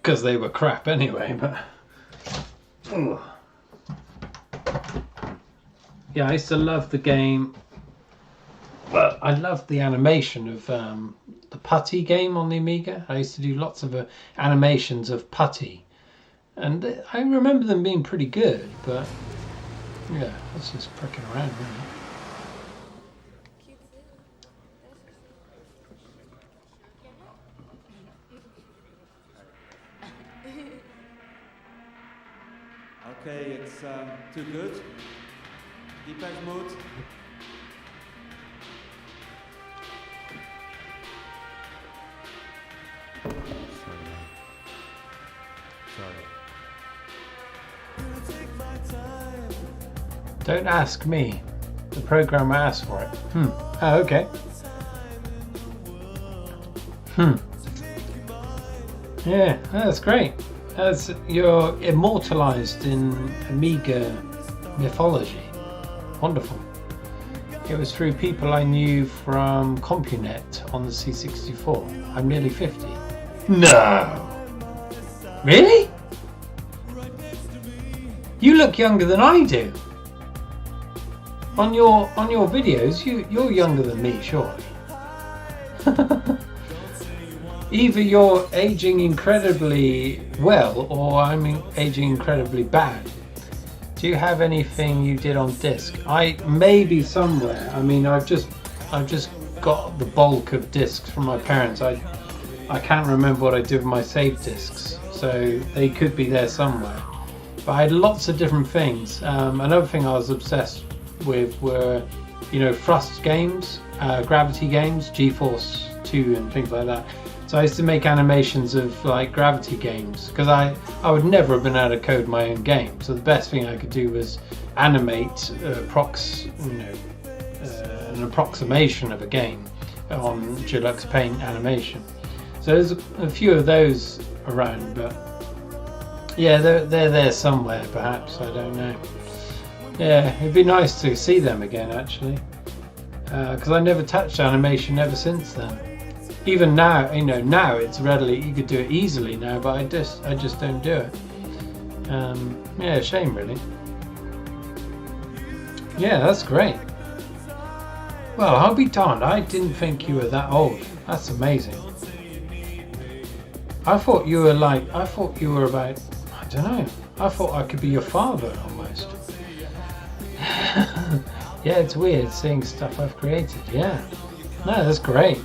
Because they were crap anyway, but... Ugh. Yeah, I used to love the game. But I loved the animation of the Putty game on the Amiga. I used to do lots of animations of Putty. And I remember them being pretty good, but... Yeah, I was just pricking around, really. Okay, it's too good. Defense mode. Don't ask me. The programmer asked for it. Oh, okay. Yeah, that's great. You're immortalized in Amiga mythology. Wonderful. It was through people I knew from CompuNet on the C64. I'm nearly 50. No! Really? You look younger than I do. On your videos, you're younger than me, surely. Either you're aging incredibly well, or I'm aging incredibly bad. Do you have anything you did on disc? Maybe somewhere. I mean, I've just got the bulk of discs from my parents. I can't remember what I did with my save discs, so they could be there somewhere. But I had lots of different things. Another thing I was obsessed with were, Thrust games, Gravity games, GeForce 2 and things like that. So I used to make animations of like gravity games, because I would never have been able to code my own game. So the best thing I could do was animate an approximation of a game on Deluxe Paint animation. So there's a few of those around, but yeah, they're there somewhere perhaps, I don't know. Yeah, it'd be nice to see them again actually, because I never touched animation ever since then. Even now, now it's readily, you could do it easily now, but I just don't do it. Yeah, shame really. Yeah, that's great. Well, I'll be darned, I didn't think you were that old. That's amazing. I thought you were about, I don't know, I thought I could be your father almost. Yeah, it's weird seeing stuff I've created, yeah. No, that's great.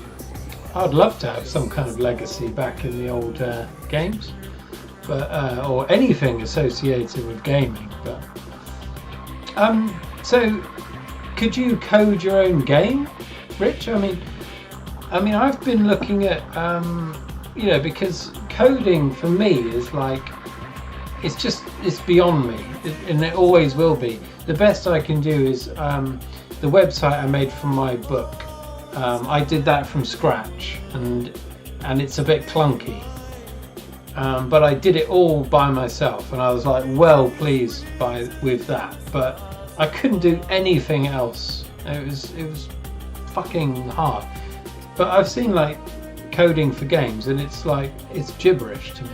I'd love to have some kind of legacy back in the old games, but or anything associated with gaming. But so could you code your own game, Rich? I mean, I've been looking at because coding for me is like, it's beyond me, and it always will be. The best I can do is the website I made for my book. I did that from scratch, and it's a bit clunky, but I did it all by myself, and I was like well pleased with that. But I couldn't do anything else. It was fucking hard. But I've seen like coding for games, and it's like, it's gibberish to me.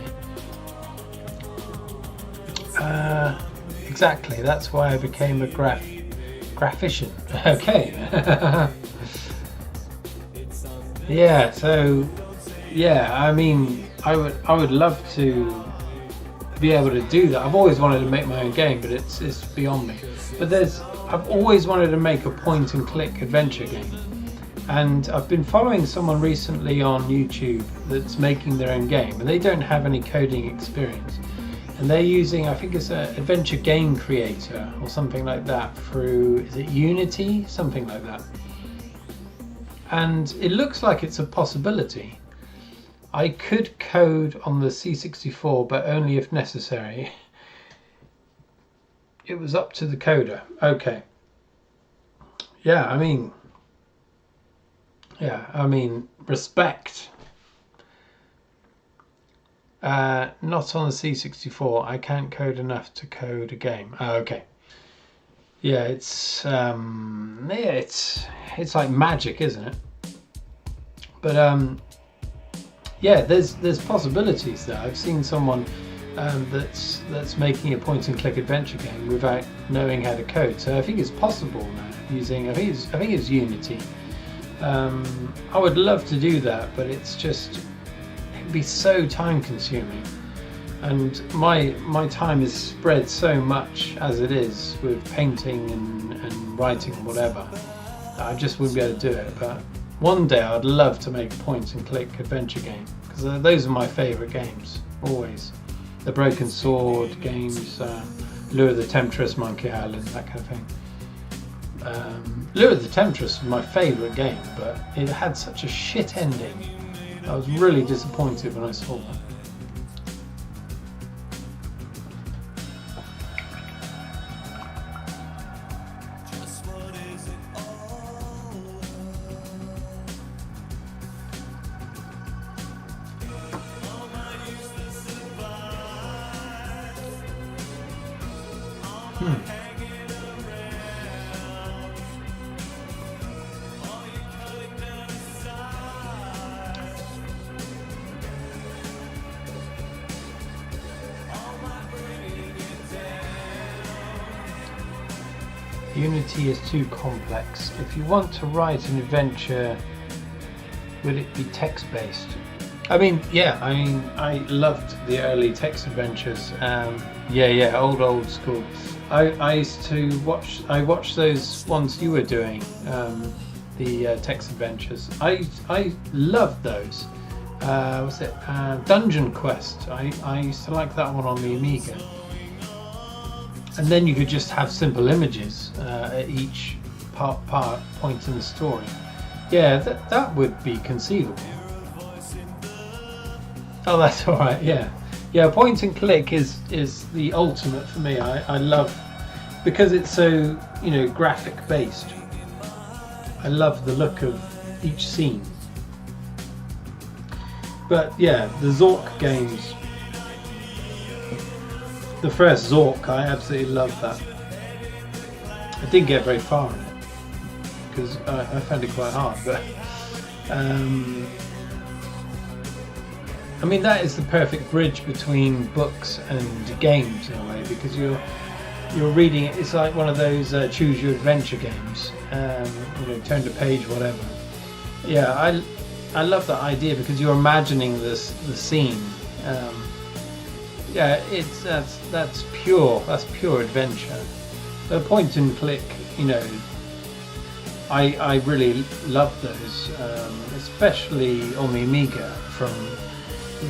Exactly. That's why I became a graphician. Okay. Yeah, so yeah, I mean, I would love to be able to do that. I've always wanted to make my own game, but it's beyond me. But I've always wanted to make a point and click adventure game, and I've been following someone recently on YouTube that's making their own game, and they don't have any coding experience, and they're using, I think it's an adventure game creator or something like that through, is it Unity, something like that. And it looks like it's a possibility. I could code on the C64, but only if necessary. It was up to the coder. Okay. Yeah, I mean, respect. Not on the C64. I can't code enough to code a game. Oh, okay. Yeah, it's like magic, isn't it? But yeah, there's possibilities there. I've seen someone that's making a point and click adventure game without knowing how to code. So I think it's possible now using, I think it's Unity. I would love to do that, but it'd be so time consuming. And my time is spread so much as it is with painting and writing and whatever. I just wouldn't be able to do it. But one day I'd love to make a point and click adventure game, because those are my favourite games, always. The Broken Sword games, Lure the Temptress, Monkey Island, that kind of thing. Lure the Temptress was my favourite game, but it had such a shit ending. I was really disappointed when I saw that. Unity is too complex. If you want to write an adventure, would it be text-based? I loved the early text adventures. Old school. I used to watch those ones you were doing, the text adventures. I loved those. Was it Dungeon Quest? I used to like that one on the Amiga. And then you could just have simple images at each point in the story. Yeah, that would be conceivable. Oh, that's all right. Yeah, yeah. Point and click is the ultimate for me. I love, because it's so, you know, graphic based. I love the look of each scene. But yeah, the Zork games. The first Zork, I absolutely loved that. I didn't get very far in it because I found it quite hard. But I mean, that is the perfect bridge between books and games in a way, because you're reading it. It's like one of those choose your adventure games. You know, turn the page, whatever. Yeah, I love that idea because you're imagining the scene. Yeah, that's pure adventure. The point and click, you know, I really love those, especially on the Amiga.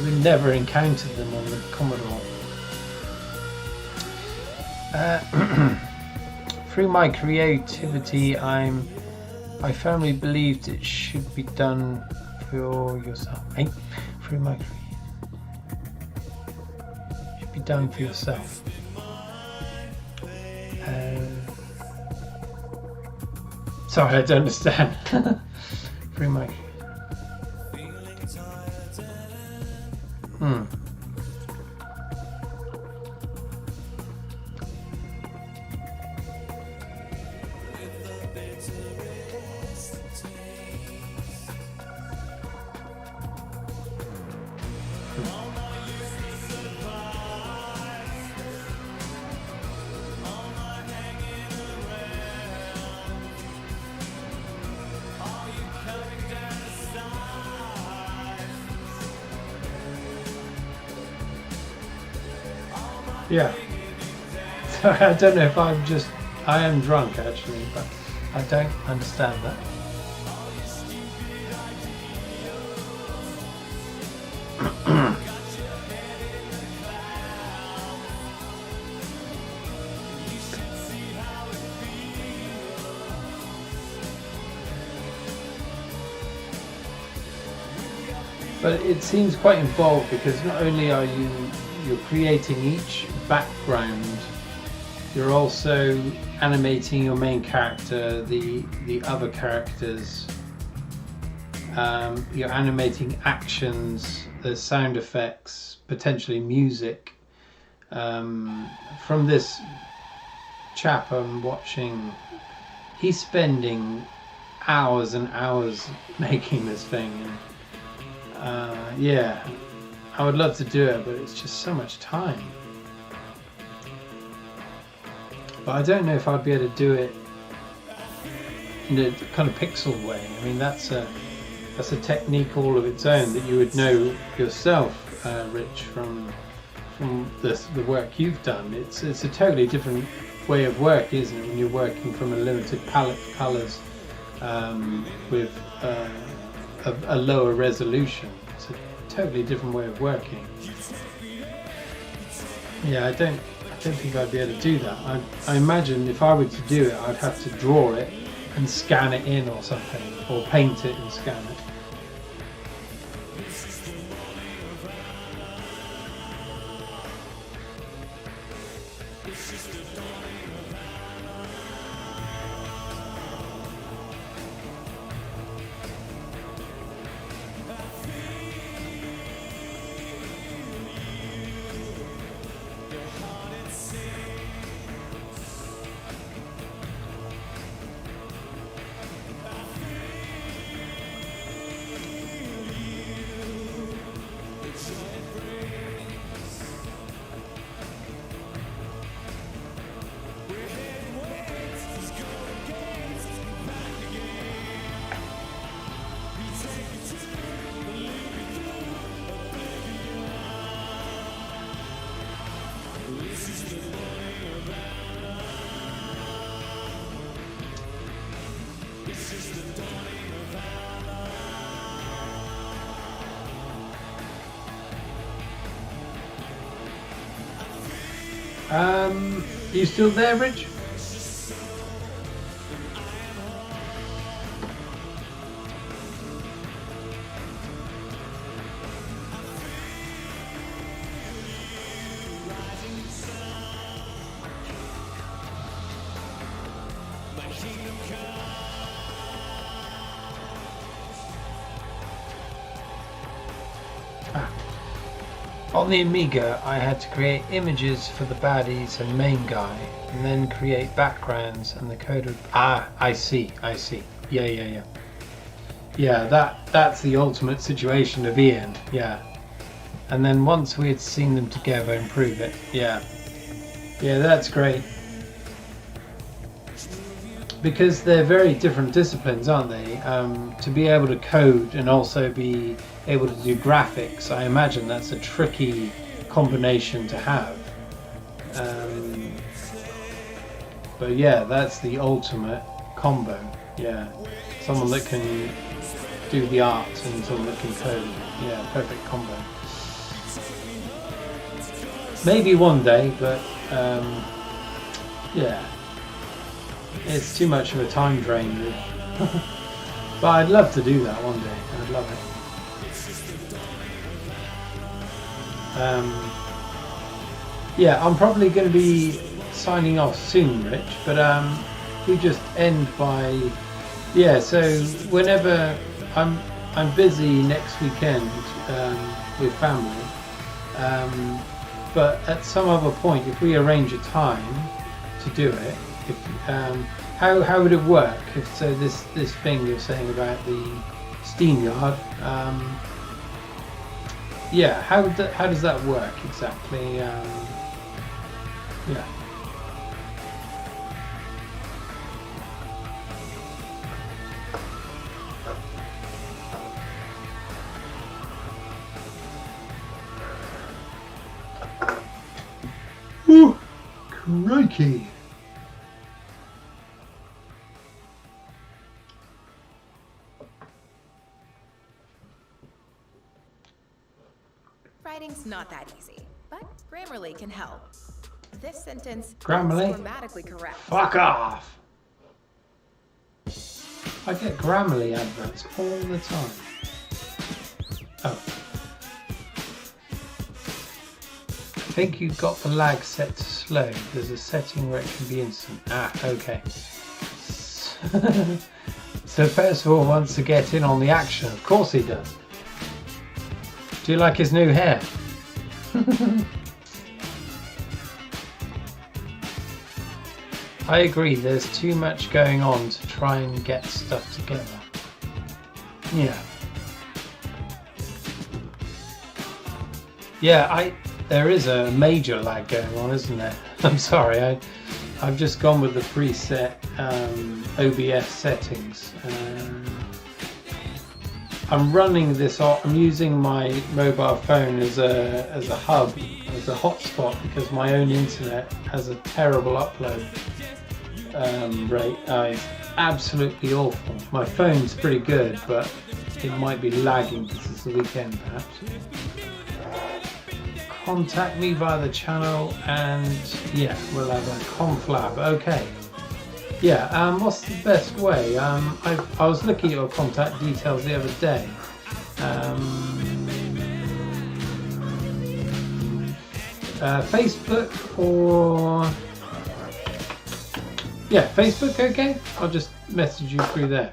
We never encountered them on the Commodore. Through my creativity, I firmly believed it should be done for yourself. Hey, through my should be done for yourself. Sorry, I don't understand. Through my yeah. Sorry, I don't know if I am drunk actually, but I don't understand that. But it seems quite involved because not only are you're creating each background, you're also animating your main character, the other characters, you're animating actions, the sound effects, potentially music. From this chap I'm watching, he's spending hours and hours making this thing, and yeah, I would love to do it, but it's just so much time. But I don't know if I'd be able to do it in a kind of pixel way. I mean, that's a technique all of its own that you would know yourself, Rich, from the work you've done. It's a totally different way of work, isn't it? When you're working from a limited palette of colours with a lower resolution. It's a totally different way of working. Yeah, I don't think I'd be able to do that. I imagine if I were to do it, I'd have to draw it and scan it in or something, or paint it and scan it. Are you still there, Rich? On the Amiga, I had to create images for the baddies and main guy, and then create backgrounds and the code would... Ah, I see. Yeah. Yeah, that's the ultimate situation of Ian, yeah. And then once we had seen them together, improve it, yeah. Yeah, that's great. Because they're very different disciplines, aren't they? To be able to code and also be able to do graphics, I imagine that's a tricky combination to have. But yeah, that's the ultimate combo. Yeah, someone that can do the art and someone that can code. Yeah, perfect combo. Maybe one day, but yeah, it's too much of a time drain. But I'd love to do that one day. I'd love it. Yeah, I'm probably going to be signing off soon, Rich, but we just end by, yeah, so whenever I'm busy next weekend with family, but at some other point, if we arrange a time to do it, if how would it work? If so, this thing you're saying about the steam yard, yeah, how does that work exactly? Yeah. Ooh, crikey. Writing's not that easy, but Grammarly can help. This sentence Grammarly? is grammatically correct. Fuck off! I get Grammarly adverts all the time. Oh. I think you've got the lag set to slow. There's a setting where it can be instant. Ah, okay. So Percival wants to get in on the action. Of course he does. Do you like his new hair? I agree, there's too much going on to try and get stuff together. Yeah. Yeah, there is a major lag going on, isn't there? I'm sorry, I've just gone with the preset OBS settings. I'm running this off. I'm using my mobile phone as a hub, as a hotspot, because my own internet has a terrible upload rate. It's absolutely awful. My phone's pretty good, but it might be lagging because it's the weekend, perhaps. Contact me via the channel, and yeah, we'll have a conflab. Okay. Yeah, what's the best way? I was looking at your contact details the other day. Facebook or... Yeah, Facebook, okay? I'll just message you through there.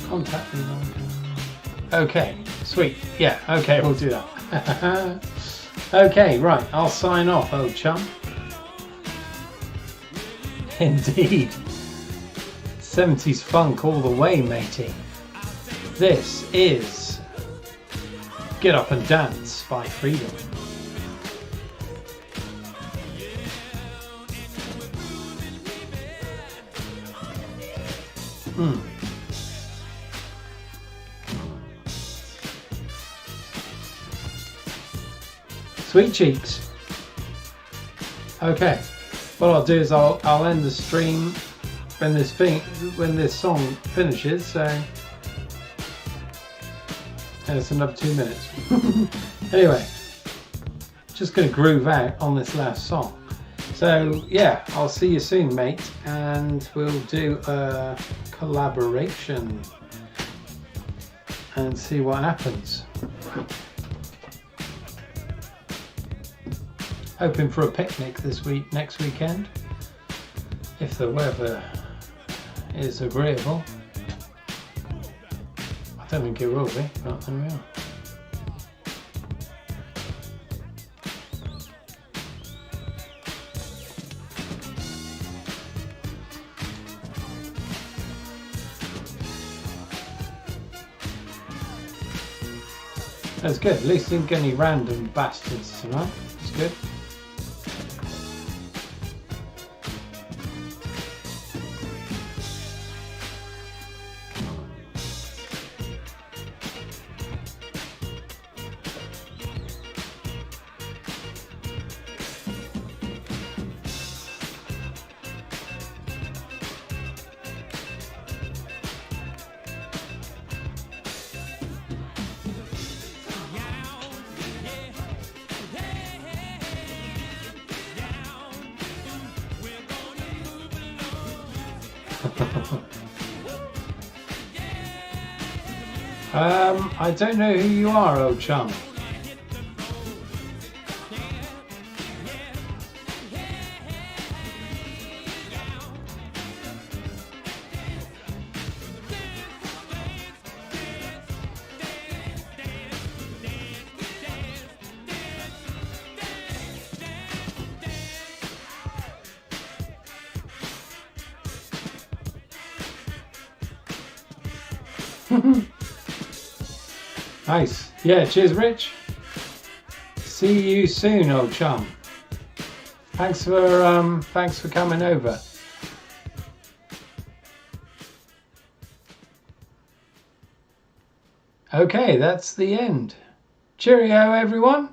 Contact me. Okay, Sweet. Yeah, okay, we'll do that. Okay, right, I'll sign off, old chum. Indeed. 70s funk all the way, matey. This is Get Up and Dance by Freedom. Sweet cheeks. Okay, what I'll do is I'll end the stream when this song finishes. So, and it's another 2 minutes. Anyway, just gonna groove out on this last song. So yeah, I'll see you soon, mate, and we'll do a collaboration and see what happens. Hoping for a picnic next weekend, if the weather is agreeable. I don't think it will be, but there we are. That's good. At least didn't get any random bastards tonight. That's good. I don't know who you are, old chum. Nice. Yeah, cheers, Rich. See you soon, old chum. Thanks for coming over. Okay, that's the end. Cheerio, everyone.